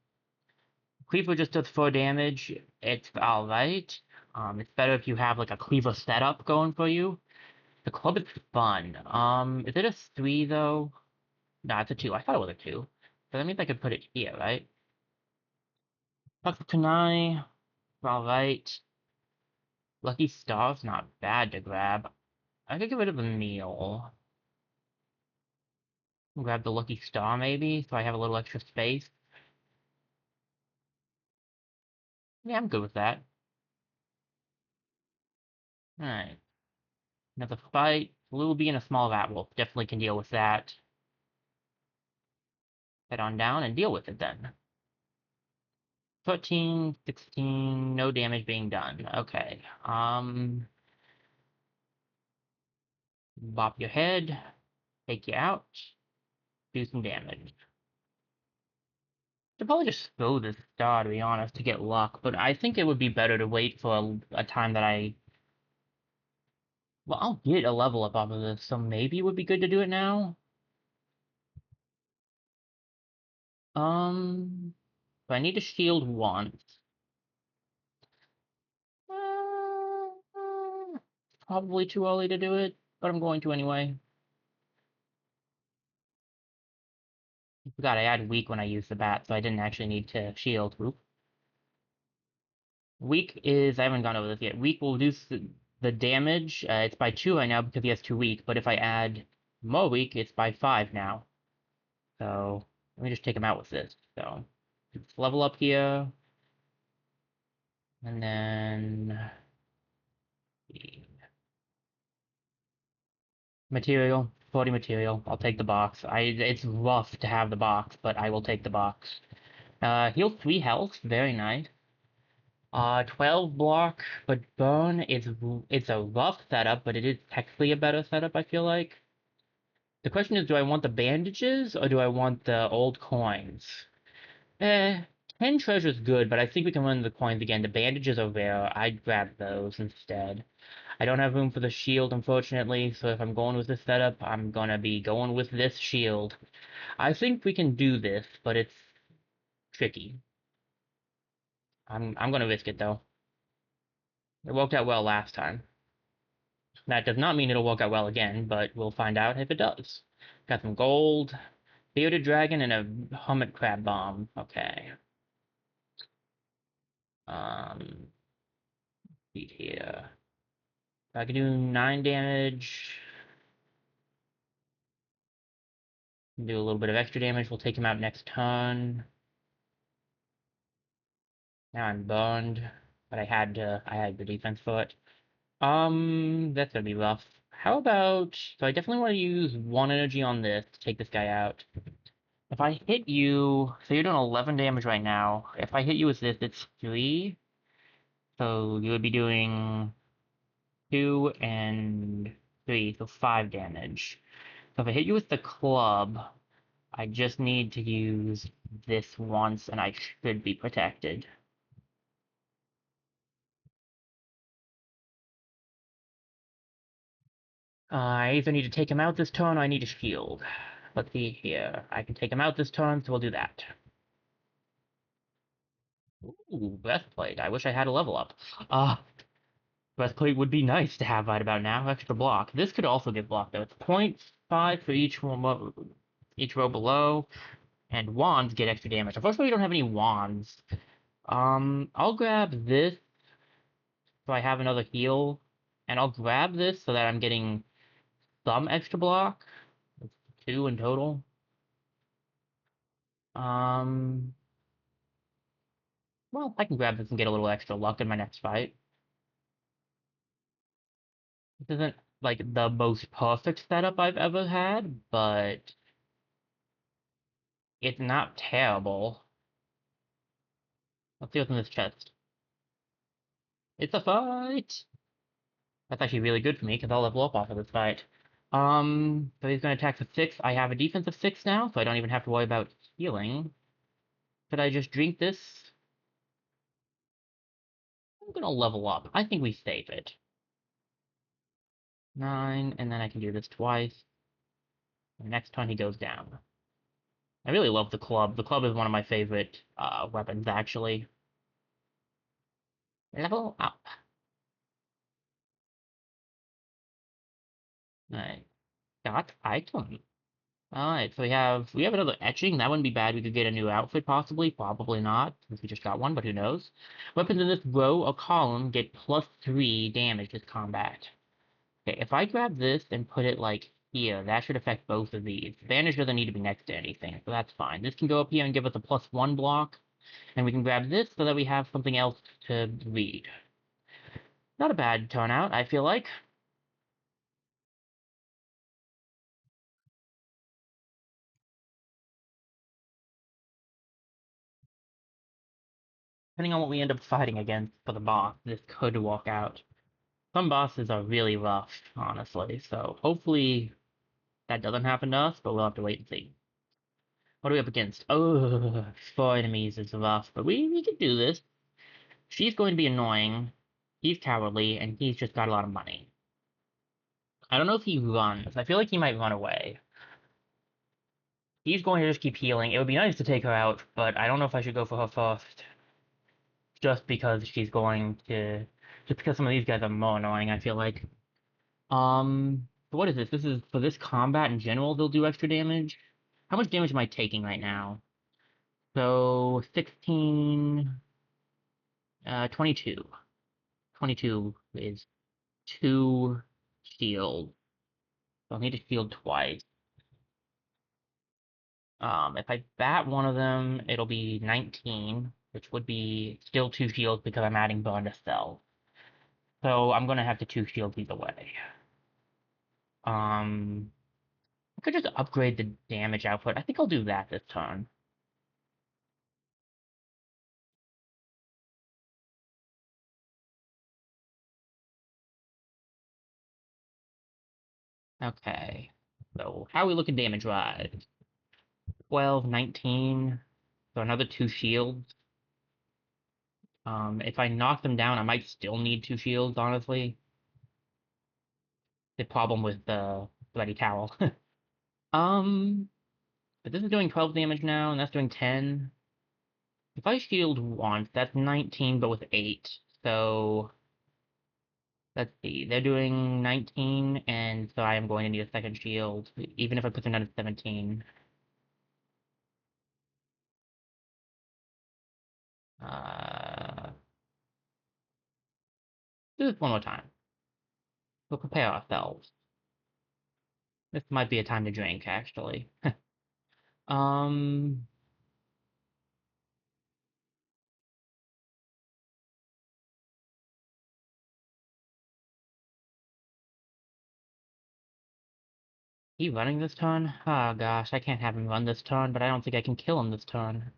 Cleaver just does 4 damage. It's alright. It's better if you have like a cleaver setup going for you. The club is fun. Is it a 3 though? Nah, it's a 2. I thought it was a 2. So that means I could put it here, right? Buck Kunai. Alright. Lucky Star's not bad to grab. I could get rid of the meal. Grab the Lucky Star maybe, so I have a little extra space. Yeah, I'm good with that. Alright. Another fight. Little Bee and a small rat wolf. Definitely can deal with that. Head on down and deal with it then. 13, 16, no damage being done. Okay. Bop your head. Take you out. Do some damage. Should probably just throw this star, to be honest, to get luck, but I think it would be better to wait for a time that well, I'll get a level up off of this, so maybe it would be good to do it now. But I need to shield once. Probably too early to do it, but I'm going to anyway. I forgot I had weak when I used the bat, so I didn't actually need to shield. Oop. Weak is, I haven't gone over this yet. Weak will reduce the damage. It's by 2 right now because he has 2 weak, but if I add more weak, it's by 5 now. So, let me just take him out with this. So, let's level up here. And then material, 40 material. I'll take the box. It's rough to have the box, but I will take the box. Heal 3 health, very nice. 12 block, but burn it's a rough setup, but it is technically a better setup, I feel like. The question is, do I want the bandages or do I want the old coins? Eh, 10 treasure's good, but I think we can run the coins again. The bandages are rare. I'd grab those instead. I don't have room for the shield, unfortunately, so if I'm going with this setup, I'm gonna be going with this shield. I think we can do this, but it's tricky. I'm gonna risk it though. It worked out well last time. That does not mean it'll work out well again, but we'll find out if it does. Got some gold, bearded dragon, and a hermit crab bomb. Okay. Um, beat here. I can do 9 damage. Do a little bit of extra damage. We'll take him out next turn. Now I'm burned, but I had the defense for it. That's gonna be rough. How about, so I definitely want to use 1 energy on this to take this guy out. If I hit you, so you're doing 11 damage right now. If I hit you with this, it's 3. So you would be doing 2 and 3, so 5 damage. So if I hit you with the club, I just need to use this once and I should be protected. I either need to take him out this turn or I need a shield. Let's see here. I can take him out this turn, so we'll do that. Ooh, breastplate. I wish I had a level up. Breastplate would be nice to have right about now. Extra block. This could also get blocked though. It's 0.5 for each row below, and wands get extra damage. Unfortunately, we don't have any wands. I'll grab this so I have another heal, and I'll grab this so that I'm getting some extra block. It's 2 in total. Um, well, I can grab this and get a little extra luck in my next fight. This isn't like the most perfect setup I've ever had, but it's not terrible. Let's see what's in this chest. It's a fight! That's actually really good for me, because I'll level up off of this fight. So he's gonna attack for 6. I have a defense of 6 now, so I don't even have to worry about healing. Could I just drink this? I'm gonna level up. I think we save it. 9, and then I can do this twice. The next time he goes down. I really love the club. The club is one of my favorite weapons, actually. Level up. Alright. Got item. Alright, so we have another etching. That wouldn't be bad. We could get a new outfit, possibly. Probably not, since we just got one, but who knows. Weapons in this row or column get +3 damage this combat. Okay, if I grab this and put it, like, here, that should affect both of these. Bandage doesn't need to be next to anything, so that's fine. This can go up here and give us a +1 block, and we can grab this so that we have something else to read. Not a bad turnout, I feel like. Depending on what we end up fighting against for the boss, this could walk out. Some bosses are really rough, honestly, so hopefully that doesn't happen to us, but we'll have to wait and see. What are we up against? Oh, 4 enemies is rough, but we can do this. She's going to be annoying, he's cowardly, and he's just got a lot of money. I don't know if he runs. I feel like he might run away. He's going to just keep healing. It would be nice to take her out, but I don't know if I should go for her first. Just because she's going to... Just because some of these guys are more annoying, I feel like. So what is this? This is for this combat in general, they'll do extra damage. How much damage am I taking right now? So 16, 22. 22 is 2 shield. So I'll need to shield twice. If I bat one of them, it'll be 19. which would be still 2 shields because I'm adding bonus cells. So I'm gonna have to 2 shields either way. Um, I could just upgrade the damage output. I think I'll do that this turn. Okay. So how are we looking damage-wise? 12, 19. So another 2 shields. If I knock them down, I might still need 2 shields, honestly. The problem with the bloody towel. um, but this is doing 12 damage now, and that's doing 10. If I shield once, that's 19, but with 8. So let's see, they're doing 19, and so I am going to need a second shield, even if I put them down at 17. Uh, do this one more time. We'll prepare ourselves. This might be a time to drink, actually. Um, he running this turn? Oh gosh, I can't have him run this turn, but I don't think I can kill him this turn.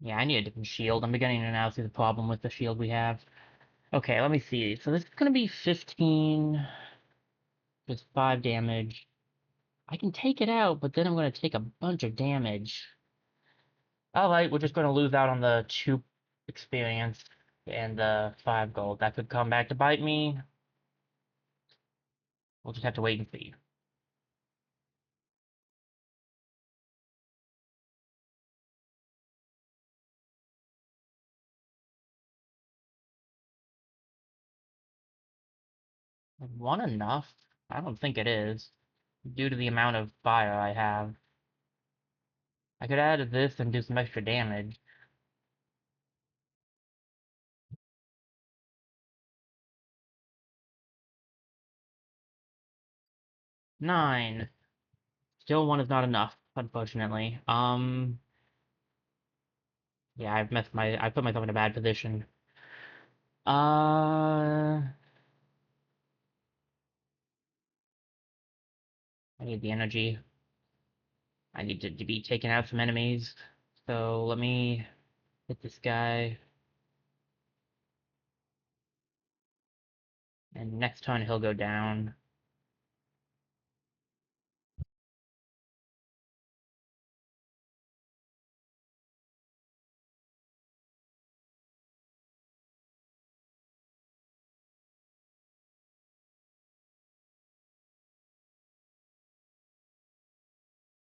Yeah, I need a different shield. I'm beginning to now see the problem with the shield we have. Okay, let me see. So this is gonna be 15, just 5 damage. I can take it out, but then I'm gonna take a bunch of damage. Alright, we're just gonna lose out on the 2 experience and the 5 gold. That could come back to bite me. We'll just have to wait and see. Is one enough? I don't think it is, due to the amount of fire I have. I could add this and do some extra damage. 9. Still one is not enough, unfortunately. Yeah, I put myself in a bad position. I need the energy. I need to be taking out some enemies. So let me hit this guy. And next turn he'll go down.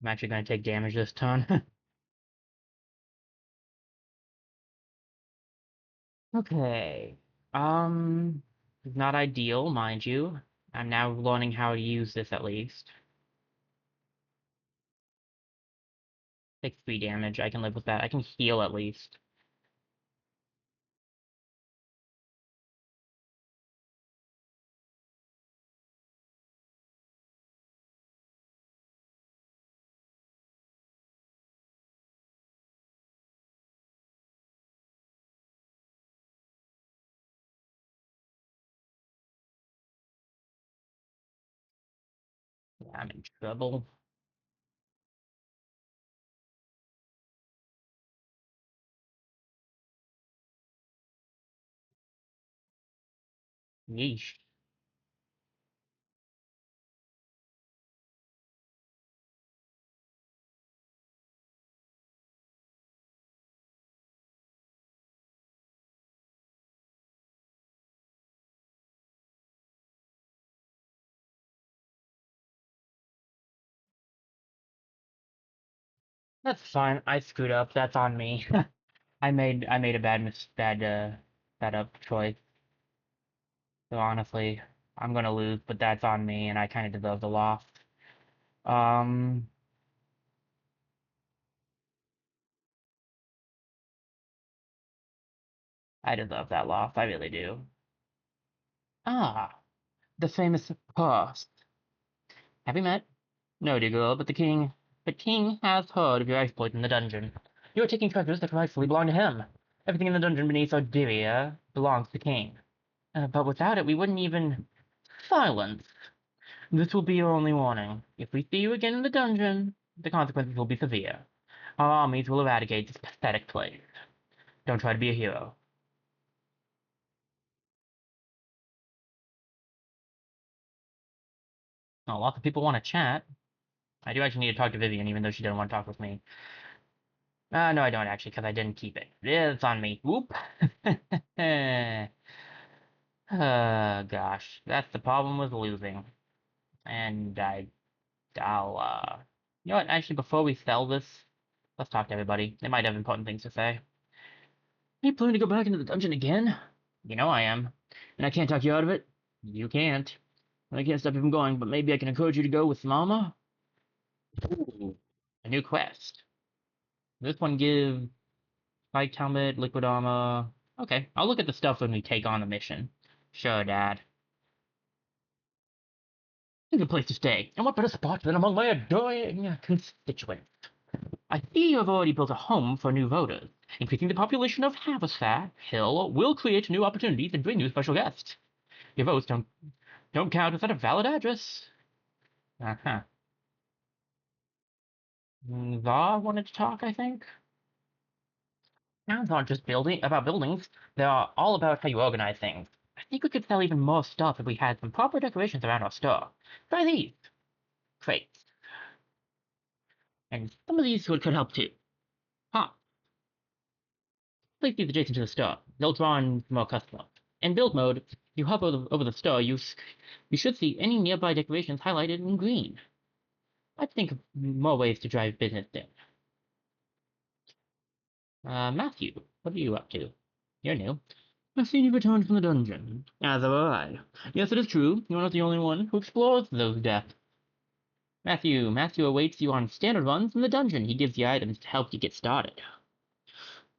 I'm actually going to take damage this turn. Okay. Not ideal, mind you. I'm now learning how to use this at least. Takes 3 damage. I can live with that. I can heal at least. Yeah, I'm in trouble. Yeesh. That's fine. I screwed up. That's on me. I made a bad up choice. So honestly, I'm gonna lose, but that's on me, and I kind of deserve the loss. Um, I deserve that loss. I really do. Ah, the famous purse. Have we met? No, dear girl, but the king has heard of your exploits in the dungeon. You are taking treasures that rightfully belong to him. Everything in the dungeon beneath Arderia belongs to the king. But without it, we wouldn't even... Silence! This will be your only warning. If we see you again in the dungeon, the consequences will be severe. Our armies will eradicate this pathetic place. Don't try to be a hero. Oh, lots of people want to chat. I do actually need to talk to Vivian, even though she didn't want to talk with me. No, I don't actually, because I didn't keep it. It's on me. Whoop. Gosh, that's the problem with losing. And you know what? Actually, before we sell this, let's talk to everybody. They might have important things to say. Are you planning to go back into the dungeon again? You know I am. And I can't talk you out of it? You can't. I can't stop you from going, but maybe I can encourage you to go with Mama? Ooh, a new quest. This one gives Spike Helmet, Liquid Armor. Okay, I'll look at the stuff when we take on the mission. Sure, Dad. A good place to stay, and what better spot than among my adoring constituents? I see you have already built a home for new voters. Increasing the population of Haversack Hill will create new opportunities and bring you special guests. Your votes don't count without a valid address. Uh-huh. Zar wanted to talk, I think? Towns aren't just about buildings. They're all about how you organize things. I think we could sell even more stuff if we had some proper decorations around our store. Try these. Crates. And some of these could help too. Huh. Place these adjacent to the store. They'll draw in more customers. In build mode, you hover over the store, you should see any nearby decorations highlighted in green. I think of more ways to drive business there. Matthew, what are you up to? You're new. I've seen you returned from the dungeon. As have I. Yes, it is true. You're not the only one who explores those depths. Matthew awaits you on standard runs in the dungeon. He gives you items to help you get started.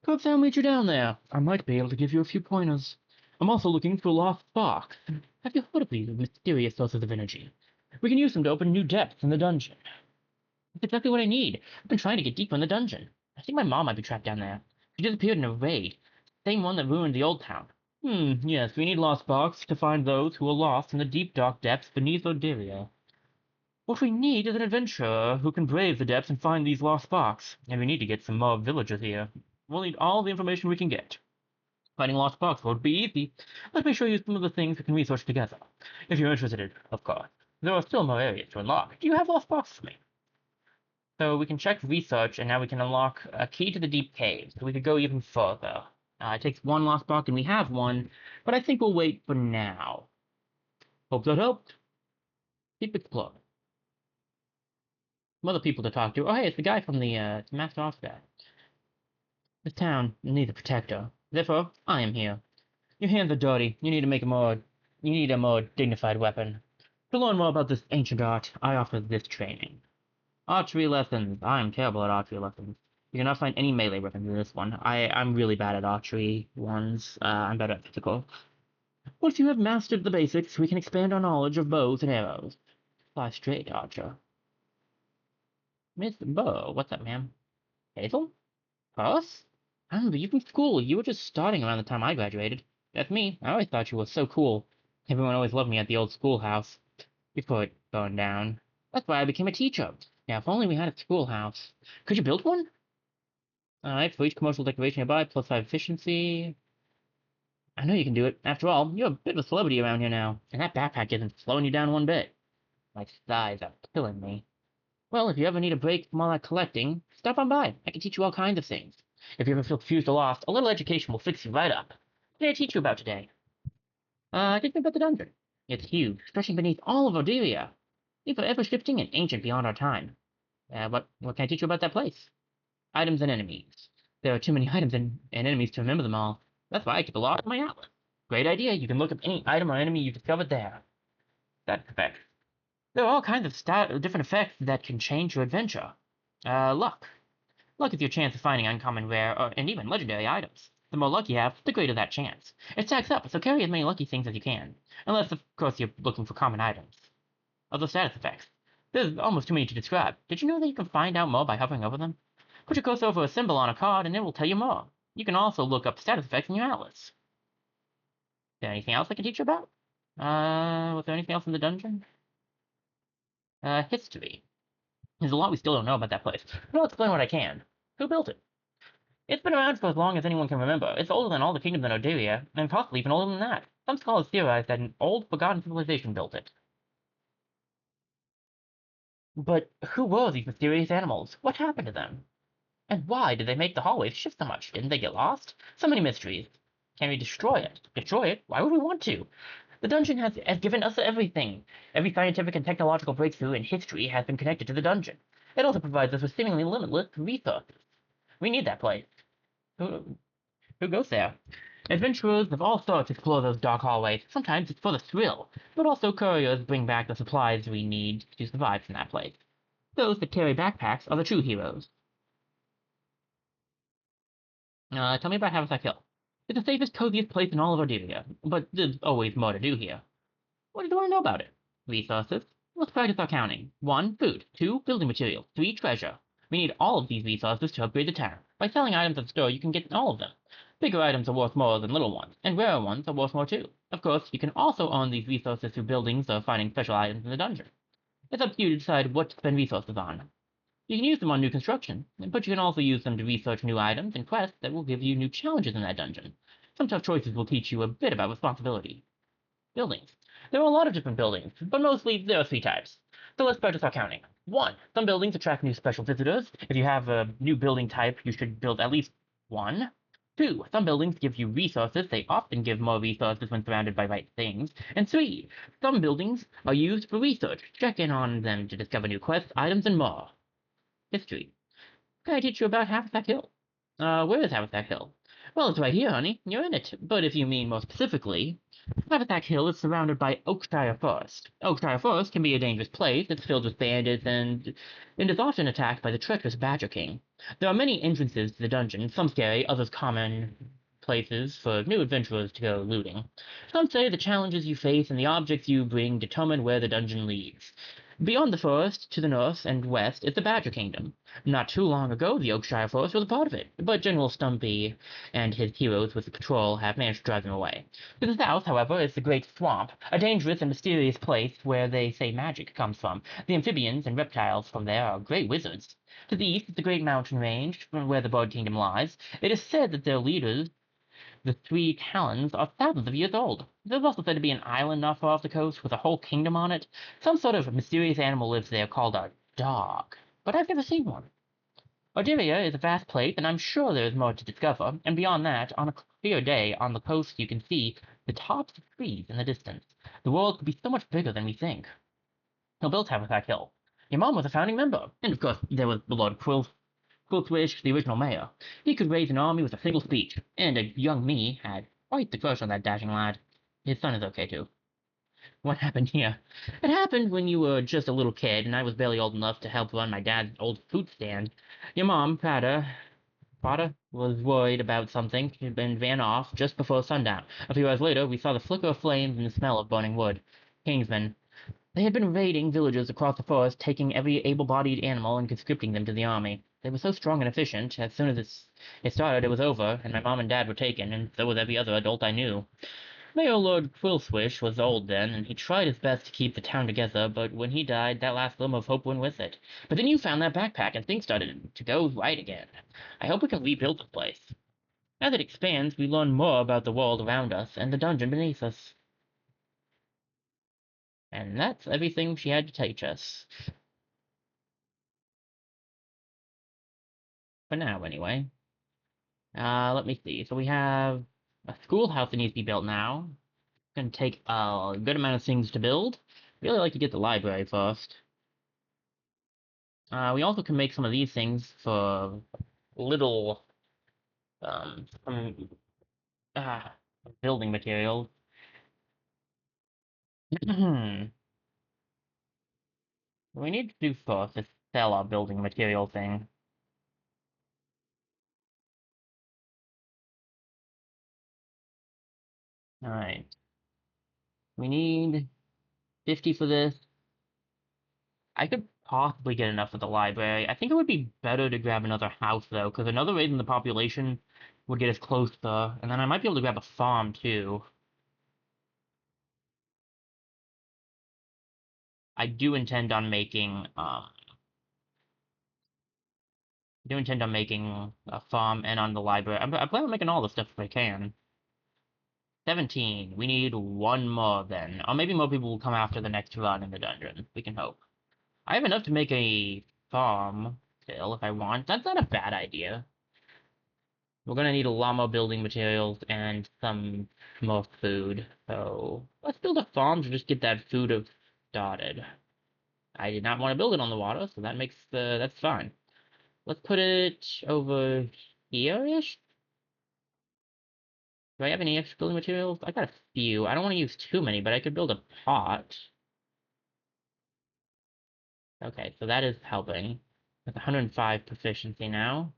Perhaps I'll meet you down there. I might be able to give you a few pointers. I'm also looking for a lost spark. Have you heard of these mysterious sources of energy? We can use them to open new depths in the dungeon. That's exactly what I need. I've been trying to get deeper in the dungeon. I think my mom might be trapped down there. She disappeared in a raid. Same one that ruined the old town. Yes, we need lost sparks to find those who are lost in the deep dark depths beneath Oderia. What we need is an adventurer who can brave the depths and find these lost sparks. And we need to get some more villagers here. We'll need all the information we can get. Finding lost sparks won't be easy. Let me show you some of the things we can research together. If you're interested, of course. There are still more areas to unlock. Do you have lost sparks for me? So we can check research, and now we can unlock a key to the deep cave. So we could go even further. It takes one lost spark, and we have one, but I think we'll wait for now. Hope that helped. Keep exploring. Some other people to talk to. Oh, hey, it's the guy from the Master Off guy. This town needs a protector. Therefore, I am here. Your hands are dirty. You need a more dignified weapon. To learn more about this ancient art, I offer this training. Archery lessons. I'm terrible at archery lessons. You cannot find any melee weapons in this one. I'm really bad at archery ones. I'm better at physical. Once you have mastered the basics, we can expand our knowledge of bows and arrows. Fly straight, Archer. Miss Bow, what's up, ma'am? Hazel? Us? I remember you from school. You were just starting around the time I graduated. That's me. I always thought you were so cool. Everyone always loved me at the old schoolhouse. Before it burned down. That's why I became a teacher. Now, if only we had a schoolhouse. Could you build one? Alright, for each commercial decoration you buy, plus 5 efficiency. I know you can do it. After all, you're a bit of a celebrity around here now. And that backpack isn't slowing you down one bit. My thighs are killing me. Well, if you ever need a break from all that collecting, stop on by. I can teach you all kinds of things. If you ever feel confused or lost, a little education will fix you right up. What did I teach you about today? Teach me about the dungeon. It's huge, stretching beneath all of Oderia. Ever-shifting and ancient beyond our time. What can I teach you about that place? Items and enemies. There are too many items and enemies to remember them all. That's why I keep a log in my atlas. Great idea. You can look up any item or enemy you discovered there. That effect. There are all kinds of different effects that can change your adventure. Luck. Luck is your chance of finding uncommon, rare, and even legendary items. The more luck you have, the greater that chance. It stacks up, so carry as many lucky things as you can. Unless, of course, you're looking for common items. Other status effects. There's almost too many to describe. Did you know that you can find out more by hovering over them? Put your cursor over a symbol on a card and it will tell you more. You can also look up status effects in your atlas. Is there anything else I can teach you about? Was there anything else in the dungeon? History. There's a lot we still don't know about that place, but I'll explain what I can. Who built it? It's been around for as long as anyone can remember. It's older than all the kingdoms in Oderia, and possibly even older than that. Some scholars theorize that an old, forgotten civilization built it. But who were these mysterious animals? What happened to them? And why did they make the hallways shift so much? Didn't they get lost? So many mysteries. Can we destroy it? Destroy it? Why would we want to? The dungeon has given us everything. Every scientific and technological breakthrough in history has been connected to the dungeon. It also provides us with seemingly limitless resources. We need that place. Who, who goes there? Adventurers of all sorts explore those dark hallways. Sometimes it's for the thrill, but also couriers bring back the supplies we need to survive from that place. Those that carry backpacks are the true heroes. Tell me about Haversack Hill. It's the safest, coziest place in all of Ardelia, but there's always more to do here. What do you want to know about it? Resources. Let's practice our counting. 1. Food. 2. Building materials. 3. Treasure. We need all of these resources to upgrade the town. By selling items at the store, you can get all of them. Bigger items are worth more than little ones, and rarer ones are worth more too. Of course, you can also own these resources through buildings or finding special items in the dungeon. It's up to you to decide what to spend resources on. You can use them on new construction, but you can also use them to research new items and quests that will give you new challenges in that dungeon. Some tough choices will teach you a bit about responsibility. Buildings. There are a lot of different buildings, but mostly there are 3 types. So let's start our counting. 1. Some buildings attract new special visitors. If you have a new building type, you should build at least 1. 2. Some buildings give you resources. They often give more resources when surrounded by right things. And 3. Some buildings are used for research. Check in on them to discover new quests, items, and more. History. Can I teach you about Haversack Hill? Where is Haversack Hill? Well, it's right here, honey. You're in it. But if you mean more specifically, Haversack Hill is surrounded by Oakshire Forest. Oakshire Forest can be a dangerous place. It's filled with bandits and is often attacked by the treacherous Badger King. There are many entrances to the dungeon, some scary, others common places for new adventurers to go looting. Some say the challenges you face and the objects you bring determine where the dungeon leads. Beyond the forest, to the north and west, is the Badger Kingdom. Not too long ago, the Oakshire Forest was a part of it, but General Stumpy and his heroes with the patrol have managed to drive them away. To the south, however, is the Great Swamp, a dangerous and mysterious place where they say magic comes from. The amphibians and reptiles from there are great wizards. To the east is the Great Mountain Range, from where the Bird Kingdom lies. It is said that their leaders, the 3 Talons, are thousands of years old. There's also said to be an island not far off the coast with a whole kingdom on it. Some sort of mysterious animal lives there called a dog, but I've never seen one. Ardelia is a vast place, and I'm sure there is more to discover, and beyond that, on a clear day on the coast you can see the tops of trees in the distance. The world could be so much bigger than we think. Who built Haversack Hill? Your mom was a founding member, and of course there was the Lord Quiltwish, the original mayor. He could raise an army with a single speech, and a young me had quite the crush on that dashing lad. His son is okay too. What happened here? It happened when you were just a little kid, and I was barely old enough to help run my dad's old fruit stand. Your mom, Prada, was worried about something and ran off just before sundown. A few hours later, we saw the flicker of flames and the smell of burning wood. Kingsmen. They had been raiding villages across the forest, taking every able-bodied animal and conscripting them to the army. They were so strong and efficient. As soon as it started, it was over, and my mom and dad were taken, and so was every other adult I knew. Mayor Lord Quillswish was old then, and he tried his best to keep the town together, but when he died, that last glimmer of hope went with it. But then you found that backpack, and things started to go right again. I hope we can rebuild the place. As it expands, we learn more about the world around us and the dungeon beneath us. And that's everything she had to teach us. For now, anyway. Let me see. So we have a schoolhouse that needs to be built now. It's gonna take a good amount of things to build. Really like to get the library first. We also can make some of these things for little, some, ah, building materials. We need to do first is sell our building material thing. Alright. We need 50 for this. I could possibly get enough for the library. I think it would be better to grab another house, though, because another raid in the population would get us closer, and then I might be able to grab a farm, too. I do intend on making, a farm and on the library. I plan on making all the stuff if I can. 17. We need one more, then. Or maybe more people will come after the next run in the dungeon. We can hope. I have enough to make a farm, still, if I want. That's not a bad idea. We're gonna need a lot more building materials and some more food. So let's build a farm to just get that food started. I did not want to build it on the water, so that's fine. Let's put it over here-ish. Do I have any extra building materials? I got a few. I don't want to use too many, but I could build a pot. Okay, so that is helping. With 105 proficiency now.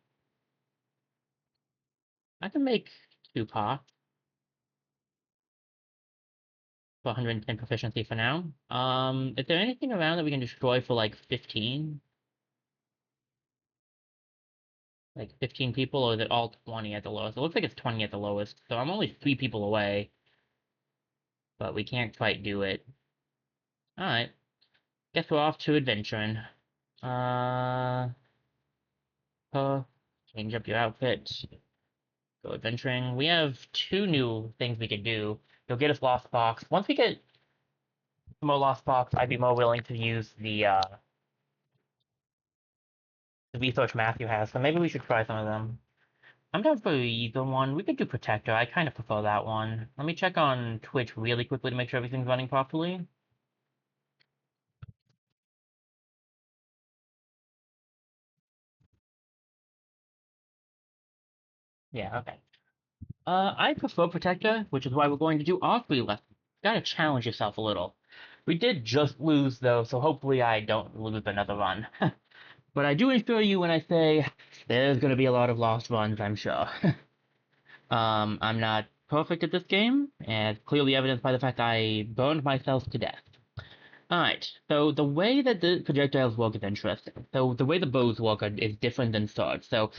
I can make 2 pots for 110 proficiency for now. Is there anything around that we can destroy for like 15? Like 15 people, or is it all 20 at the lowest? It looks like it's 20 at the lowest, so I'm only 3 people away, but we can't quite do it. Alright, guess we're off to adventuring. Uh, change up your outfit, go adventuring. We have 2 new things we could do. You'll get us Lost Box. Once we get more Lost Box, I'd be more willing to use the research Matthew has, so maybe we should try some of them. I'm down for either one. We could do Protector. I kind of prefer that one. Let me check on Twitch really quickly to make sure everything's running properly. Yeah, okay. I prefer Protector, which is why we're going to do all 3 lessons. Gotta challenge yourself a little. We did just lose, though, so hopefully I don't lose another run. But I do assure you when I say there's gonna be a lot of lost runs, I'm sure. I'm not perfect at this game, as clearly evidenced by the fact I burned myself to death. Alright, so the way that the projectiles work is interesting. So the way the bows work is different than swords. So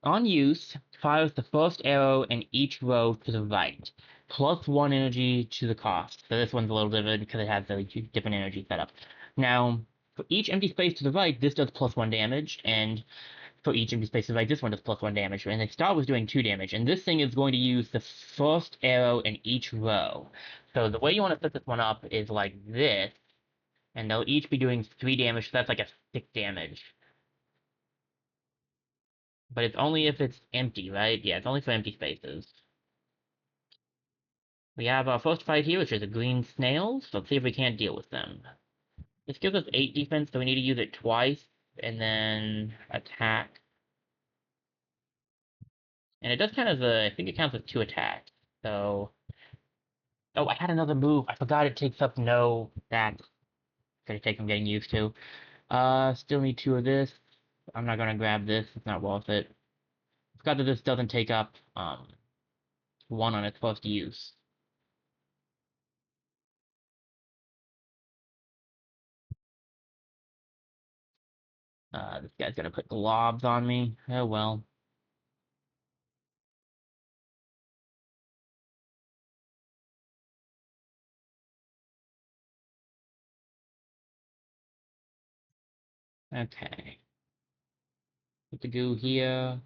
on use, fires the first arrow in each row to the right, plus 1 energy to the cost. So this one's a little different because it has a different energy setup. Now, for each empty space to the right, this does plus 1 damage, and for each empty space to the right, this one does plus 1 damage. And the star was doing 2 damage, and this thing is going to use the first arrow in each row. So the way you want to set this one up is like this, and they'll each be doing 3 damage, so that's like a 6 damage. But it's only if it's empty, right? Yeah, it's only for empty spaces. We have our first fight here, which is a green snails. Let's see if we can't deal with them. This gives us 8 defense, so we need to use it twice, and then attack. And it does count as I think it counts as 2 attacks. So, oh, I had another move. I forgot it takes up no. That's gonna take some getting used to. Still need 2 of this. I'm not gonna grab this. It's not worth it. Forgot that this doesn't take up 1 on its first use. This guy's gonna put globs on me. Oh well. Okay. Put the goo here.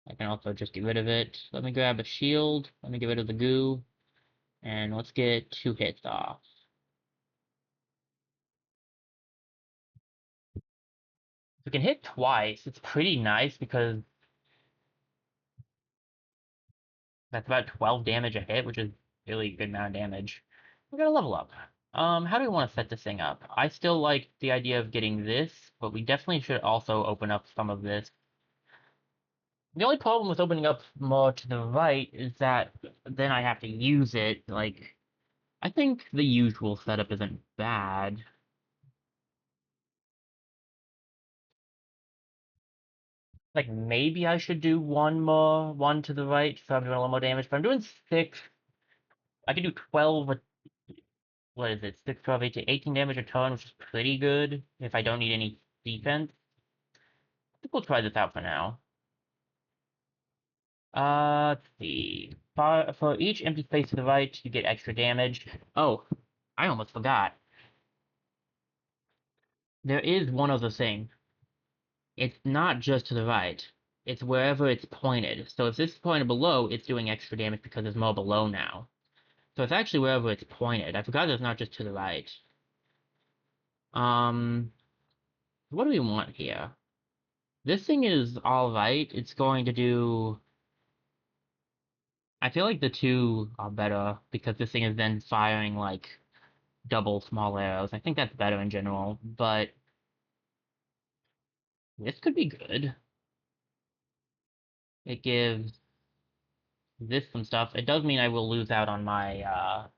I can also just get rid of it. Let me grab a shield. Let me get rid of the goo. And let's get 2 hits off. If we can hit twice, it's pretty nice because that's about 12 damage a hit, which is really a good amount of damage. We're gonna level up. How do we want to set this thing up? I still like the idea of getting this, but we definitely should also open up some of this. The only problem with opening up more to the right is that then I have to use it. Like, I think the usual setup isn't bad. Like, maybe I should do one to the right, so I'm doing a little more damage, but I'm doing 6. I can do 12, what is it? 6, 12, 18, 18 damage a turn, which is pretty good if I don't need any defense. I think we'll try this out for now. Let's see. For each empty space to the right, you get extra damage. Oh, I almost forgot. There is one other thing. It's not just to the right. It's wherever it's pointed. So if this is pointed below, it's doing extra damage because there's more below now. So it's actually wherever it's pointed. I forgot it's not just to the right. Um, what do we want here? This thing is alright. It's going to do... I feel like the two are better because this thing is then firing, like, double small arrows. I think that's better in general, but this could be good. It gives this some stuff. It does mean I will lose out on my, I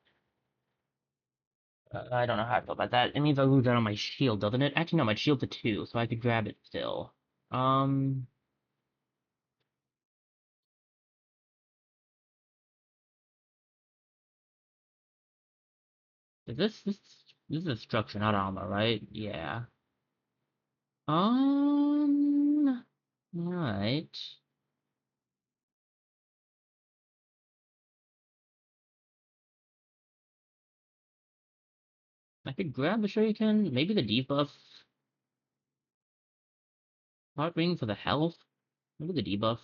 don't know how I feel about that. It means I lose out on my shield, doesn't it? Actually, no, my shield's a 2, so I could grab it still. Um, this is a structure, not armor, right? Yeah. Right. I could grab the shuriken, maybe the debuff. Heart ring for the health. Maybe the debuff.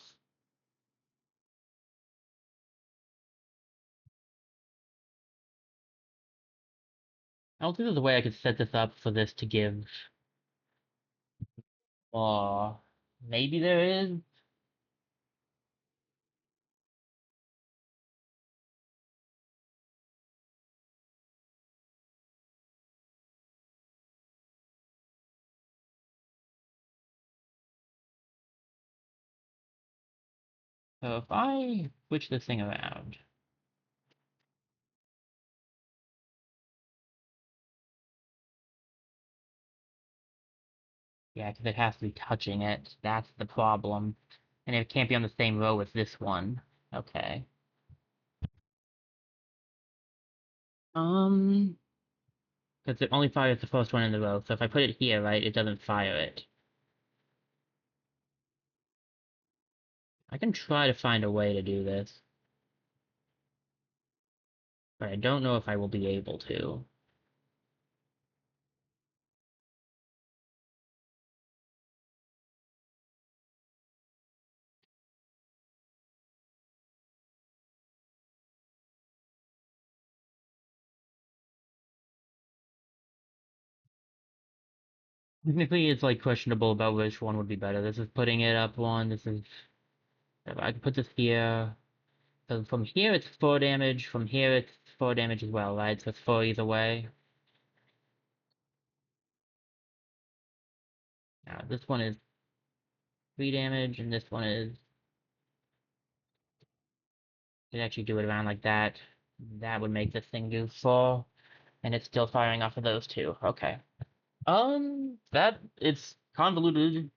I don't think there's a way I could set this up for this to give. Maybe there is. So if I switch this thing around, yeah, because it has to be touching it. That's the problem, and it can't be on the same row as this one. Okay. Um, because it only fires the first one in the row. So if I put it here, right, it doesn't fire it. I can try to find a way to do this, but I don't know if I will be able to. Technically, it's like questionable about which one would be better. This is putting it up one. This is. If I could put this here. So from here it's 4 damage. From here it's 4 damage as well, right? So it's 4 either way. Now this one is 3 damage, and this one is. Could actually do it around like that. That would make this thing do 4, and it's still firing off of those two. Okay. That it's convoluted,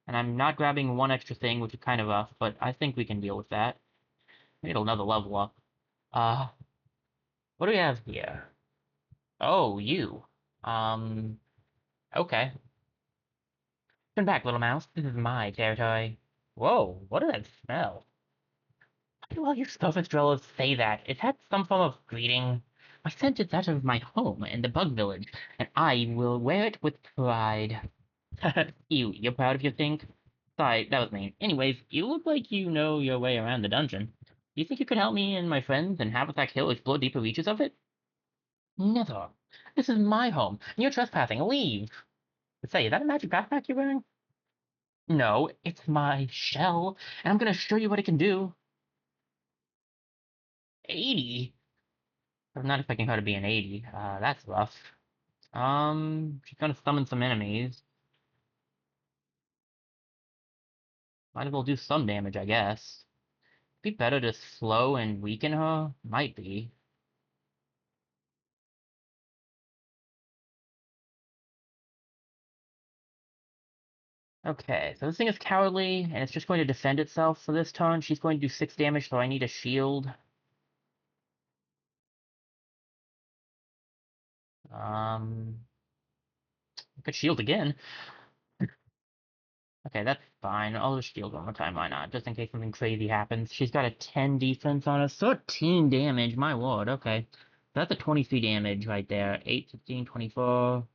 and I'm not grabbing one extra thing, which is kind of rough, but I think we can deal with that. We need another level up. Uh, what do we have here? Oh, you. Um, okay. Turn back, little mouse. This is my territory. Whoa, what did that smell? Why do all you Sophistrellas say that? Is that some form of greeting? My scent is that of my home in the Bug Village, and I will wear it with pride. You're proud of your thing? Sorry, that was mean. Anyways, you look like you know your way around the dungeon. Do you think you could help me and my friends and Haversack Hill explore deeper reaches of it? Never. This is my home, and you're trespassing. Leave! Say, is that a magic backpack you're wearing? No, it's my shell, and I'm gonna show you what it can do. 80? I'm not expecting her to be an 80. That's rough. She's gonna summon some enemies. Might as well do some damage, I guess. Be better to slow and weaken her? Might be. Okay, so this thing is cowardly, and it's just going to defend itself for this turn. She's going to do 6 damage, so I need a shield. I could shield again. Okay, that's fine. I'll just shield one more time, why not? Just in case something crazy happens. She's got a 10 defense on us. 13 damage, my lord, okay. That's a 23 damage right there. 8, 16, 24.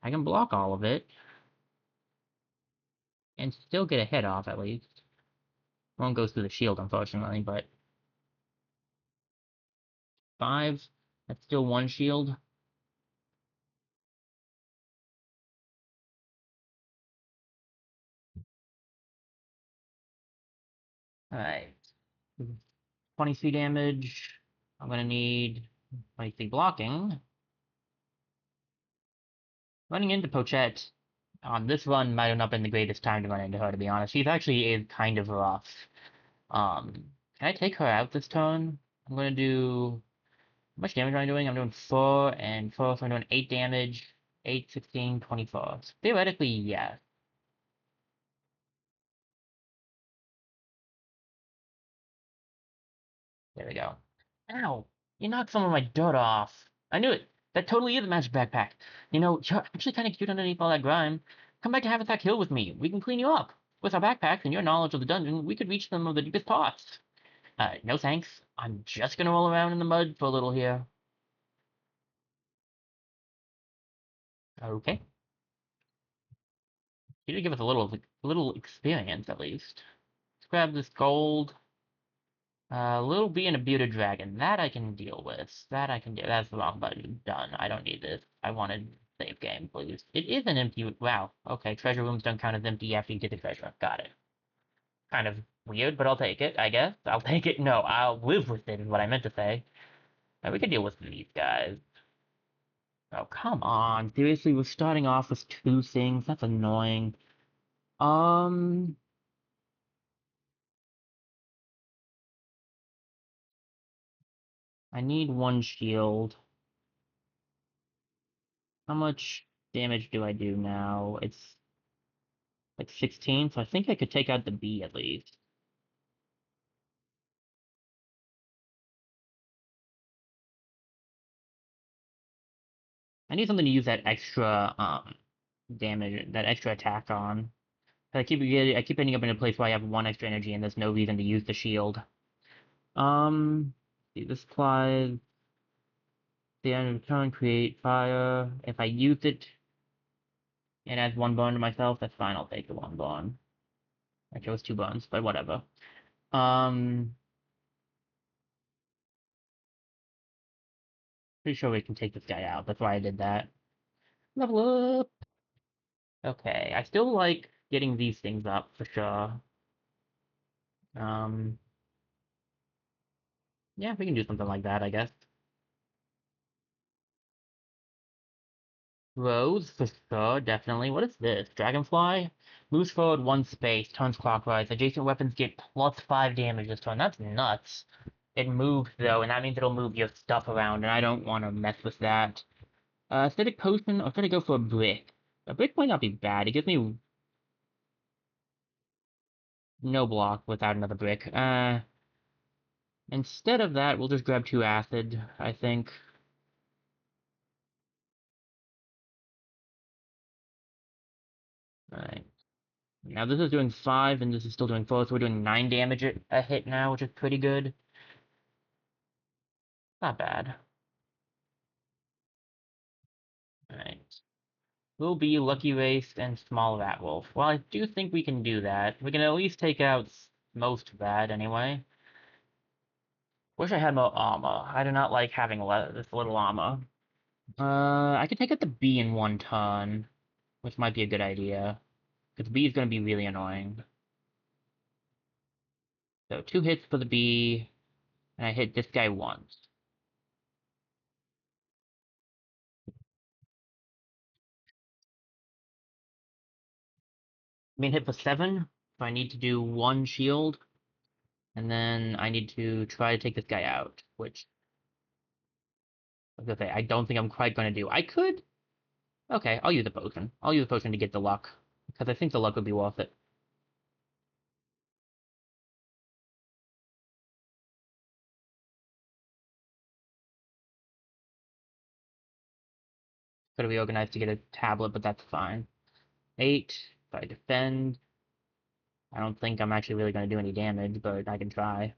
I can block all of it. And still get a hit off, at least. One goes through the shield, unfortunately, but... 5. That's still 1 shield. Alright. 23 damage. I'm gonna need 23 blocking. Running into Pochette on this run might have not been the greatest time to run into her, to be honest. She's actually is kind of rough. Can I take her out this turn? I'm gonna do... How much damage am I doing? I'm doing 4 and 4, so I'm doing 8 damage. 8, 16, 24. So theoretically, yes. There we go. Ow! You knocked some of my dirt off. I knew it! That totally is a magic backpack. You know, you're actually kind of cute underneath all that grime. Come back to Haversack Hill with me. We can clean you up. With our backpacks and your knowledge of the dungeon, we could reach some of the deepest parts. No thanks. I'm just gonna roll around in the mud for a little here. Okay. You did give us a little experience, at least. Let's grab this gold. Little bee and a bearded dragon. That I can deal with. That I can do. That's the wrong button. Done. I don't need this. I wanted save game, please. It is an empty... Wow. Okay, treasure rooms don't count as empty after you get the treasure. Got it. Kind of weird, but I'll take it, I guess. I'll take it. No, I'll live with it is what I meant to say. We can deal with these guys. Oh, come on. Seriously, we're starting off with 2 things. That's annoying. Um... I need 1 shield. How much damage do I do now? It's like 16, so I think I could take out the bee at least. I need something to use that extra damage, that extra attack on. I keep ending up in a place where I have 1 extra energy and there's no reason to use the shield. See, this applies the end of turn, create fire. If I use it, it adds 1 burn to myself, that's fine, I'll take the 1 burn. I chose 2 burns, but whatever. Um, Pretty sure we can take this guy out, that's why I did that. Level up! Okay, I still like getting these things up, for sure. Um, yeah, we can do something like that, I guess. Rose, for sure, definitely. What is this? Dragonfly? Moves forward 1 space, turns clockwise. Adjacent weapons get +5 damage this turn. That's nuts. It moves, though, and that means it'll move your stuff around, and I don't want to mess with that. Aesthetic potion, I'm gonna go for a brick. A brick might not be bad. It gives me no block without another brick. Instead of that, we'll just grab 2 acid, I think. Alright. Now this is doing 5, and this is still doing 4, so we're doing 9 damage a hit now, which is pretty good. Not bad. Alright. Will be Lucky Race and Small Rat Wolf. Well, I do think we can do that. We can at least take out most of that, anyway. Wish I had more armor. I do not like having this little armor. I could take out the bee in 1 turn, which might be a good idea. Because the bee is going to be really annoying. So 2 hits for the bee, and I hit this guy once. I mean, hit for 7, so I need to do 1 shield, and then I need to try to take this guy out, which, I was gonna say, I don't think I'm quite gonna do. I could... Okay, I'll use the potion. I'll use the potion to get the luck. because I think the luck would be worth it. Could be organized to get a tablet, but that's fine. 8. If I defend, I don't think I'm actually really going to do any damage, but I can try.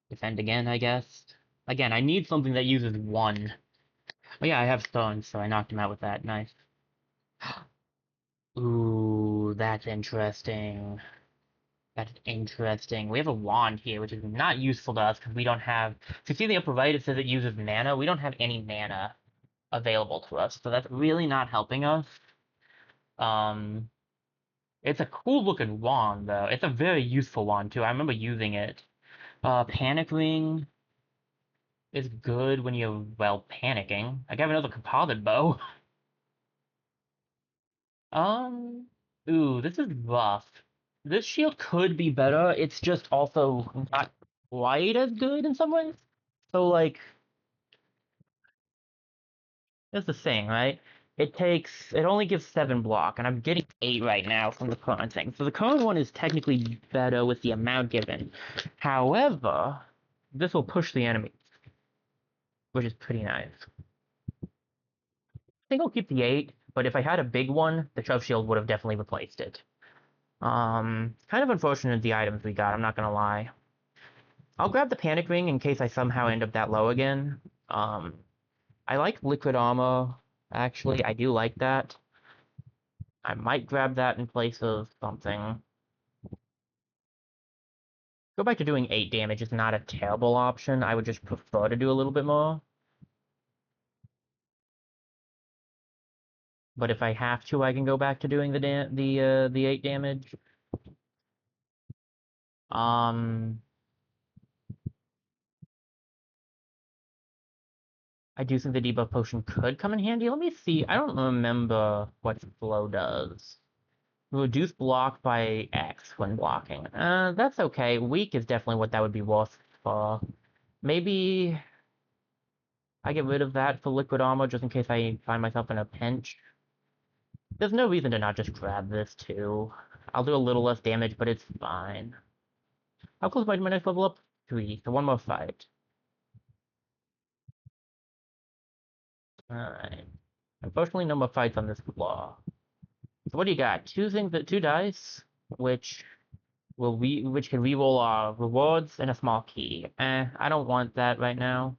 Defend again, I guess. Again, I need something that uses 1. Oh yeah, I have stones, so I knocked him out with that. Nice. Ooh, that's interesting. That's interesting. We have a wand here, which is not useful to us because we don't have. So you see the upper right, it says it uses mana. We don't have any mana available to us, so that's really not helping us. Um, it's a cool looking wand though. It's a very useful wand too. I remember using it. Panic ring is good when you're well panicking. I got another composite bow. Um, ooh, this is rough. This shield could be better. It's just also not quite as good in some ways. So like, that's the thing, right? It only gives 7 block, and I'm getting 8 right now from the current thing. So the current one is technically better with the amount given. However, this will push the enemy, which is pretty nice. I think I'll keep the 8, but if I had a big one, the shove shield would have definitely replaced it. Kind of unfortunate the items we got, I'm not gonna lie. I'll grab the panic ring in case I somehow end up that low again. Um, I like liquid armor, actually. I do like that. I might grab that in place of something. Go back to doing 8 damage is not a terrible option. I would just prefer to do a little bit more. But if I have to, I can go back to doing the 8 damage. Um, I do think the debuff potion could come in handy. Let me see. I don't remember what flow does. Reduce block by X when blocking. That's okay. Weak is definitely what that would be worth for. Maybe I get rid of that for liquid armor just in case I find myself in a pinch. There's no reason to not just grab this too. I'll do a little less damage, but it's fine. How close might my next level up? 3, so one more fight. Alright. Unfortunately, no more fights on this floor. So what do you got? Two dice, which which can reroll our rewards and a small key. I don't want that right now.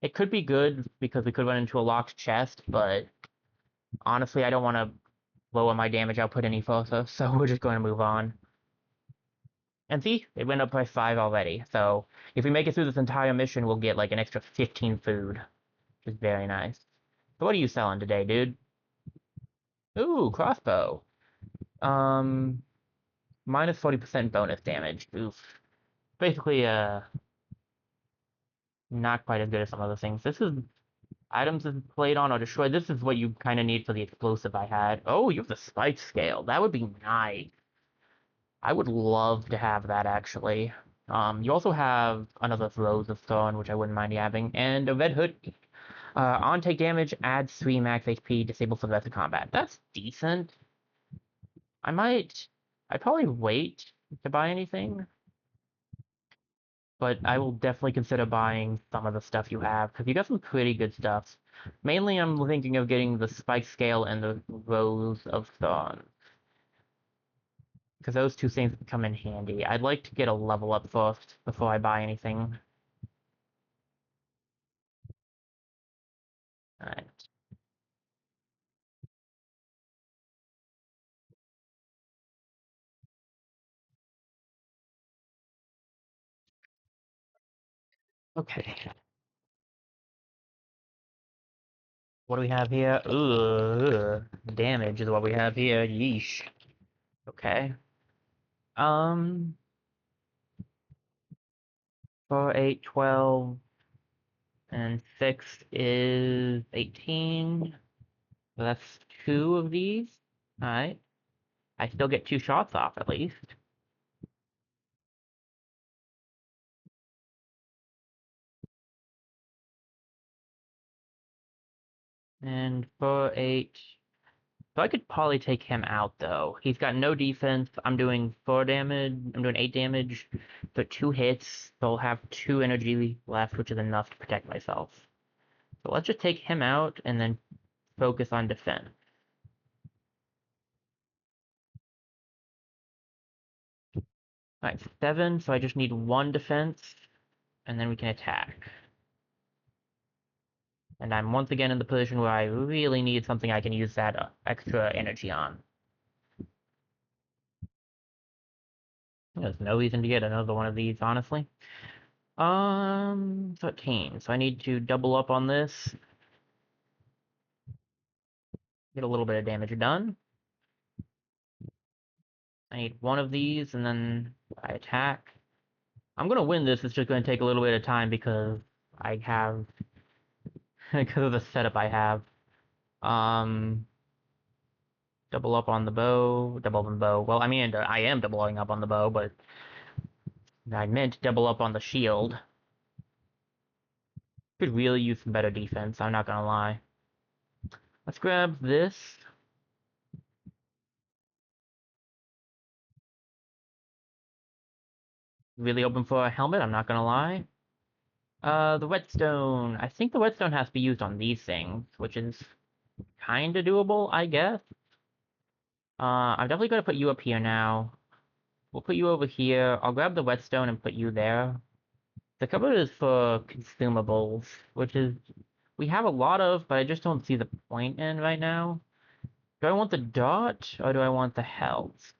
It could be good because we could run into a locked chest, but honestly, I don't want to lower my damage output any further, so we're just going to move on. And see, it went up by 5 already, so if we make it through this entire mission, we'll get like an extra 15 food, which is very nice. So what are you selling today, dude? Ooh, crossbow. Um, minus 40% bonus damage. Oof. Basically, not quite as good as some other things. This is items is played on or destroyed. This is what you kind of need for the explosive I had. Oh, you have the spike scale. That would be nice. I would love to have that actually. You also have another Rose of Thorn, which I wouldn't mind having, and a red hood. On take damage, adds 3 max HP, disabled for the rest of combat. That's decent. I'd probably wait to buy anything, but I will definitely consider buying some of the stuff you have, because you got some pretty good stuff. Mainly, I'm thinking of getting the Spike Scale and the Rose of Thorn, because those two things come in handy. I'd like to get a level up first before I buy anything. Alright. Okay. What do we have here? Ugh. Damage is what we have here. Yeesh. Okay. Um, 4, 8, 12, and 6 is 18. So that's 2 of these. Alright. I still get 2 shots off at least. And 4, 8. So I could probably take him out though. He's got no defense. I'm doing 4 damage. I'm doing 8 damage. So 2 hits. So I'll have 2 energy left, which is enough to protect myself. So let's just take him out and then focus on defense. Alright, 7, so I just need 1 defense, and then we can attack. And I'm once again in the position where I really need something I can use that extra energy on. There's no reason to get another one of these, honestly. 13. So I need to double up on this. Get a little bit of damage done. I need 1 of these, and then I attack. I'm gonna win this. It's just gonna take a little bit of time because I have because of the setup I have. Um, double up on the bow. Double up on the bow. Well, I mean, I am doubling up on the bow, but I meant double up on the shield. Could really use some better defense. I'm not gonna lie. Let's grab this. Really open for a helmet. I'm not gonna lie. The whetstone. I think the whetstone has to be used on these things, which is kind of doable, I guess. I'm definitely gonna put you up here now. We'll put you over here. I'll grab the whetstone and put you there. The cupboard is for consumables, which is we have a lot of, but I just don't see the point in right now. Do I want the dot or do I want the health?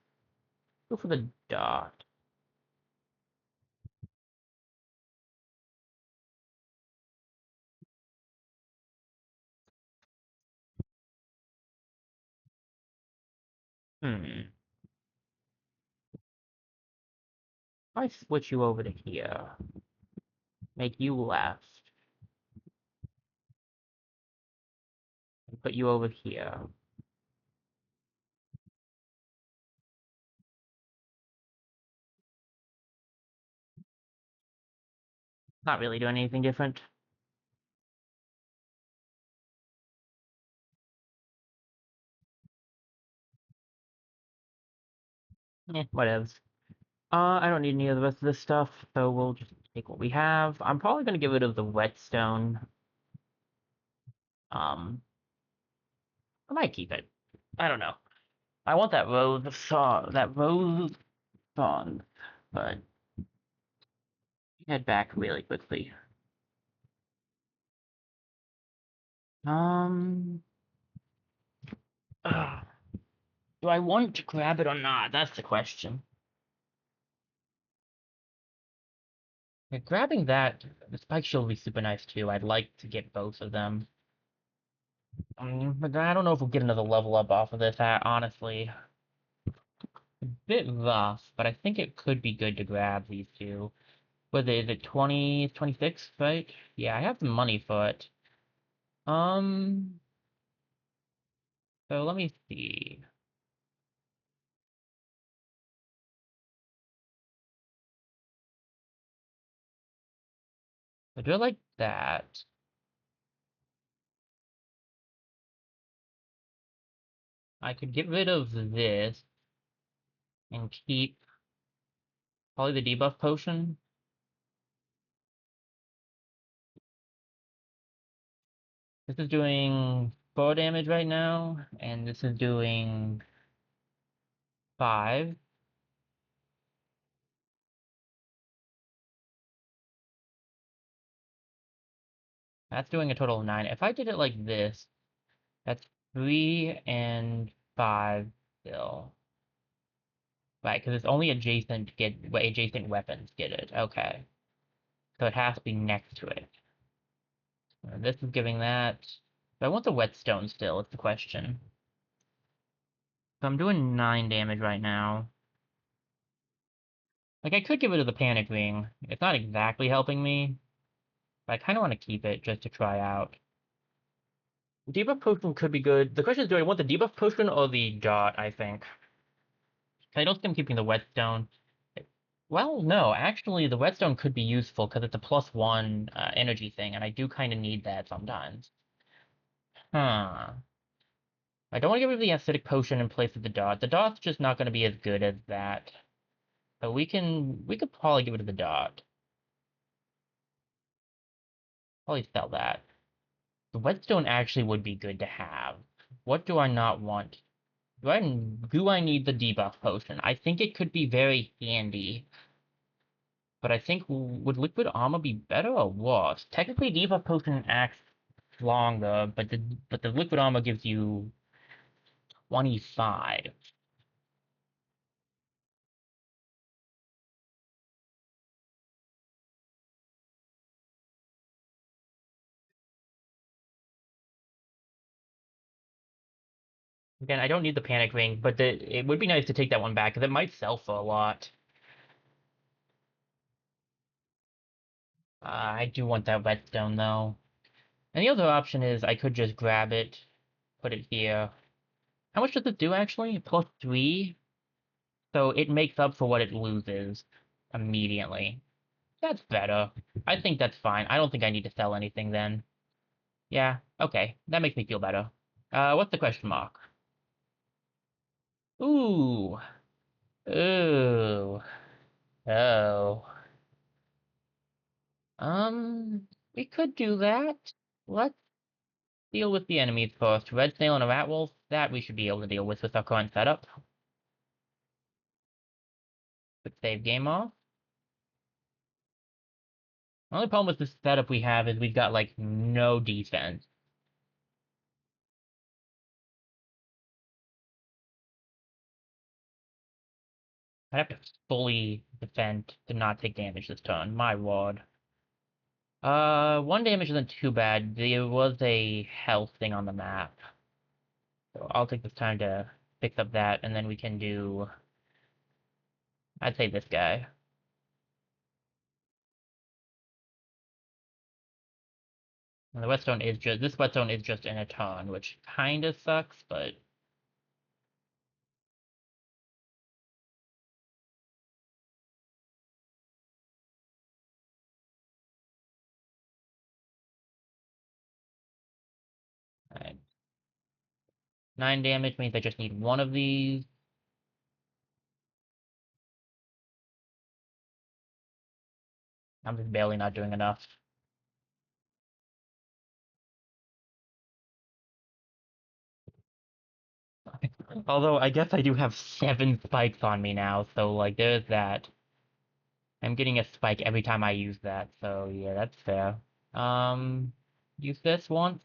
Go for the dot. Hmm. If I switch you over to here, make you left, and put you over here. Not really doing anything different. Whatevs. I don't need any of the rest of this stuff, so we'll just take what we have. I'm probably gonna get rid of the whetstone. Um, I might keep it. I don't know. I want that rose song, but head back really quickly. Um, ugh. Do I want to grab it or not? That's the question. Like, grabbing that, the spike shield would be super nice too. I'd like to get both of them. But I don't know if we'll get another level up off of this, honestly. A bit rough, but I think it could be good to grab these two. Is it 20, 26, right? Yeah, I have the money for it. Um, so let me see. I do like that. I could get rid of this and keep probably the debuff potion. This is doing 4 damage right now, and this is doing 5. That's doing a total of 9. If I did it like this, that's 3 and 5 still. Right, because it's only adjacent weapons get it. Okay. So it has to be next to it. This is giving that. But I want the whetstone still, it's the question. So I'm doing 9 damage right now. Like, I could get rid of the panic ring. It's not exactly helping me, but I kind of want to keep it just to try out. Debuff potion could be good. The question is, do I want the debuff potion or the dot, I think? I don't think I'm keeping the whetstone. Well, no, actually, the whetstone could be useful because it's a +1 energy thing, and I do kind of need that sometimes. Huh. I don't want to get rid of the acidic potion in place of the dot. The dot's just not going to be as good as that. But we could probably get rid of the dot. Probably sell that. The whetstone actually would be good to have. What do I not want? Do I need the debuff potion? I think it could be very handy. But I think would liquid armor be better or worse? Technically, debuff potion acts longer, but the liquid armor gives you 25. Again, I don't need the panic ring, but it would be nice to take that one back because it might sell for a lot. I do want that whetstone though. And the other option is I could just grab it, put it here. How much does it do actually? Plus 3? So it makes up for what it loses immediately. That's better. I think that's fine. I don't think I need to sell anything then. Yeah, okay. That makes me feel better. What's the question mark? Ooh. Ooh. Oh. We could do that. Let's deal with the enemies first. Red snail and a rat wolf, that we should be able to deal with our current setup. Quick save game off. The only problem with this setup we have is we've got, like, no defense. I have to fully defend to not take damage this turn. My word. One damage isn't too bad. There was a health thing on the map. So I'll take this time to fix up that, and then we can do... I'd say this guy. And the whetstone is just... This whetstone is just in a turn, which kinda sucks, but... Alright. 9 damage means I just need one of these. I'm just barely not doing enough. Although, I guess I do have 7 spikes on me now, so, like, there's that. I'm getting a spike every time I use that, so yeah, that's fair. Use this once,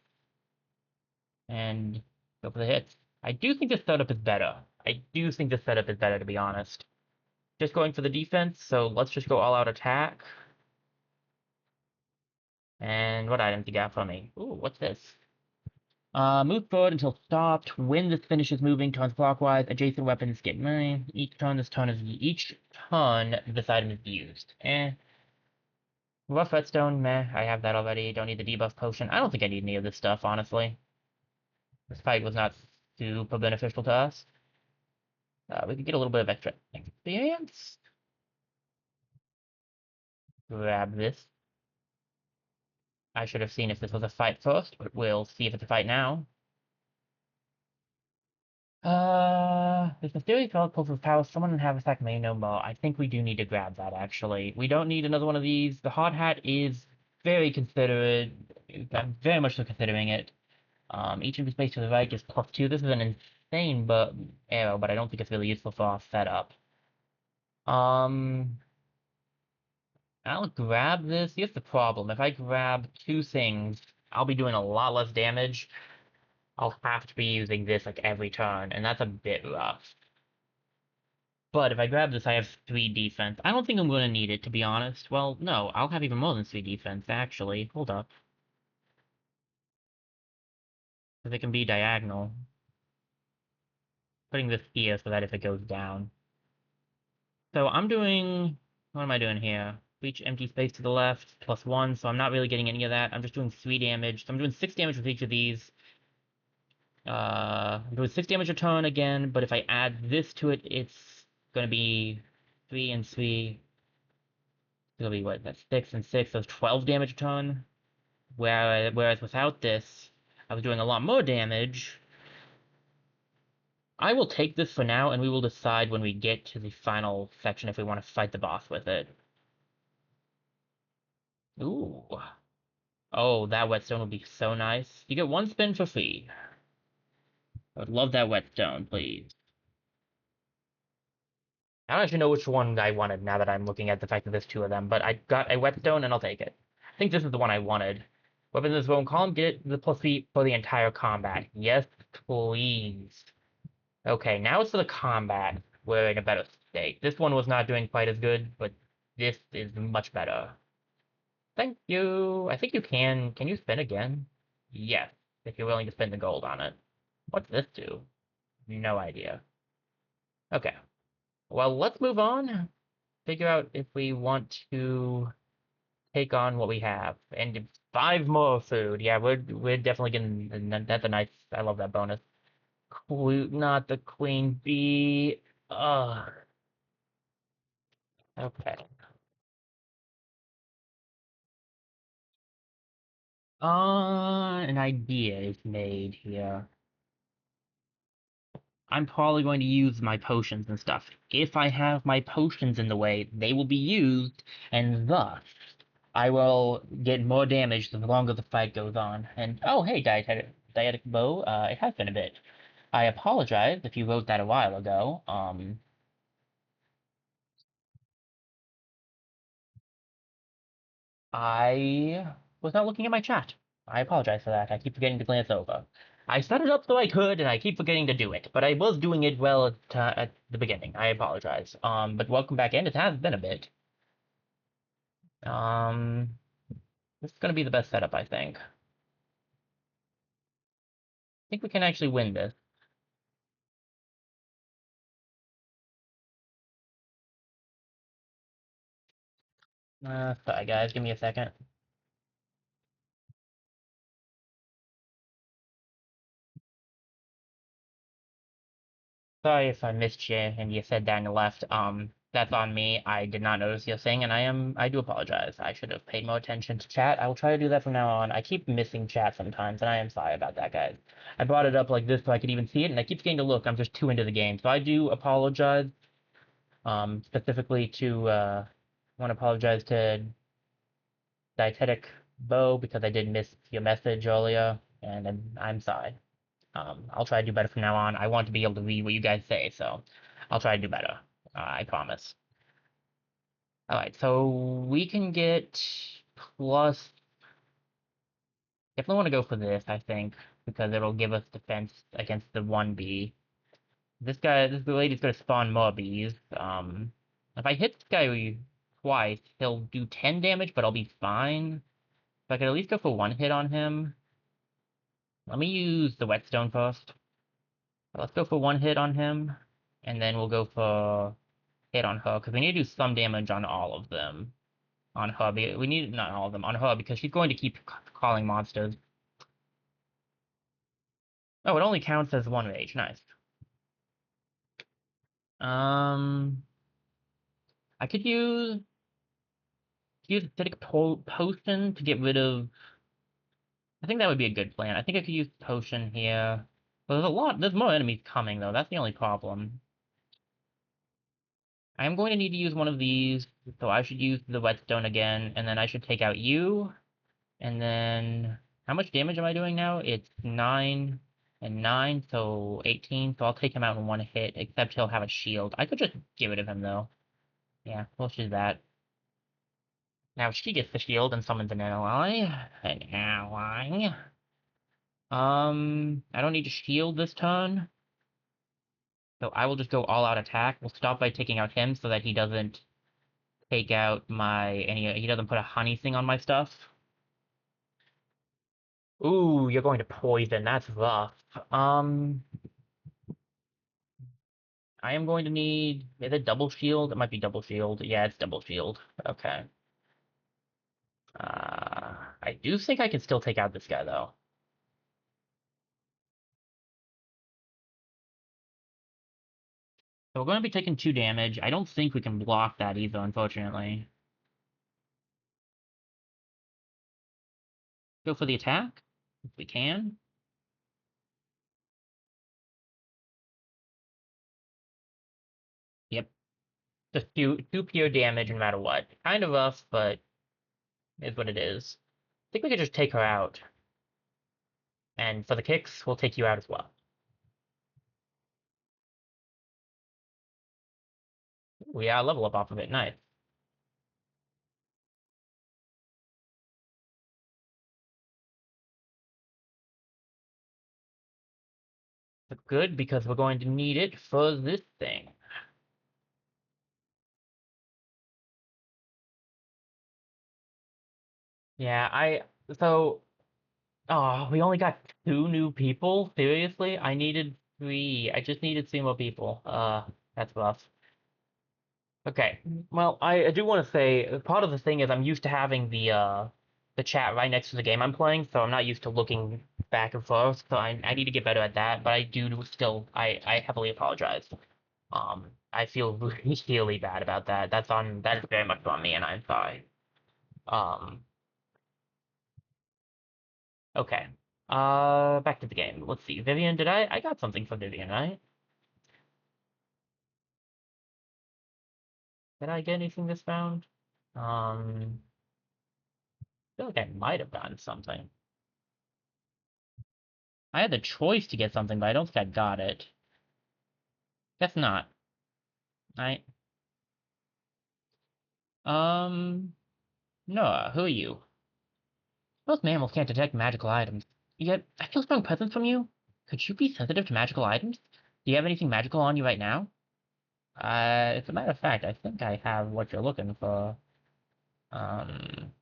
and go for the hits. I do think this setup is better. I do think this setup is better, to be honest. Just going for the defense, so let's just go all-out attack. And what items you got for me? Ooh, what's this? Move forward until stopped. When this finishes moving, turns clockwise. Adjacent weapons get mine. Each turn this item is used. Rough whetstone, meh. I have that already. Don't need the debuff potion. I don't think I need any of this stuff, honestly. This fight was not super beneficial to us. We could get a little bit of extra experience. Grab this. I should have seen if this was a fight first, but we'll see if it's a fight now. This mysterious relic pulls with power. Someone in Haversack may know more. I think we do need to grab that, actually. We don't need another one of these. The hard hat is very considerate. I'm very much so considering it. Each of the space to the right is +2. This is an insane arrow, but I don't think it's really useful for our setup. Um, I'll grab this. Here's the problem. If I grab 2 things, I'll be doing a lot less damage. I'll have to be using this like every turn, and that's a bit rough. But if I grab this, I have 3 defense. I don't think I'm going to need it, to be honest. Well, no, I'll have even more than 3 defense, actually. Hold up. Because it can be diagonal. Putting this here so that if it goes down. So I'm doing... What am I doing here? Reach empty space to the left, +1, so I'm not really getting any of that. I'm just doing 3 damage. So I'm doing 6 damage with each of these. I'm doing 6 damage a turn again, but if I add this to it, it's going to be 3 and 3. It'll be, what, that's 6 and 6, so 12 damage a turn. Whereas without this, I was doing a lot more damage. I will take this for now, and we will decide when we get to the final section if we want to fight the boss with it. Ooh. Oh, that whetstone would be so nice. You get one spin for free. I would love that whetstone, please. I don't actually know which one I wanted now that I'm looking at the fact that there's two of them, but I got a whetstone and I'll take it. I think this is the one I wanted. Weapons in this bone column, get the plus feet for the entire combat. Yes, please. Okay, now it's for the combat. We're in a better state. This one was not doing quite as good, but this is much better. Thank you. I think you can. Can you spin again? Yes, if you're willing to spend the gold on it. What's this do? No idea. Okay. Well, let's move on. Figure out if we want to take on what we have. And five more food. Yeah, we're definitely getting that's a nice. I love that bonus. Not the queen bee. Ugh. Okay. An idea is made here. I'm probably going to use my potions and stuff. If I have my potions in the way, they will be used, and thus I will get more damage the longer the fight goes on. And oh, hey, dietetic bow, it has been a bit. I apologize if you wrote that a while ago. I was not looking at my chat. I apologize for that. I keep forgetting to glance over. I set it up so I could, and I keep forgetting to do it. But I was doing it well at the beginning. I apologize. But welcome back in. It has been a bit. Um, this is gonna be the best setup, I think. I think we can actually win this. Sorry guys, give me a second. Sorry if I missed you and you said that and left. That's on me. I did not notice your thing, and I do apologize. I should have paid more attention to chat. I will try to do that from now on. I keep missing chat sometimes, and I am sorry about that, guys. I brought it up like this so I could even see it, and I keep forgetting to look. I'm just too into the game, so I do apologize. Specifically to want to apologize to Dietetic Bo because I did miss your message earlier, and I'm sorry. I'll try to do better from now on. I want to be able to read what you guys say, so I'll try to do better. I promise. Alright, so we can get plus. Definitely want to go for this, I think, because it'll give us defense against the 1B. This lady's gonna spawn more bees. If I hit this guy twice, he'll do 10 damage, but I'll be fine. If I could at least go for one hit on him. Let me use the whetstone first. Let's go for one hit on him, and then we'll go for hit on her, because we need to do some damage on all of them. On her, we need, not all of them, on her, because she's going to keep calling monsters. Oh, it only counts as one rage, nice. Um, I could use acidic potion to get rid of, I think that would be a good plan. I think I could use potion here. But there's more enemies coming, though, that's the only problem. I am going to need to use one of these, so I should use the whetstone again, and then I should take out you. And then, how much damage am I doing now? It's 9 and 9, so 18. So I'll take him out in one hit, except he'll have a shield. I could just get rid of him, though. Yeah, we'll do that. Now she gets the shield and summons an ally. An ally. I don't need to shield this turn. So I will just go all-out attack. We'll stop by taking out him so that he doesn't take out he doesn't put a honey thing on my stuff. Ooh, you're going to poison. That's rough. I am going to need, is it double shield? It might be double shield. Yeah, it's double shield. Okay. I do think I can still take out this guy, though. So we're going to be taking 2 damage. I don't think we can block that either, unfortunately. Go for the attack, if we can. Yep. Just two pure damage no matter what. Kind of rough, but is what it is. I think we could just take her out. And for the kicks, we'll take you out as well. We are level up off of it. Nice. That's good because we're going to need it for this thing. Yeah, so oh, we only got two new people? Seriously? I needed three. I just needed three more people. That's rough. Okay. Well, I do want to say part of the thing is I'm used to having the chat right next to the game I'm playing, so I'm not used to looking back and forth. So I need to get better at that, but I do still I heavily apologize. I feel really bad about that. That is very much on me, and I'm sorry. Um, okay. Back to the game. Let's see. Vivian, did I got something for Vivian, right? Did I get anything this round? I feel like I might have gotten something. I had the choice to get something, but I don't think I got it. Guess not. I Noah, who are you? Most mammals can't detect magical items. Yet I feel strong presence from you. Could you be sensitive to magical items? Do you have anything magical on you right now? As a matter of fact, I think I have what you're looking for. Um,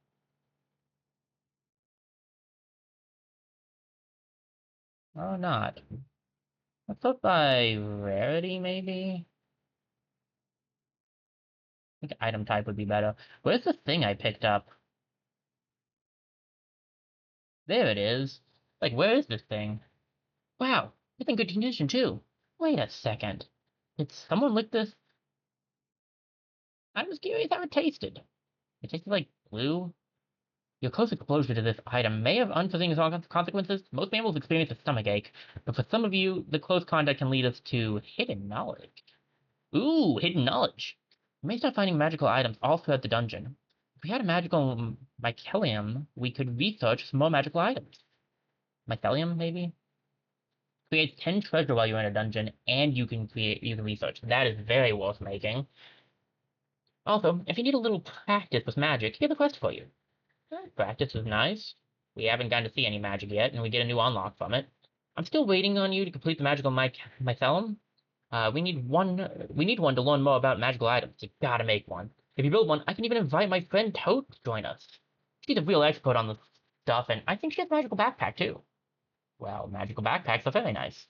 or not. Let's look by rarity, maybe? I think item type would be better. Where's the thing I picked up? There it is. Like, where is this thing? Wow, it's in good condition, too. Wait a second. Did someone lick this? I was curious how it tasted. It tasted like glue. Your close exposure to this item may have unforeseen consequences. Most mammals experience a stomachache, but for some of you, the close contact can lead us to hidden knowledge. Ooh, hidden knowledge. We may start finding magical items all throughout the dungeon. If we had a magical mycelium, we could research some more magical items. Mycelium, maybe? Creates 10 treasure while you're in a dungeon, and you can research. That is very worth making. Also, if you need a little practice with magic, here's a quest for you. Practice is nice. We haven't gotten to see any magic yet, and we get a new unlock from it. I'm still waiting on you to complete the magical mycelium. We need one to learn more about magical items. You gotta make one. If you build one, I can even invite my friend Toad to join us. She's a real expert on the stuff, and I think she has a magical backpack too. Well, magical backpacks are very nice. Is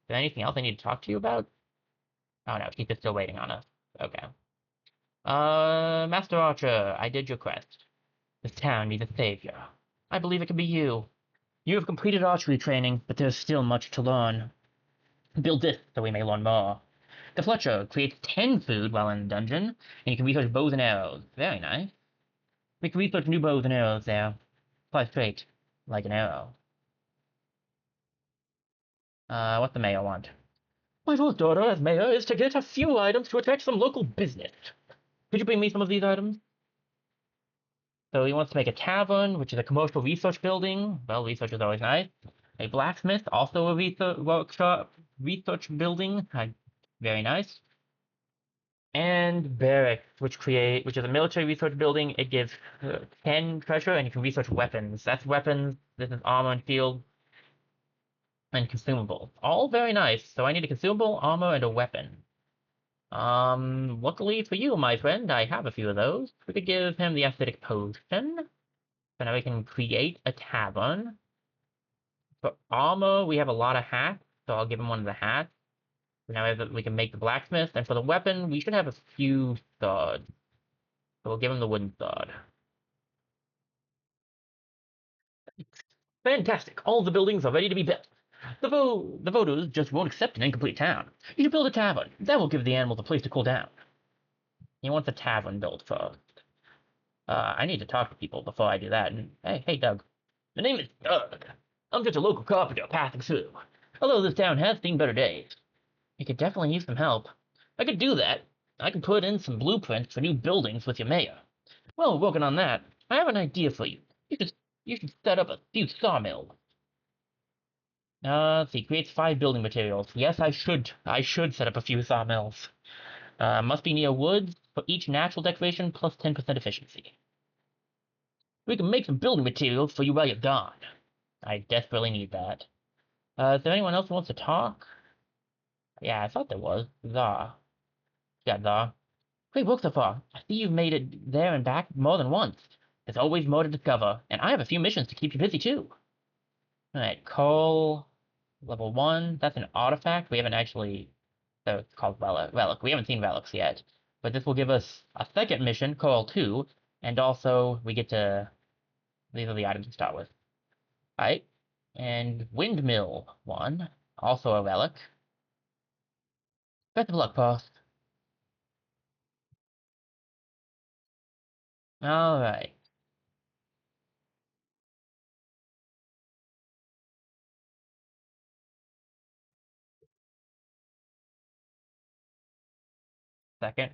there anything else I need to talk to you about? Oh no, she's just still waiting on us. Okay. Master Archer, I did your quest. This town needs a savior. I believe it could be you. You have completed archery training, but there's still much to learn. Build this so we may learn more. The Fletcher creates 10 food while in the dungeon, and you can research bows and arrows. Very nice. We can research new bows and arrows there. Fly straight, like an arrow. What's the mayor want? My first order as mayor is to get a few items to attract some local business. Could you bring me some of these items? So he wants to make a tavern, which is a commercial research building. Well, research is always nice. A blacksmith, also a research workshop, research building. Very nice. And barracks, which is a military research building. It gives 10 treasure, and you can research weapons. That's weapons. This is armor and shield and consumables. All very nice. So I need a consumable, armor, and a weapon. Luckily for you, my friend, I have a few of those. We could give him the aesthetic potion. So now we can create a tavern. For armor, we have a lot of hats, so I'll give him one of the hats. Now we can make the blacksmith, and for the weapon, we should have a few swords. So we'll give him the wooden sword. Fantastic! All the buildings are ready to be built. The voters just won't accept an incomplete town. You should build a tavern. That will give the animals a place to cool down. He wants a tavern built first. I need to talk to people before I do that. And hey, Doug. The name is Doug. I'm just a local carpenter passing through. Although this town has seen better days. You could definitely use some help. I could do that. I can put in some blueprints for new buildings with your mayor. While we're working on that, I have an idea for you. You should set up a few sawmills. Let's see, creates 5 building materials. Yes, I should set up a few sawmills. Must be near woods for each natural decoration plus 10% efficiency. We can make some building materials for you while you're gone. I desperately need that. Is there anyone else who wants to talk? Yeah, I thought there was. Zah. Yeah, Zah. Great work so far. I see you've made it there and back more than once. There's always more to discover, and I have a few missions to keep you busy too. Alright, coal. Level 1. That's an artifact. We haven't actually. So it's called Relic. We haven't seen Relics yet. But this will give us a second mission, Coral 2, and also we get to. These are the items to start with. Alright. And Windmill 1. Also a relic. Best of luck, boss. Alright. Second.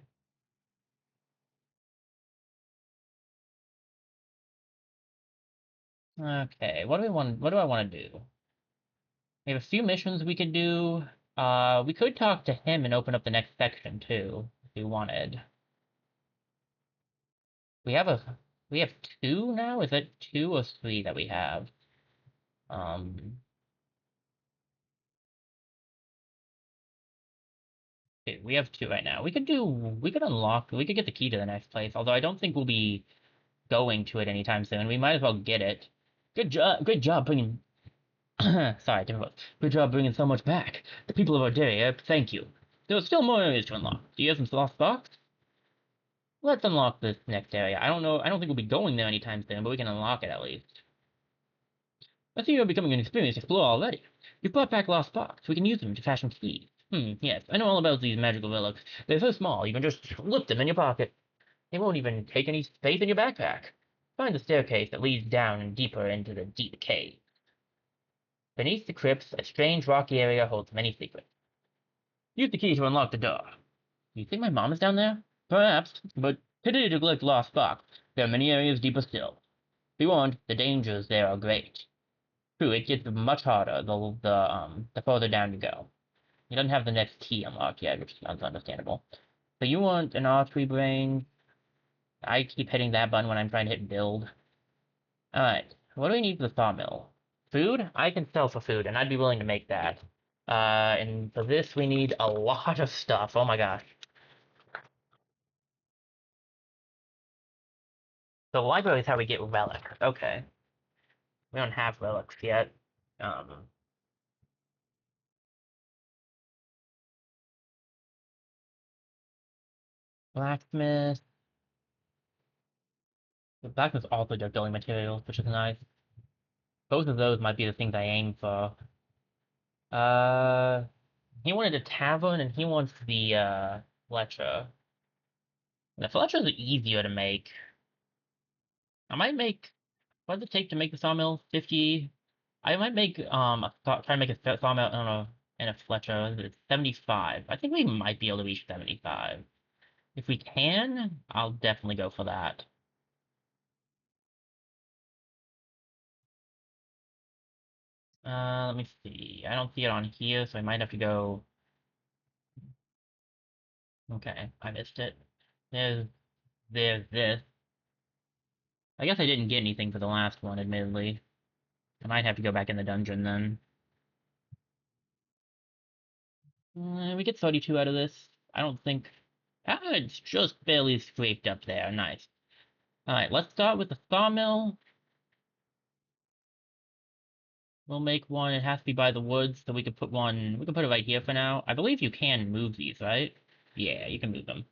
Okay, what do I want to do? We have a few missions we could do. We could talk to him and open up the next section too, if we wanted. We have a we have 2 now? Is it 2 or 3 that we have? Um, we have 2 right now. We could unlock, we could get the key to the next place, although I don't think we'll be going to it anytime soon. We might as well get it. Great job bringing, sorry, different voice. Good job bringing so much back. The people of Arderia, thank you. There are still more areas to unlock. Do you have some lost box? Let's unlock this next area. I don't know, I don't think we'll be going there anytime soon, but we can unlock it at least. I see you're becoming an experienced explorer already. You brought back lost box. We can use them to fashion keys. Yes, I know all about these magical relics. They're so small, you can just slip them in your pocket. They won't even take any space in your backpack. Find the staircase that leads down and deeper into the deep cave. Beneath the crypts, a strange rocky area holds many secrets. Use the key to unlock the door. You think my mom is down there? Perhaps, but pity to neglect lost box. There are many areas deeper still. Be warned, the dangers there are great. True, it gets much harder the further down you go. You don't have the next key unlocked yet, which is understandable. So you want an R3 brain. I keep hitting that button when I'm trying to hit build. Alright, what do we need for the sawmill? Food? I can sell for food, and I'd be willing to make that. And for this we need a lot of stuff. Oh my gosh. The library is how we get relic. Okay. We don't have relics yet. Um, blacksmith. The blacksmith's also just building materials, which is nice. Both of those might be the things I aim for. Uh, he wanted a tavern, and he wants the Fletcher. The Fletcher's easier to make. I might make. What does it take to make the sawmill? 50. I might make try to make a sawmill. I don't know. And a Fletcher. It's 75. I think we might be able to reach 75. If we can, I'll definitely go for that. Let me see. I don't see it on here, so I might have to go. Okay, I missed it. There's there's this. I guess I didn't get anything for the last one, admittedly. I might have to go back in the dungeon then. We get 32 out of this. I don't think. Ah, it's just barely scraped up there. Nice. Alright, let's start with the sawmill. We'll make one. It has to be by the woods, so we could put one. We can put it right here for now. I believe you can move these, right? Yeah, you can move them.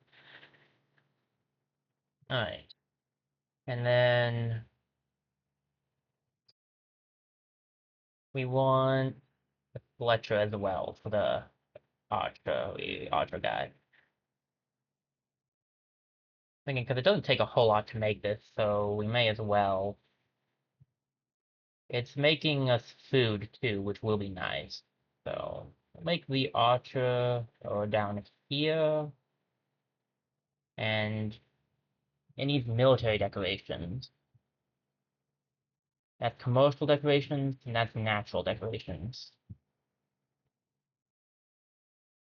Alright. And then we want the Fletcher as well for the Archer guy. Thinking, because it doesn't take a whole lot to make this, so we may as well. It's making us food too, which will be nice. So we'll make the Archer go down here. and it needs military decorations. That's commercial decorations, and that's natural decorations.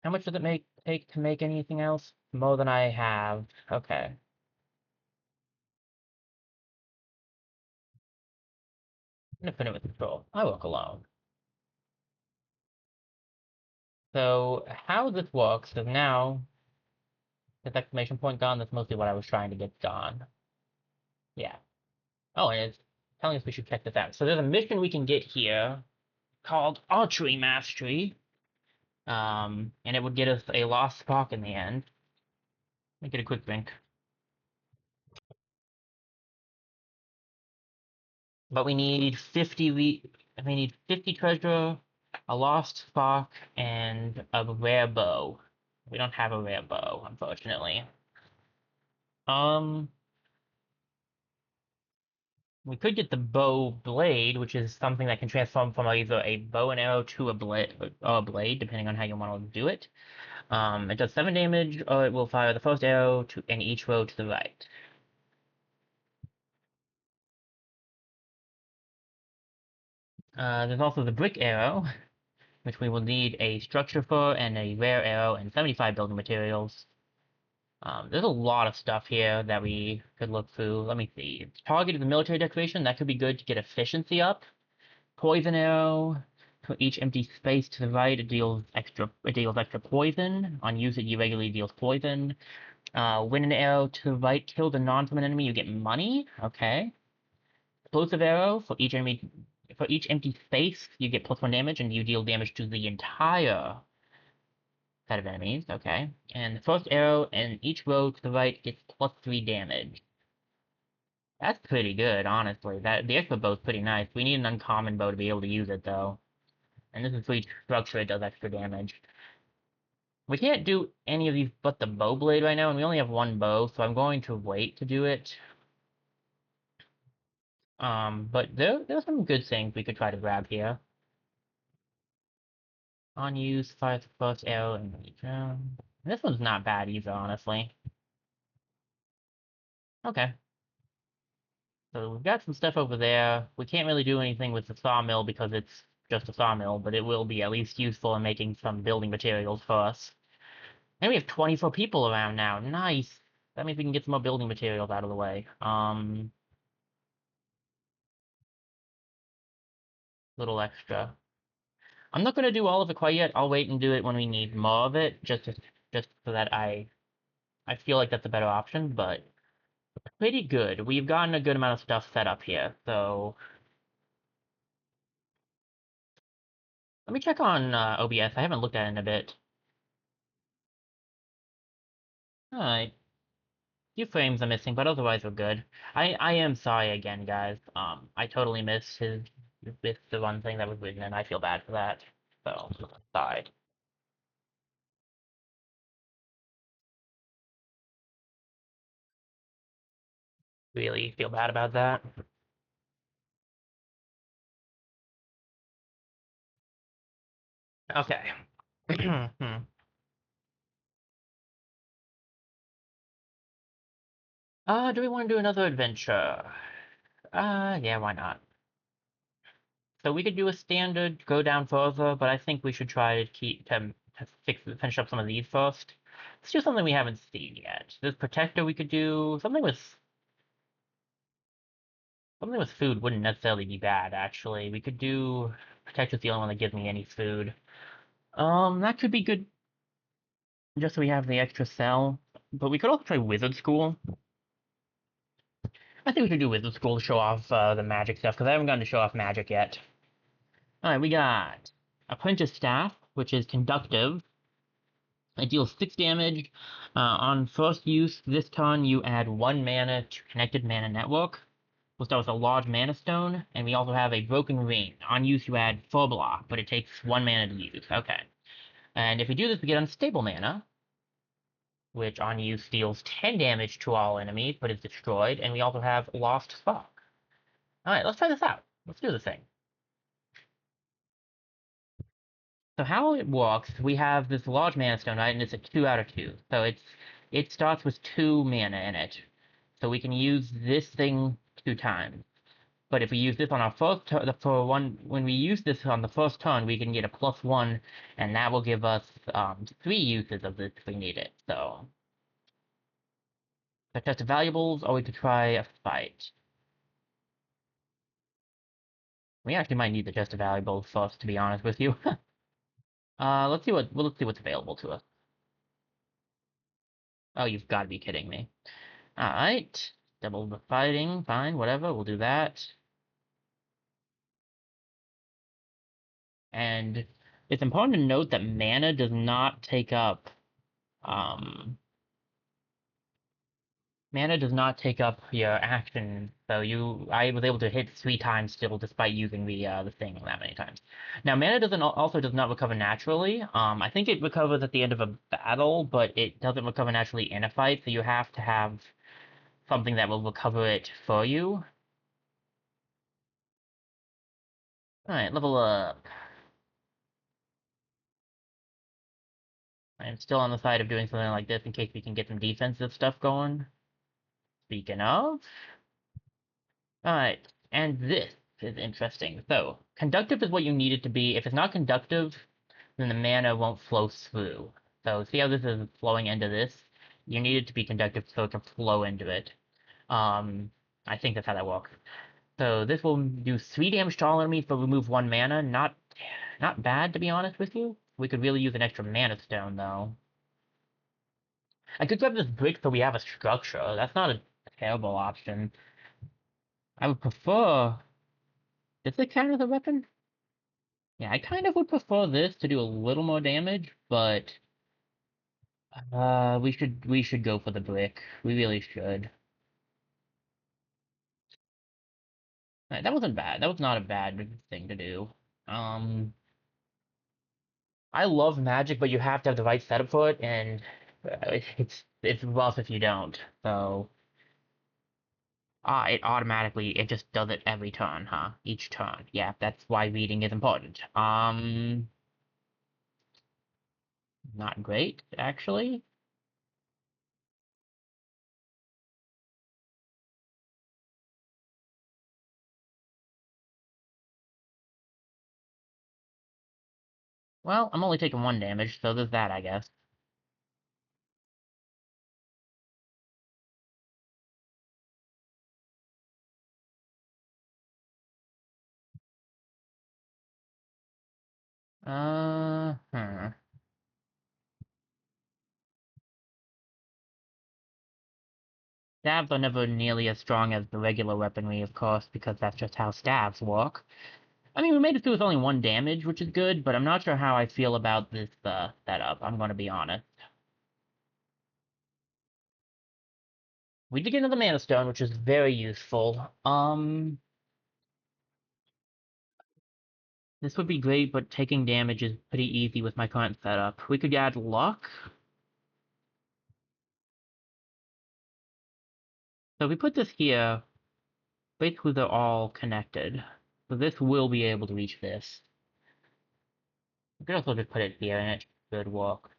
How much does it take to make anything else? More than I have. Okay. Infinite control. I work alone. So how this works is now this exclamation point gone. That's mostly what I was trying to get done. Yeah. Oh, and it's telling us we should check this out. So there's a mission we can get here called Archery Mastery. And it would get us a lost spark in the end. Let me get a quick drink. But we need 50 we need 50 treasure, a lost spark, and a rare bow. We don't have a rare bow, unfortunately. Um, we could get the bow blade, which is something that can transform from either a bow and arrow to a blade, depending on how you want to do it. It does 7 damage, or it will fire the first arrow in each row to the right. There's also the brick arrow, which we will need a structure for, and a rare arrow, and 75 building materials. There's a lot of stuff here that we could look through. Let me see. Target is a military decoration. That could be good to get efficiency up. Poison arrow. For each empty space to the right, it deals extra poison. On use, it regularly deals poison. When an arrow to the right kills a non-summon enemy, you get money. Okay. Explosive arrow. For each empty space, you get +1 damage, and you deal damage to the entire set of enemies. Okay. And the first arrow in each row to the right gets +3 damage. That's pretty good, honestly. The extra bow's pretty nice. We need an uncommon bow to be able to use it, though. And this is for each structure, it does extra damage. We can't do any of these but the bow blade right now, and we only have one bow, so I'm going to wait to do it. But there's some good things we could try to grab here. On use, fire the first arrow, and this one's not bad either, honestly. Okay. So we've got some stuff over there. We can't really do anything with the sawmill because it's just a sawmill, but it will be at least useful in making some building materials for us. And we have 24 people around now. Nice. That means we can get some more building materials out of the way. Little extra. I'm not gonna do all of it quite yet. I'll wait and do it when we need more of it, just so that I feel like that's a better option, but pretty good. We've gotten a good amount of stuff set up here, so let me check on OBS. I haven't looked at it in a bit. Alright. Few frames are missing, but otherwise we're good. I am sorry again, guys. I totally missed the one thing that was written, and I feel bad for that. So, sorry. Really feel bad about that. Okay. Do we want to do another adventure? Yeah, why not? So we could do a standard, go down further, but I think we should try to finish up some of these first. Let's do something we haven't seen yet. This protector we could do something with food wouldn't necessarily be bad, actually. We could do protector's the only one that gives me any food. That could be good just so we have the extra cell. But we could also try Wizard School. I think we should do Wizard School to show off the magic stuff, because I haven't gotten to show off magic yet. Alright, we got Apprentice Staff, which is conductive. It deals 6 damage. On first use, this turn you add 1 mana to Connected Mana Network. We'll start with a large mana stone, and we also have a broken ring. On use, you add 4 block, but it takes 1 mana to use. Okay. And if we do this, we get unstable mana, which on use deals 10 damage to all enemies, but is destroyed, and we also have Lost Spark. Alright, let's try this out. Let's do this thing. So how it works, we have this large mana stone, right, and it's a 2 out of 2. So it's it starts with 2 mana in it. So we can use this thing 2 times. But if we use this on our first turn, when we use this on the first turn, we can get a +1, and that will give us 3 uses of this if we need it. So, the test of valuables, or we could try a fight. We actually might need the chest of valuables first, to be honest with you. Let's see what's available to us. Oh, you've got to be kidding me. All right, double the fighting, fine, whatever. We'll do that. And it's important to note that mana does not take up um mana does not take up your action. So I was able to hit 3 times still despite using the thing that many times. Now mana also does not recover naturally. I think it recovers at the end of a battle, but it doesn't recover naturally in a fight, so you have to have something that will recover it for you. Alright, level up. I'm still on the side of doing something like this in case we can get some defensive stuff going. Speaking of. Alright, and this is interesting. So, conductive is what you need it to be. If it's not conductive, then the mana won't flow through. So, see how this is flowing into this? You need it to be conductive so it can flow into it. I think that's how that works. So, this will do 3 damage to all enemies, but remove 1 mana. Not bad, to be honest with you. We could really use an extra mana stone, though. I could grab this brick so we have a structure. That's not a terrible option. I would prefer... Does it count as a weapon? Yeah, I kind of would prefer this to do a little more damage, but we should go for the brick. We really should. That wasn't bad. That was not a bad thing to do. Um, I love magic, but you have to have the right setup for it, and it's rough if you don't. So, it just does it every turn, huh? Each turn. Yeah, that's why reading is important. Not great, actually. Well, I'm only taking 1 damage, so there's that, I guess. Hmm. Stabs are never nearly as strong as the regular weaponry, of course, because that's just how stabs work. I mean, we made it through with only 1 damage, which is good, but I'm not sure how I feel about this setup, I'm gonna be honest. We did get another Mana Stone, which is very useful. This would be great, but taking damage is pretty easy with my current setup. We could add luck. So if we put this here, basically they're all connected. So this will be able to reach this. We could also just put it here and it should work.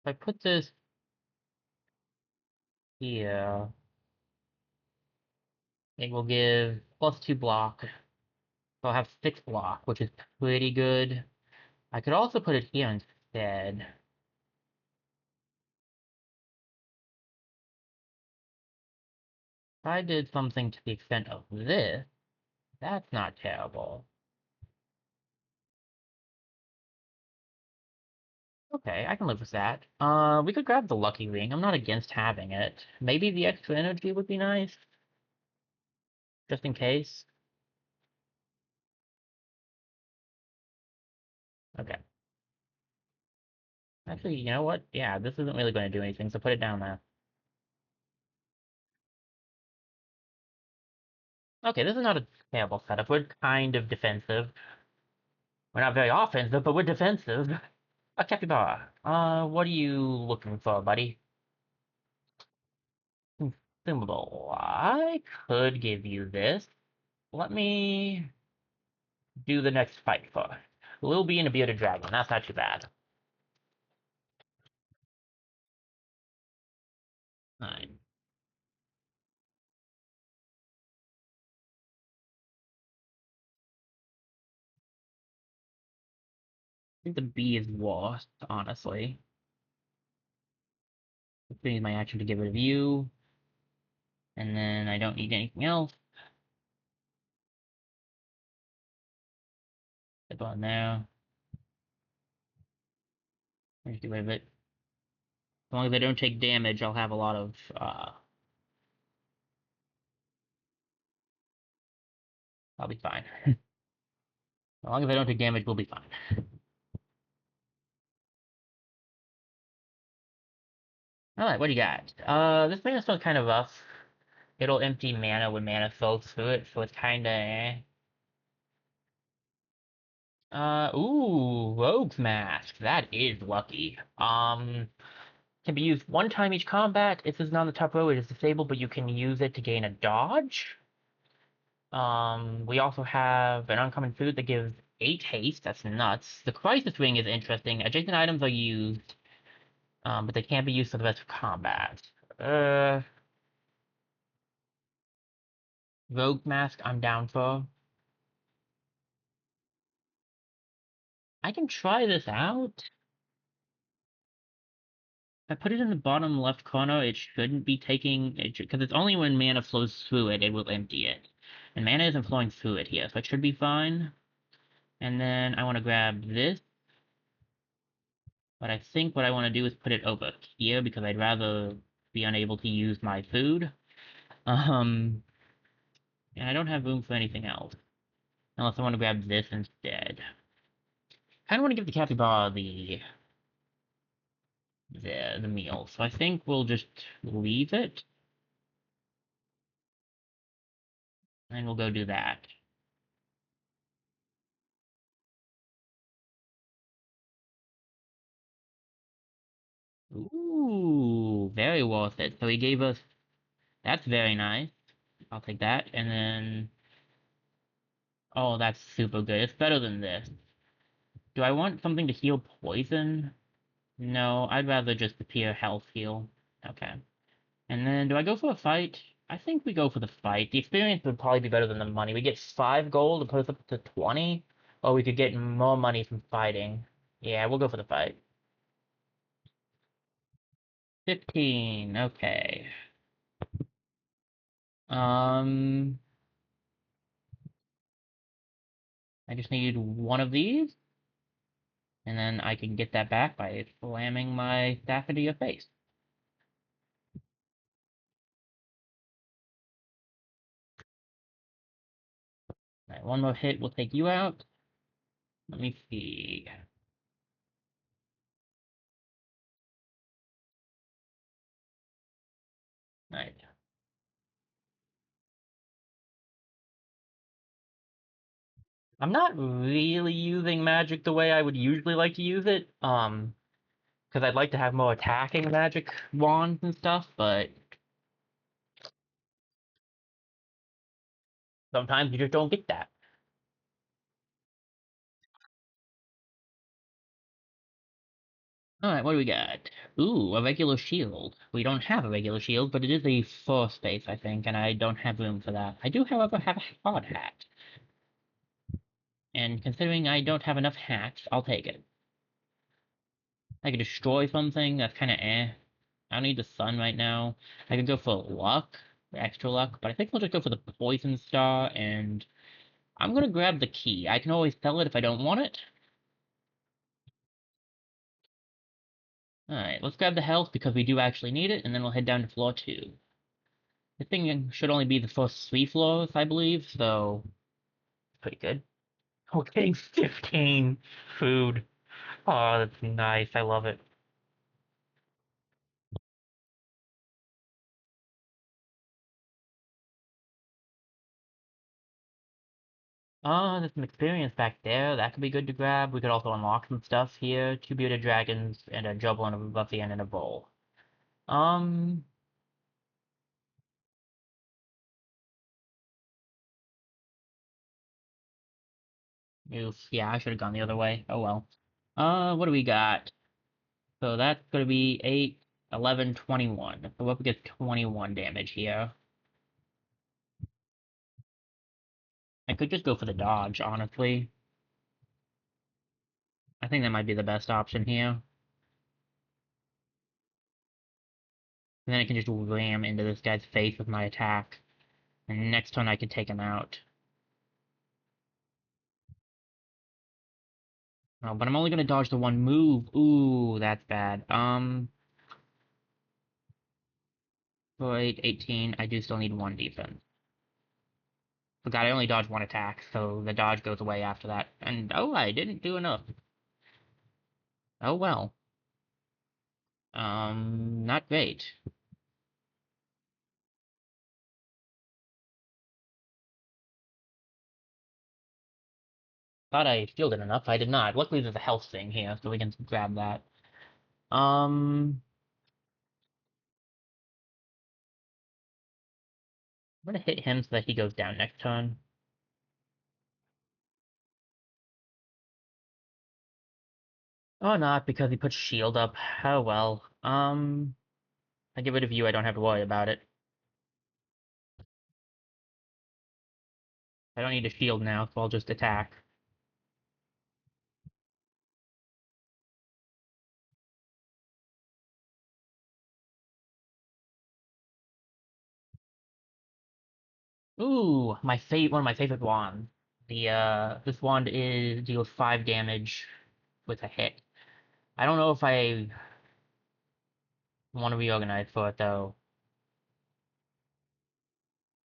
If I put this here, it will give +2 block. So I'll have 6 block, which is pretty good. I could also put it here instead. If I did something to the extent of this, that's not terrible. Okay, I can live with that. We could grab the lucky ring. I'm not against having it. Maybe the extra energy would be nice, just in case. Okay. Actually, you know what? Yeah, this isn't really going to do anything, so put it down there. Okay, this is not a terrible setup. We're kind of defensive. We're not very offensive, but we're defensive. A capybara. What are you looking for, buddy? consumable. I could give you this. Let me do the next fight first. Lil B and a bearded dragon. That's not too bad. Alright. I think the B is worse, honestly. Use my action to get rid of you, and then I don't need anything else. Step on there. Just get rid of it. As long as I don't take damage, I'll have a lot of, I'll be fine. As long as I don't take damage, we'll be fine. Alright, what do you got? This mana spell's kind of rough. It'll empty mana when mana flows through it, so it's kinda eh. Ooh, Rogue's Mask. That is lucky. Can be used one time each combat. If it's not on the top row, it is disabled, but you can use it to gain a dodge. We also have an uncommon food that gives 8 haste. That's nuts. The Crisis Ring is interesting. Adjacent items are used, but they can't be used for the rest of combat. Uh, Rogue Mask, I'm down for. I can try this out. If I put it in the bottom left corner, it shouldn't be taking it because it's only when mana flows through it, it will empty it. And mana isn't flowing through it here, so it should be fine. And then I want to grab this. But I think what I want to do is put it over here because I'd rather be unable to use my food. And I don't have room for anything else. Unless I want to grab this instead. Kind of want to give the capybara the meal. So I think we'll just leave it. And we'll go do that. Ooh, very worth it. So he gave us... That's very nice. I'll take that. And then... Oh, that's super good. It's better than this. Do I want something to heal poison? No, I'd rather just the pure health heal. Okay. And then, do I go for a fight? I think we go for the fight. The experience would probably be better than the money. We get 5 gold to put us up to 20. Or we could get more money from fighting. Yeah, we'll go for the fight. 15, okay. Um, I just need one of these. And then I can get that back by slamming my staff into your face. Alright, one more hit will take you out. Let me see. Alright. I'm not really using magic the way I would usually like to use it. Because I'd like to have more attacking magic wands and stuff, but sometimes you just don't get that. Alright, what do we got? Ooh, a regular shield. We don't have a regular shield, but it is a 4 space, I think, and I don't have room for that. I do, however, have a hard hat. And considering I don't have enough hats, I'll take it. I could destroy something, that's kinda eh. I don't need the sun right now. I could go for luck, extra luck, but I think I'll just go for the poison star, and I'm gonna grab the key. I can always sell it if I don't want it. Alright, let's grab the health because we do actually need it, and then we'll head down to floor 2. The thing should only be the first 3 floors, I believe, so... Pretty good. Oh, getting 15 food. Oh, that's nice. I love it. There's some experience back there. That could be good to grab. We could also unlock some stuff here. 2 bearded dragons, and a Jubilant of Buffy and a bowl. Um, Oof. Yeah, I should have gone the other way. Oh well. What do we got? So that's gonna be 8, 11, 21. So we'll get 21 damage here. I could just go for the dodge, honestly. I think that might be the best option here. And then I can just ram into this guy's face with my attack. And next turn I can take him out. Oh, but I'm only gonna dodge the one move. Ooh, that's bad. For 8, 18, I do still need one defense. Forgot I only dodged one attack, so the dodge goes away after that. And oh, I didn't do enough. Oh well. Not great. Thought I shielded enough. I did not. Luckily, there's a health thing here, so we can grab that. I'm gonna hit him so that he goes down next turn. Oh, not because he put shield up. Oh well. I get rid of you. I don't have to worry about it. I don't need a shield now, so I'll just attack. Ooh, one of my favorite wands. This wand deals 5 damage with a hit. I don't know if I want to reorganize for it though.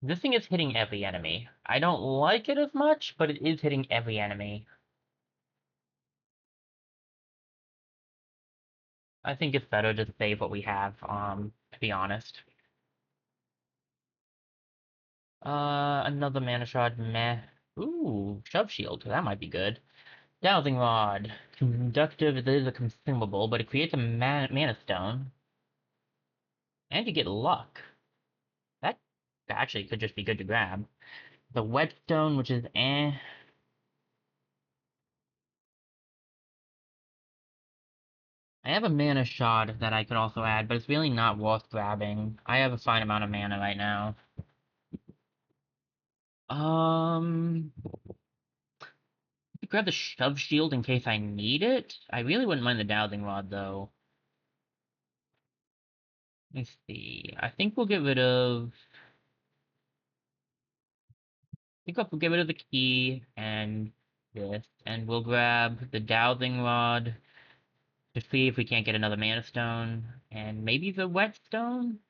This thing is hitting every enemy. I don't like it as much, but it is hitting every enemy. I think it's better to save what we have, to be honest. Another mana shard, meh. Ooh, shove shield, that might be good. Dowsing rod. Conductive, it is a consumable, but it creates a mana stone. And you get luck. That actually could just be good to grab. The whetstone, which is eh. I have a mana shard that I could also add, but it's really not worth grabbing. I have a fine amount of mana right now. Um, grab the shove shield in case I need it. I really wouldn't mind the dowsing rod though. Let me see. I think we'll get rid of. I think we'll get rid of the key and this, and we'll grab the dowsing rod to see if we can't get another mana stone, and maybe the whetstone.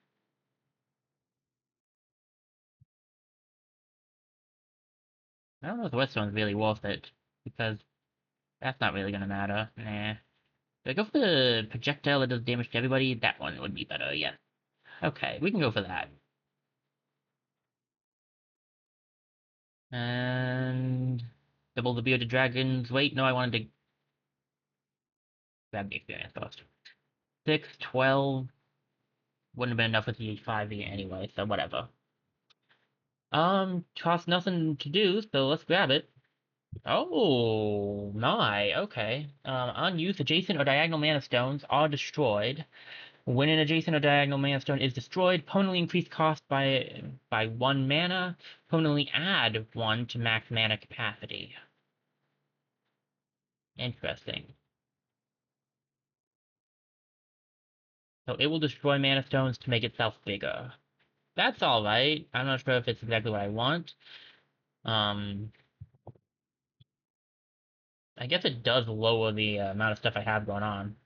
I don't know if the whetstone's really worth it because that's not really gonna matter. Nah. Do I go for the projectile that does damage to everybody? That one would be better, yeah. Okay, we can go for that. And double the bearded dragons. Wait, no, I wanted to grab the experience first. 6, 12. Wouldn't have been enough with the 5 anyway, so whatever. Cost nothing to do, so let's grab it. Oh my, okay. Unused adjacent or diagonal mana stones are destroyed. When an adjacent or diagonal mana stone is destroyed, permanently increase cost by 1 mana. Permanently add 1 to max mana capacity. Interesting. So it will destroy mana stones to make itself bigger. That's alright. I'm not sure if it's exactly what I want. Um, I guess it does lower the amount of stuff I have going on.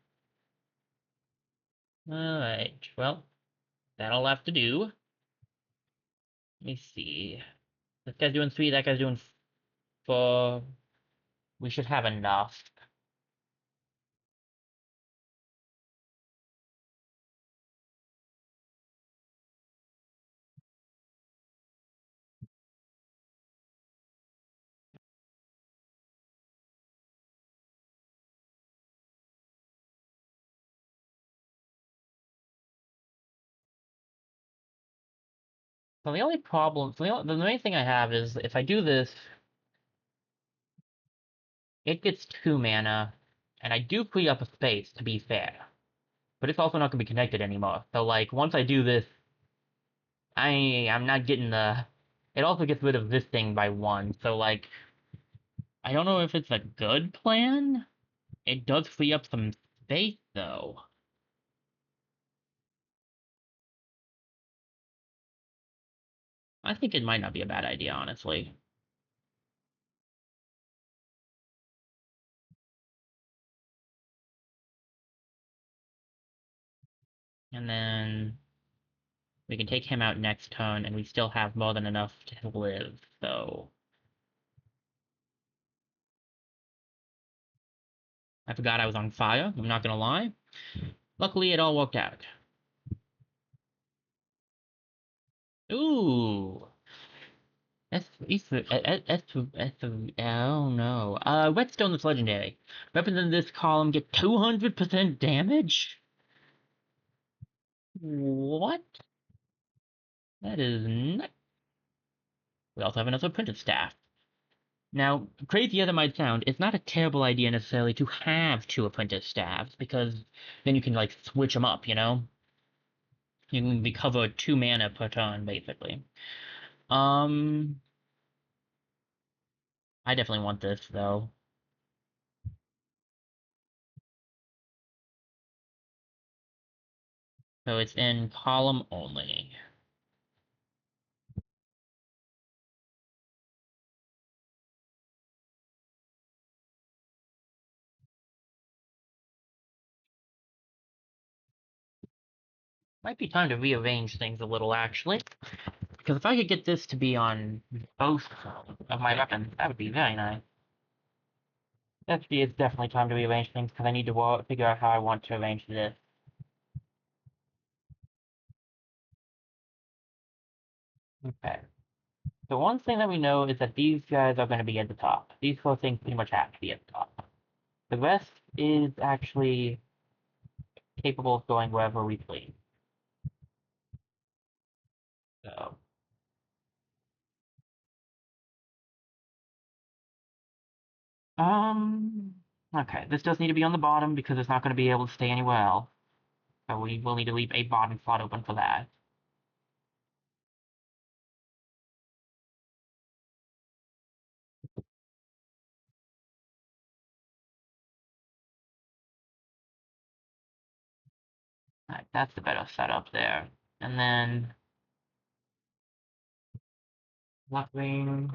Alright, well, that'll have to do. Let me see. This guy's doing 3, that guy's doing 4. We should have enough. So the only problem, so the main thing I have is if I do this, it gets 2 mana, and I do free up a space, to be fair. But it's also not going to be connected anymore. So, like, once I do this, I'm not getting the... It also gets rid of this thing by 1, so, like, I don't know if it's a good plan. It does free up some space, though. I think it might not be a bad idea, honestly. And then we can take him out next turn, and we still have more than enough to live, so... I forgot I was on fire, I'm not gonna lie. Luckily, it all worked out. Ooh! Oh no. Whetstone is legendary. Weapons in this column get 200% damage? What? That is not... We also have another printed staff. Now, crazy as it might sound, it's not a terrible idea necessarily to have 2 apprentice staves, because then you can, like, switch them up, you know? You can recover 2 mana per turn, basically. Um, I definitely want this, though. So it's in column only. Might be time to rearrange things a little, actually. Because if I could get this to be on both of my weapons, that would be very nice. Actually, it's definitely time to rearrange things, because I need to figure out how I want to arrange this. Okay. The one thing that we know is that these guys are going to be at the top. These 4 things pretty much have to be at the top. The rest is actually capable of going wherever we please. So, okay, this does need to be on the bottom because it's not going to be able to stay anywhere else. So we will need to leave a bottom slot open for that. Alright, that's the better setup there. And then left wing.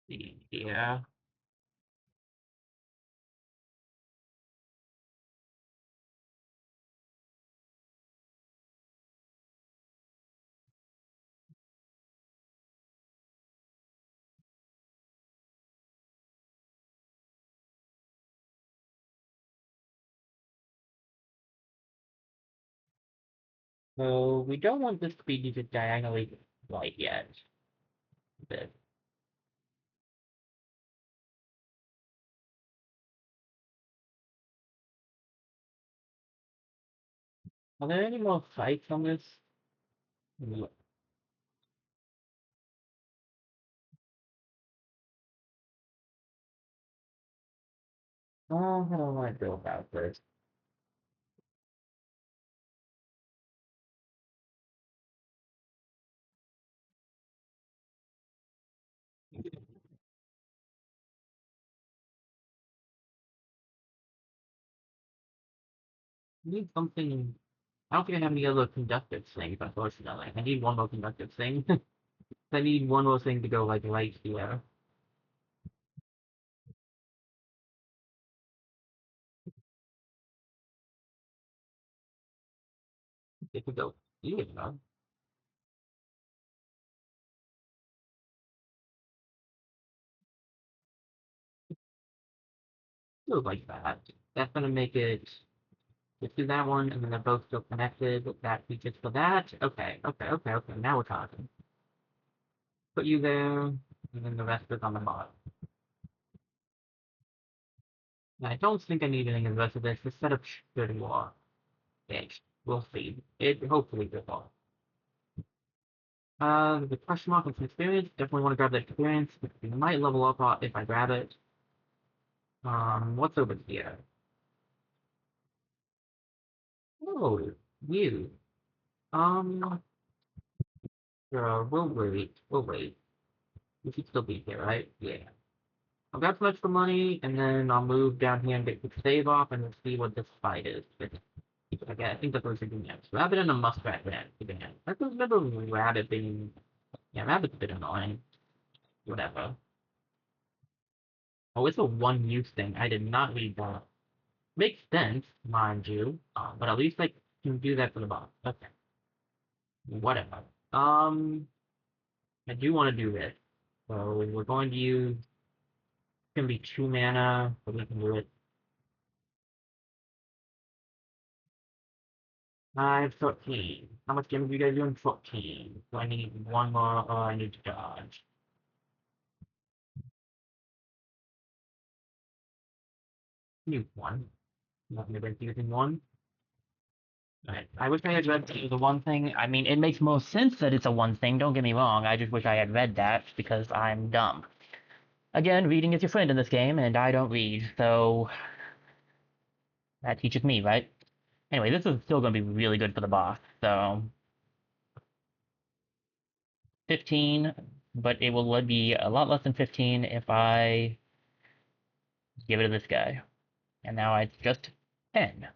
See here. So we don't want this to be just diagonally right yet. But are there any more fights on this? Oh, how do I want to go about this? I need something. I don't think I have any other conductive things, unfortunately. I need one more conductive thing. I need one more thing to go like right here. It could go here, though. Feels like that. That's gonna make it. Let's do that one, and then they're both still connected. That features for that. Okay, okay, okay, okay. Now we're talking. Put you there, and then the rest is on the bottom. I don't think I need any of the rest of this. The setup should work. We'll see. It hopefully will work. The question mark is experience. Definitely want to grab that experience. We might level up if I grab it. What's over here? Oh, you. Um, we'll wait. We'll wait. You should still be here, right? Yeah. I'll grab some extra money, and then I'll move down here and get the save off, and we'll see what this fight is. But, okay, I think the first thing is rabbit and a muskrat rat again. I don't remember rabbit being. Yeah, rabbit's a bit annoying. Whatever. Oh, it's a one use thing. I did not read that. Makes sense, mind you. But at least I can do that for the boss. Okay. Whatever. I do want to do this. So we're going to use. It's gonna be 2 mana, but we can do it. I have 13. How much damage do you guys doing? 14. So I need one more, or I need to dodge. Use one. Nothing against using one. Right. I wish I had read that it was a one thing. I mean, it makes more sense that it's a one thing, don't get me wrong. I just wish I had read that because I'm dumb. Again, reading is your friend in this game, and I don't read, so that teaches me, right? Anyway, this is still going to be really good for the boss, so 15, but it will be a lot less than 15 if I give it to this guy. And now it's just 10.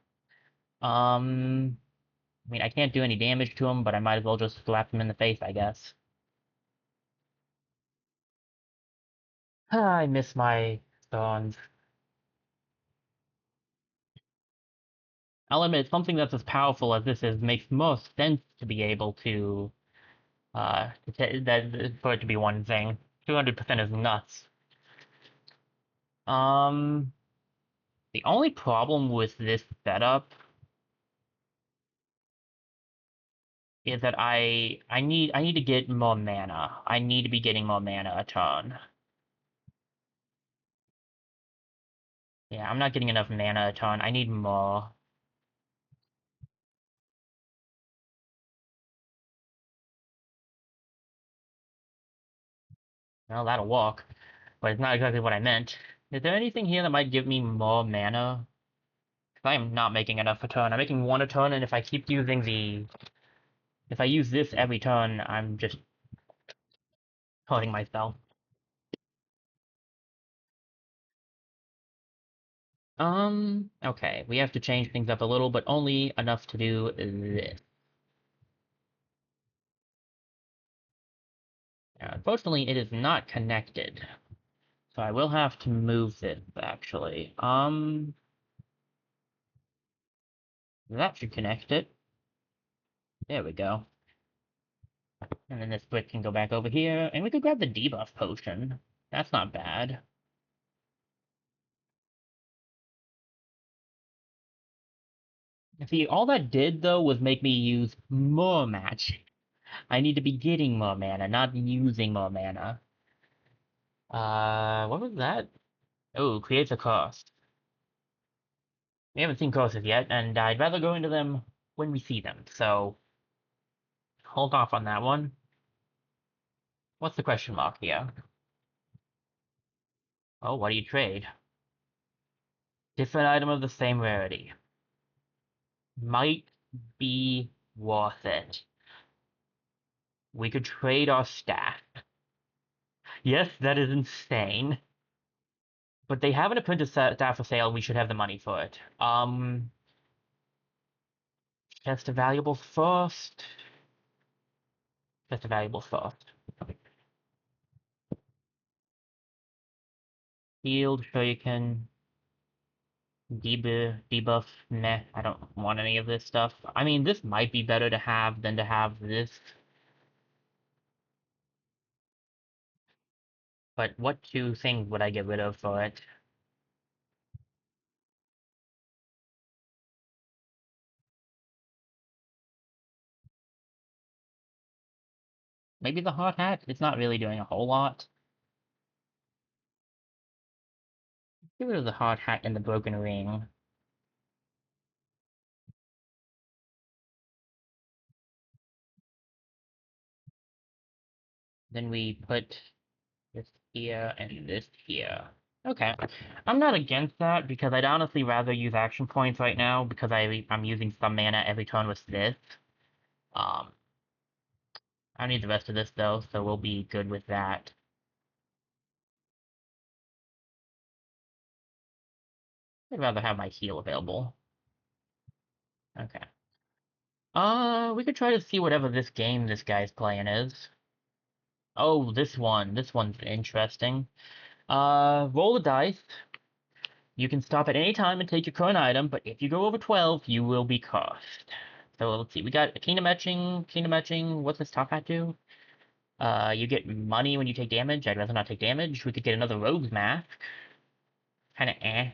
I mean, I can't do any damage to him, but I might as well just slap him in the face, I guess. I miss my stones. I'll admit, something that's as powerful as this is makes most sense to be able to, for it to be one thing. 200% is nuts. Um, the only problem with this setup is that I need to get more mana. I need to be getting more mana a turn. Yeah, I'm not getting enough mana a turn. I need more. Well, that'll walk, but it's not exactly what I meant. Is there anything here that might give me more mana? Because I am not making enough a turn. I'm making one a turn, and if I keep using if I use this every turn, I'm just hurting myself. Okay, we have to change things up a little, but only enough to do this. Unfortunately, it is not connected, so I will have to move this, actually. That should connect it. There we go. And then this brick can go back over here, and we could grab the debuff potion. That's not bad. See, all that did, though, was make me use more magic. I need to be getting more mana, not using more mana. What was that? Oh, creates a cost. We haven't seen courses yet, and I'd rather go into them when we see them, so hold off on that one. What's the question mark here? Oh, what do you trade? Different item of the same rarity. Might be worth it. We could trade our staff. Yes, that is insane. But they have an apprentice staff for sale, we should have the money for it. Test a valuable first. Test a valuable first. Shield, Shuriken, debuff, meh, I don't want any of this stuff. I mean, this might be better to have than to have this. But what two things would I get rid of for it? Maybe the hard hat? It's not really doing a whole lot. Get rid of the hard hat and the broken ring. Then we put this here and this here. Okay. I'm not against that because I'd honestly rather use action points right now because I'm using some mana every turn with this. Um, I don't need the rest of this though, so we'll be good with that. I'd rather have my heal available. Okay. We could try to see whatever this game this guy's playing is. Oh, this one. This one's interesting. Roll the dice. You can stop at any time and take your current item, but if you go over 12, you will be cursed. So let's see. We got kingdom etching. Kingdom etching. What's this top hat do? You get money when you take damage. I'd rather not take damage. We could get another rogue's mask. Kinda eh.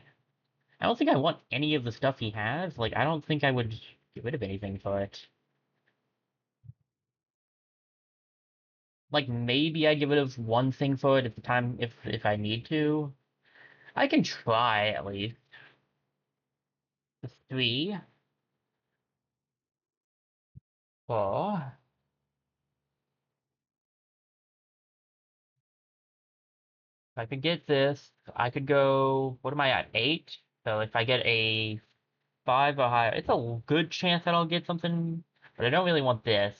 I don't think I want any of the stuff he has. Like, I don't think I would get rid of anything for it. Like, maybe I'd get rid of one thing for it at the time if I need to. I can try, at least. The 3, 4. If I could get this, I could go, what am I at, 8? So if I get a 5 or higher, it's a good chance that I'll get something, but I don't really want this.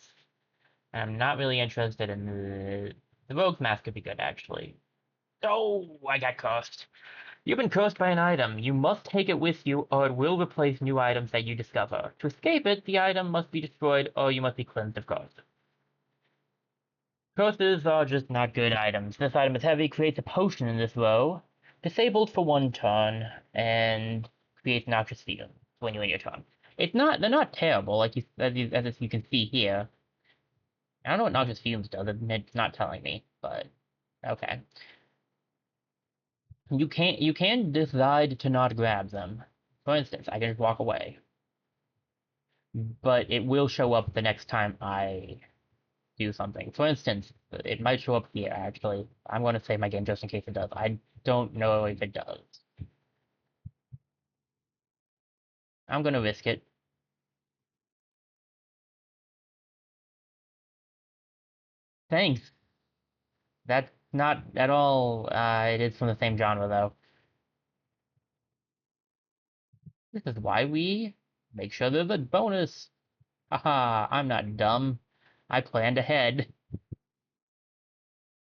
And I'm not really interested in the Rogue's Mask could be good, actually. Oh, I got cursed. You've been cursed by an item. You must take it with you, or it will replace new items that you discover. To escape it, the item must be destroyed, or you must be cleansed of curse. Curses are just not good items. This item is heavy, creates a potion in this row, disabled for 1 turn, and creates noxious fumes when you in your turn. They're not terrible, like as you can see here. I don't know what noxious fumes does, it's not telling me, but okay. You can decide to not grab them. For instance, I can just walk away. But it will show up the next time I do something. For instance, it might show up here, actually. I'm going to save my game just in case it does. I don't know if it does. I'm going to risk it. Thanks. That's not at all, it is from the same genre, though. This is why we make sure there's a bonus. Haha, I'm not dumb. I planned ahead.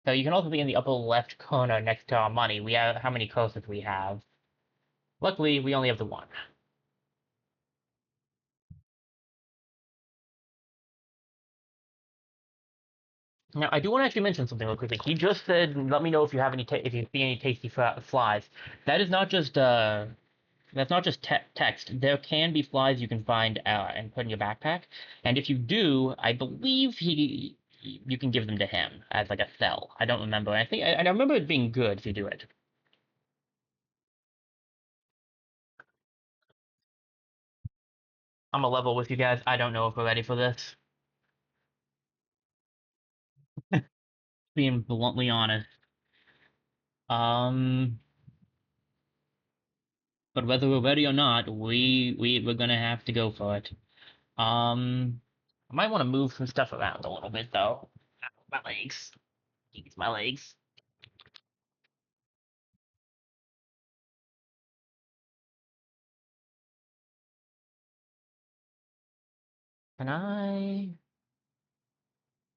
So you can also see in the upper left corner next to our money, we have how many coasters we have. Luckily, we only have the one. Now, I do want to actually mention something real quickly. He just said, "Let me know if you have if you see any tasty flies." That is not just that's not just text. There can be flies you can find and put in your backpack, and if you do, I believe you can give them to him as like a sell. I don't remember. I remember it being good if you do it. I'm a level with you guys. I don't know if we're ready for this. Being bluntly honest. Um, but whether we're ready or not, we're gonna have to go for it. I might want to move some stuff around a little bit though. Ow, my legs. Jeez, my legs. Can I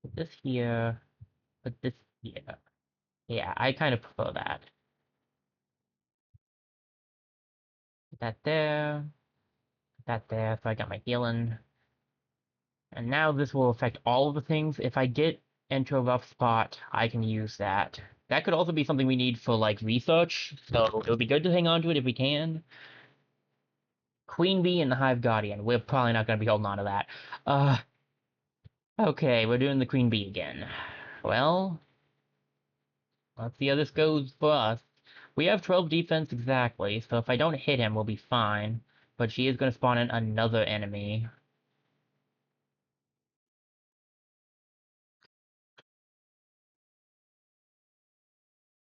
put this here? Put this here. Yeah, I kind of prefer that. Put that there. Put that there. So I got my healing. And now this will affect all of the things. If I get into a rough spot, I can use that. That could also be something we need for like research, so it would be good to hang on to it if we can. Queen Bee and the Hive Guardian. We're probably not going to be holding on to that. Okay, we're doing the Queen Bee again. Well, let's see how this goes for us. We have 12 defense exactly, so if I don't hit him, we'll be fine. But she is going to spawn in another enemy.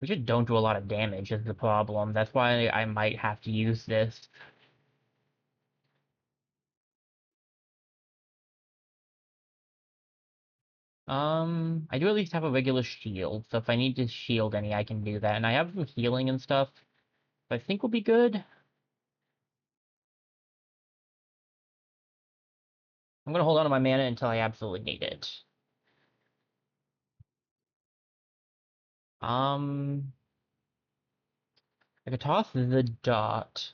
We just don't do a lot of damage is the problem. That's why I might have to use this. I do at least have a regular shield, so if I need to shield any, I can do that. And I have some healing and stuff, so I think we'll be good. I'm gonna hold on to my mana until I absolutely need it. Um, I could toss the dot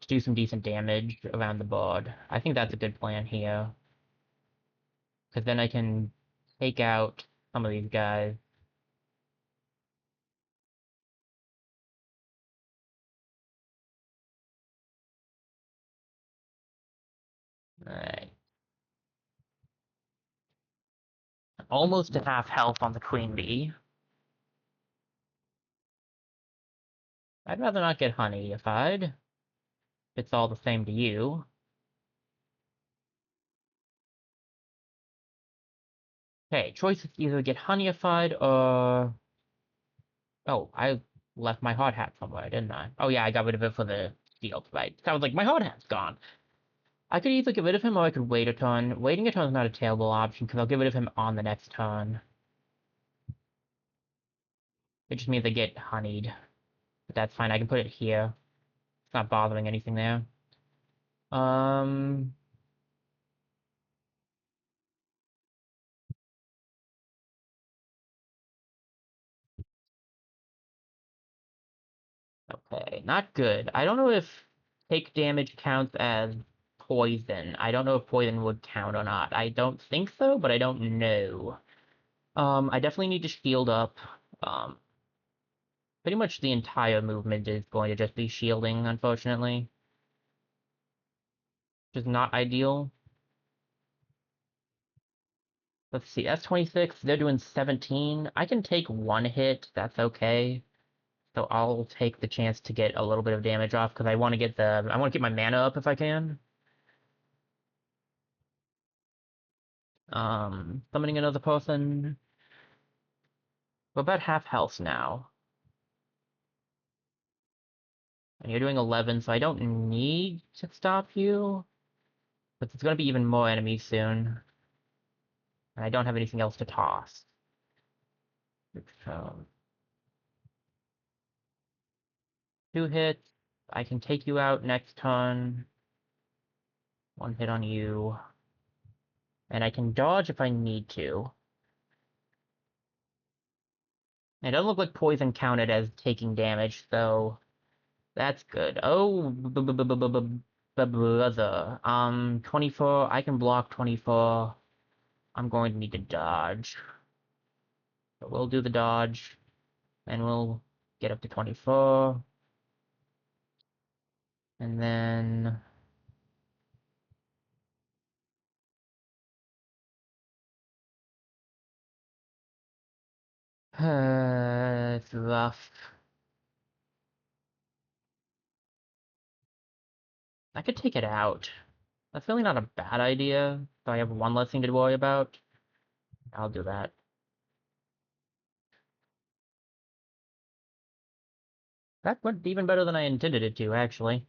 to do some decent damage around the board. I think that's a good plan here, because then I can take out some of these guys. Alright. Almost to half health on the queen bee. I'd rather not get honey-ified, if it's all the same to you. Okay, choice is either get honey-ified or... Oh, I left my hard hat somewhere, didn't I? Oh yeah, I got rid of it for the shield, right? So I was like, my hard hat's gone. I could either get rid of him or I could wait a turn. Waiting a turn is not a terrible option, because I'll get rid of him on the next turn. It just means I get honeyed. But that's fine, I can put it here. It's not bothering anything there. Um... Okay, not good. I don't know if take damage counts as poison. I don't know if poison would count or not. I don't think so, but I don't know. I definitely need to shield up. Um, Pretty much the entire movement is going to just be shielding, unfortunately. Which is not ideal. Let's see, that's 26. They're doing 17. I can take one hit. That's okay. So I'll take the chance to get a little bit of damage off because I want to get my mana up if I can. Summoning another person. We're about half health now. And you're doing 11, so I don't need to stop you. But there's gonna be even more enemies soon. And I don't have anything else to toss. So, 2 hits. I can take you out next turn. 1 hit on you. And I can dodge if I need to. It doesn't look like poison counted as taking damage, so that's good. Oh, brother. 24. I can block 24. I'm going to need to dodge. So we'll do the dodge, and we'll get up to 24. And then... it's rough. I could take it out. That's really not a bad idea. So I have one less thing to worry about. I'll do that. That went even better than I intended it to, actually.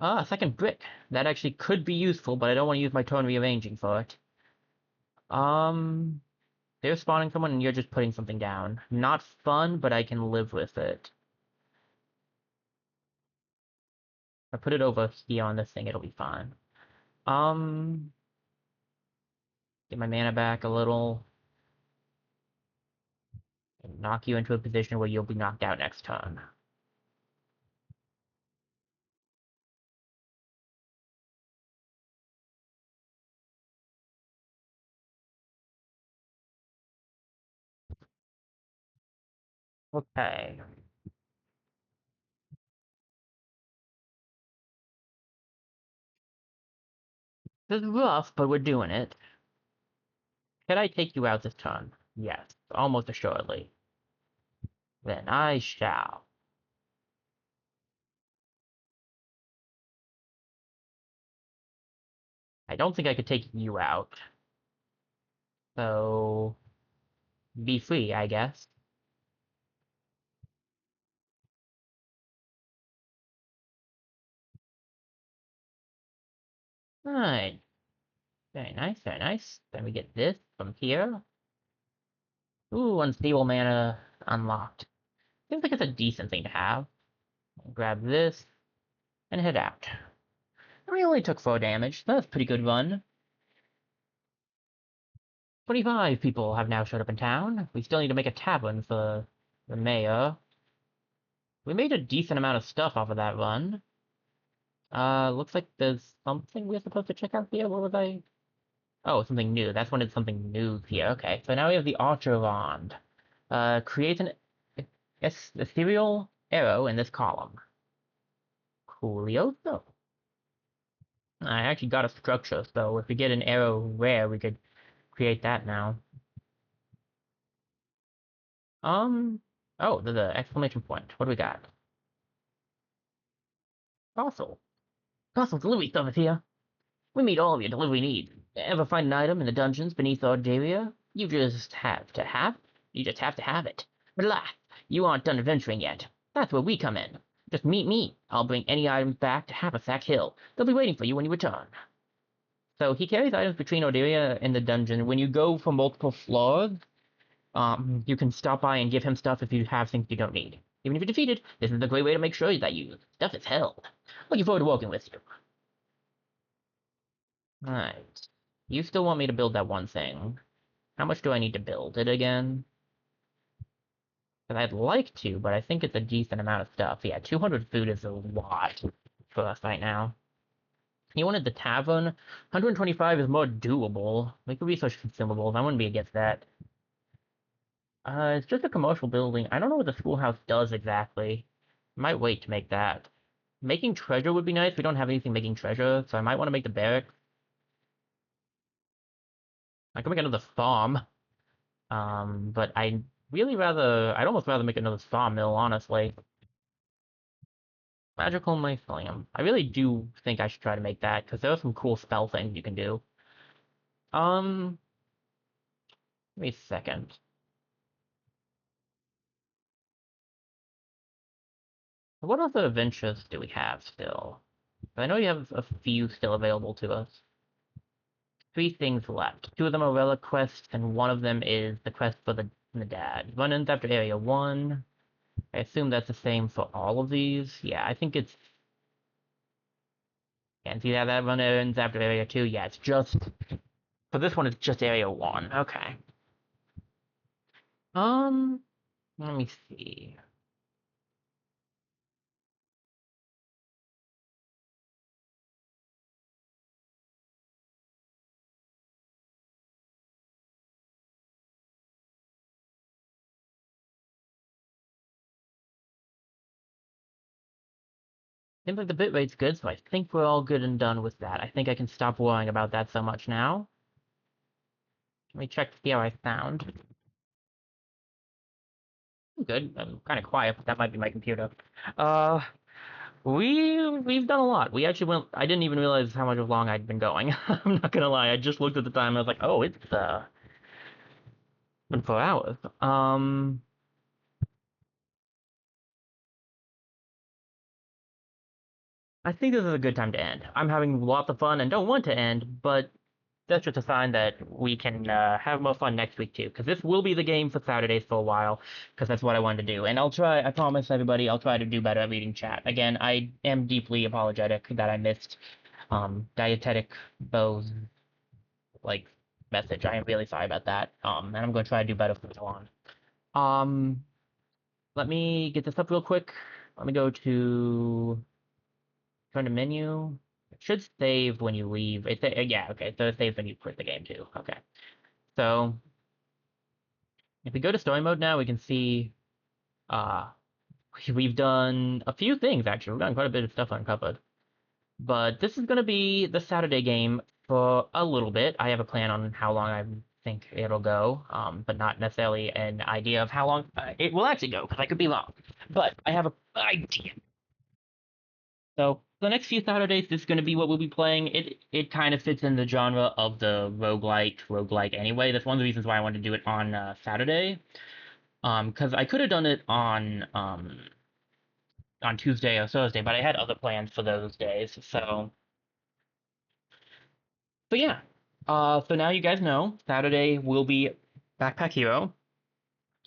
Ah, a second brick. That actually could be useful, but I don't want to use my turn rearranging for it. Um, they're spawning someone and you're just putting something down. Not fun, but I can live with it. If I put it over here on this thing, it'll be fine. Um, get my mana back a little. And knock you into a position where you'll be knocked out next turn. Okay. This is rough, but we're doing it. Can I take you out this turn? Yes, almost assuredly. Then I shall. I don't think I could take you out. So, be free, I guess. Alright. Very nice, very nice. Then we get this from here. Ooh, unstable mana unlocked. Seems like it's a decent thing to have. Grab this and head out. We only took 4 damage. That's a pretty good run. 25 people have now showed up in town. We still need to make a tavern for the mayor. We made a decent amount of stuff off of that run. Looks like there's something we're supposed to check out here. What was I? Oh, something new. That's when it's something new here. Okay, so now we have the Archer Wand. Create an ethereal arrow in this column. Coolio, though. I actually got a structure, so if we get an arrow rare, we could create that now. Oh, there's an exclamation point. What do we got? Fossil. Fossil delivery service here. We meet all of your delivery needs. Ever find an item in the dungeons beneath Ardaria? You just have to have it. Relax, you aren't done adventuring yet. That's where we come in. Just meet me. I'll bring any items back to Haversack Hill. They'll be waiting for you when you return. So he carries items between Ardaria and the dungeon. When you go for multiple floors, you can stop by and give him stuff if you have things you don't need. Even if you're defeated, this is a great way to make sure that you stuff is held. Looking forward to working with you. Alright. You still want me to build that one thing. How much do I need to build it again? Because I'd like to, but I think it's a decent amount of stuff. Yeah, 200 food is a lot for us right now. You wanted the tavern? 125 is more doable. We could research consumables. I wouldn't be against that. It's just a commercial building. I don't know what the schoolhouse does exactly. Might wait to make that. Making treasure would be nice. We don't have anything making treasure, so I might want to make the barracks. I could make another farm. But I'd almost rather make another sawmill, honestly. Magical mycelium. I really do think I should try to make that, because there are some cool spell things you can do. Um, Give me a second. What other adventures do we have still? I know you have a few still available to us. 3 things left. 2 of them are relic quests, and one of them is the quest for the dad. Run-ins after Area 1. I assume that's the same for all of these. Yeah, I think it's... Can't see that run-ins after Area 2. Yeah, it's just... For this one, it's just Area 1. Okay. Um, Let me see. Seems like the bit rate's good, so I think we're all good and done with that. I think I can stop worrying about that so much now. Let me check to see how I sound. I'm good. I'm kind of quiet, but that might be my computer. Uh, we've done a lot. We actually went. I didn't even realize how much long I'd been going. I'm not gonna lie. I just looked at the time and I was like, oh, it's been 4 hours. I think this is a good time to end. I'm having lots of fun and don't want to end, but that's just a sign that we can have more fun next week too, because this will be the game for Saturdays for a while, because that's what I wanted to do. And I'll try, I promise everybody, I'll try to do better at reading chat. Again, I am deeply apologetic that I missed Dietetic Bow's, like, message. I am really sorry about that. And I'm going to try to do better from now on. Um, Let me get this up real quick. Let me go to turn to menu. It should save when you leave. Yeah, okay, so it saves when you quit the game too. Okay. So if we go to story mode now, we can see uh we've done a few things actually. We've gotten quite a bit of stuff uncovered. But this is gonna be the Saturday game for a little bit. I have a plan on how long I think it'll go, but not necessarily an idea of how long it will actually go, because I could be wrong. But I have an idea. So the next few Saturdays, this is going to be what we'll be playing. It kind of fits in the genre of the roguelike anyway. That's one of the reasons why I wanted to do it on Saturday. Because I could have done it on Tuesday or Thursday, but I had other plans for those days. So So yeah, so now you guys know Saturday will be Backpack Hero.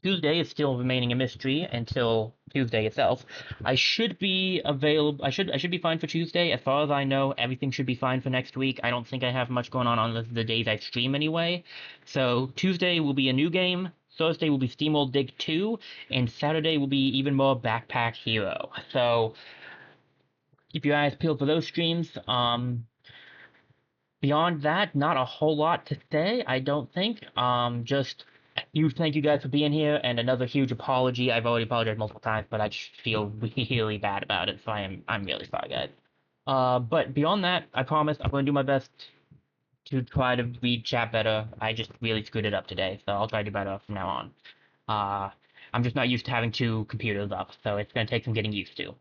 Tuesday is still remaining a mystery until Tuesday itself. I should be available. I should be fine for Tuesday. As far as I know, everything should be fine for next week. I don't think I have much going on the days I stream anyway. So Tuesday will be a new game. Thursday will be SteamWorld Dig 2, and Saturday will be even more Backpack Hero. So keep your eyes peeled for those streams. Beyond that, not a whole lot to say, I don't think. Just huge thank you guys for being here, and another huge apology. I've already apologized multiple times, but I just feel really bad about it, so I'm really sorry, guys. But beyond that, I promise I'm going to do my best to try to read chat better. I just really screwed it up today, so I'll try to do better from now on. Uh, I'm just not used to having two computers up, so it's going to take some getting used to.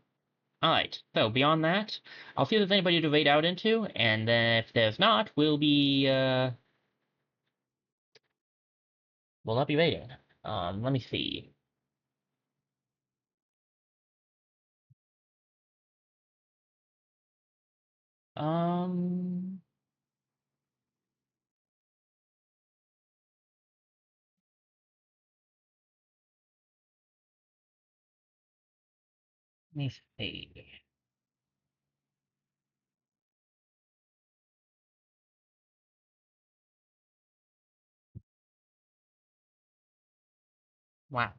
Alright, so beyond that, I'll see if there's anybody to raid out into, and then if there's not, we'll not be raiding. Let me see. Um, let me see. Wow.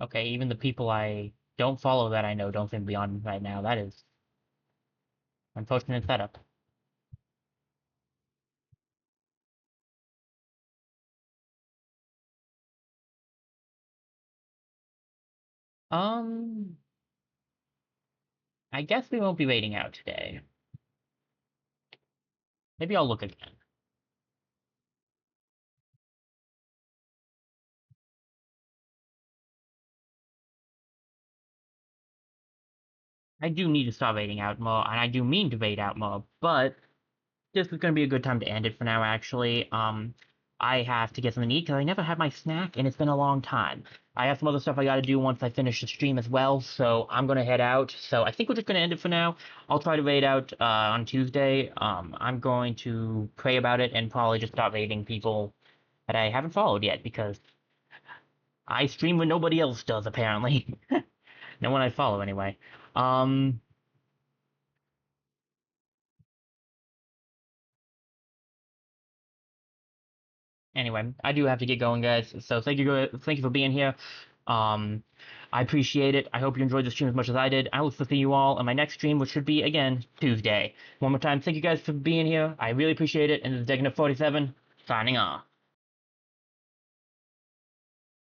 Okay, even the people I don't follow that I know don't seem to be on right now. That is unfortunate setup. Um, I guess we won't be raiding out today. Maybe I'll look again. I do need to start raiding out more, and I do mean to raid out more, but this is going to be a good time to end it for now, actually. I have to get something to eat because I never had my snack and it's been a long time. I have some other stuff I got to do once I finish the stream as well, so I'm going to head out. So I think we're just going to end it for now. I'll try to raid out on Tuesday. I'm going to pray about it and probably just start raiding people that I haven't followed yet because I stream when nobody else does, apparently. No one I follow, anyway. Um, Anyway, I do have to get going, guys. So thank you for being here. Um, I appreciate it. I hope you enjoyed the stream as much as I did. I will see you all on my next stream, which should be again Tuesday. One more time, thank you guys for being here. I really appreciate it. And this is Degnut 47 signing off.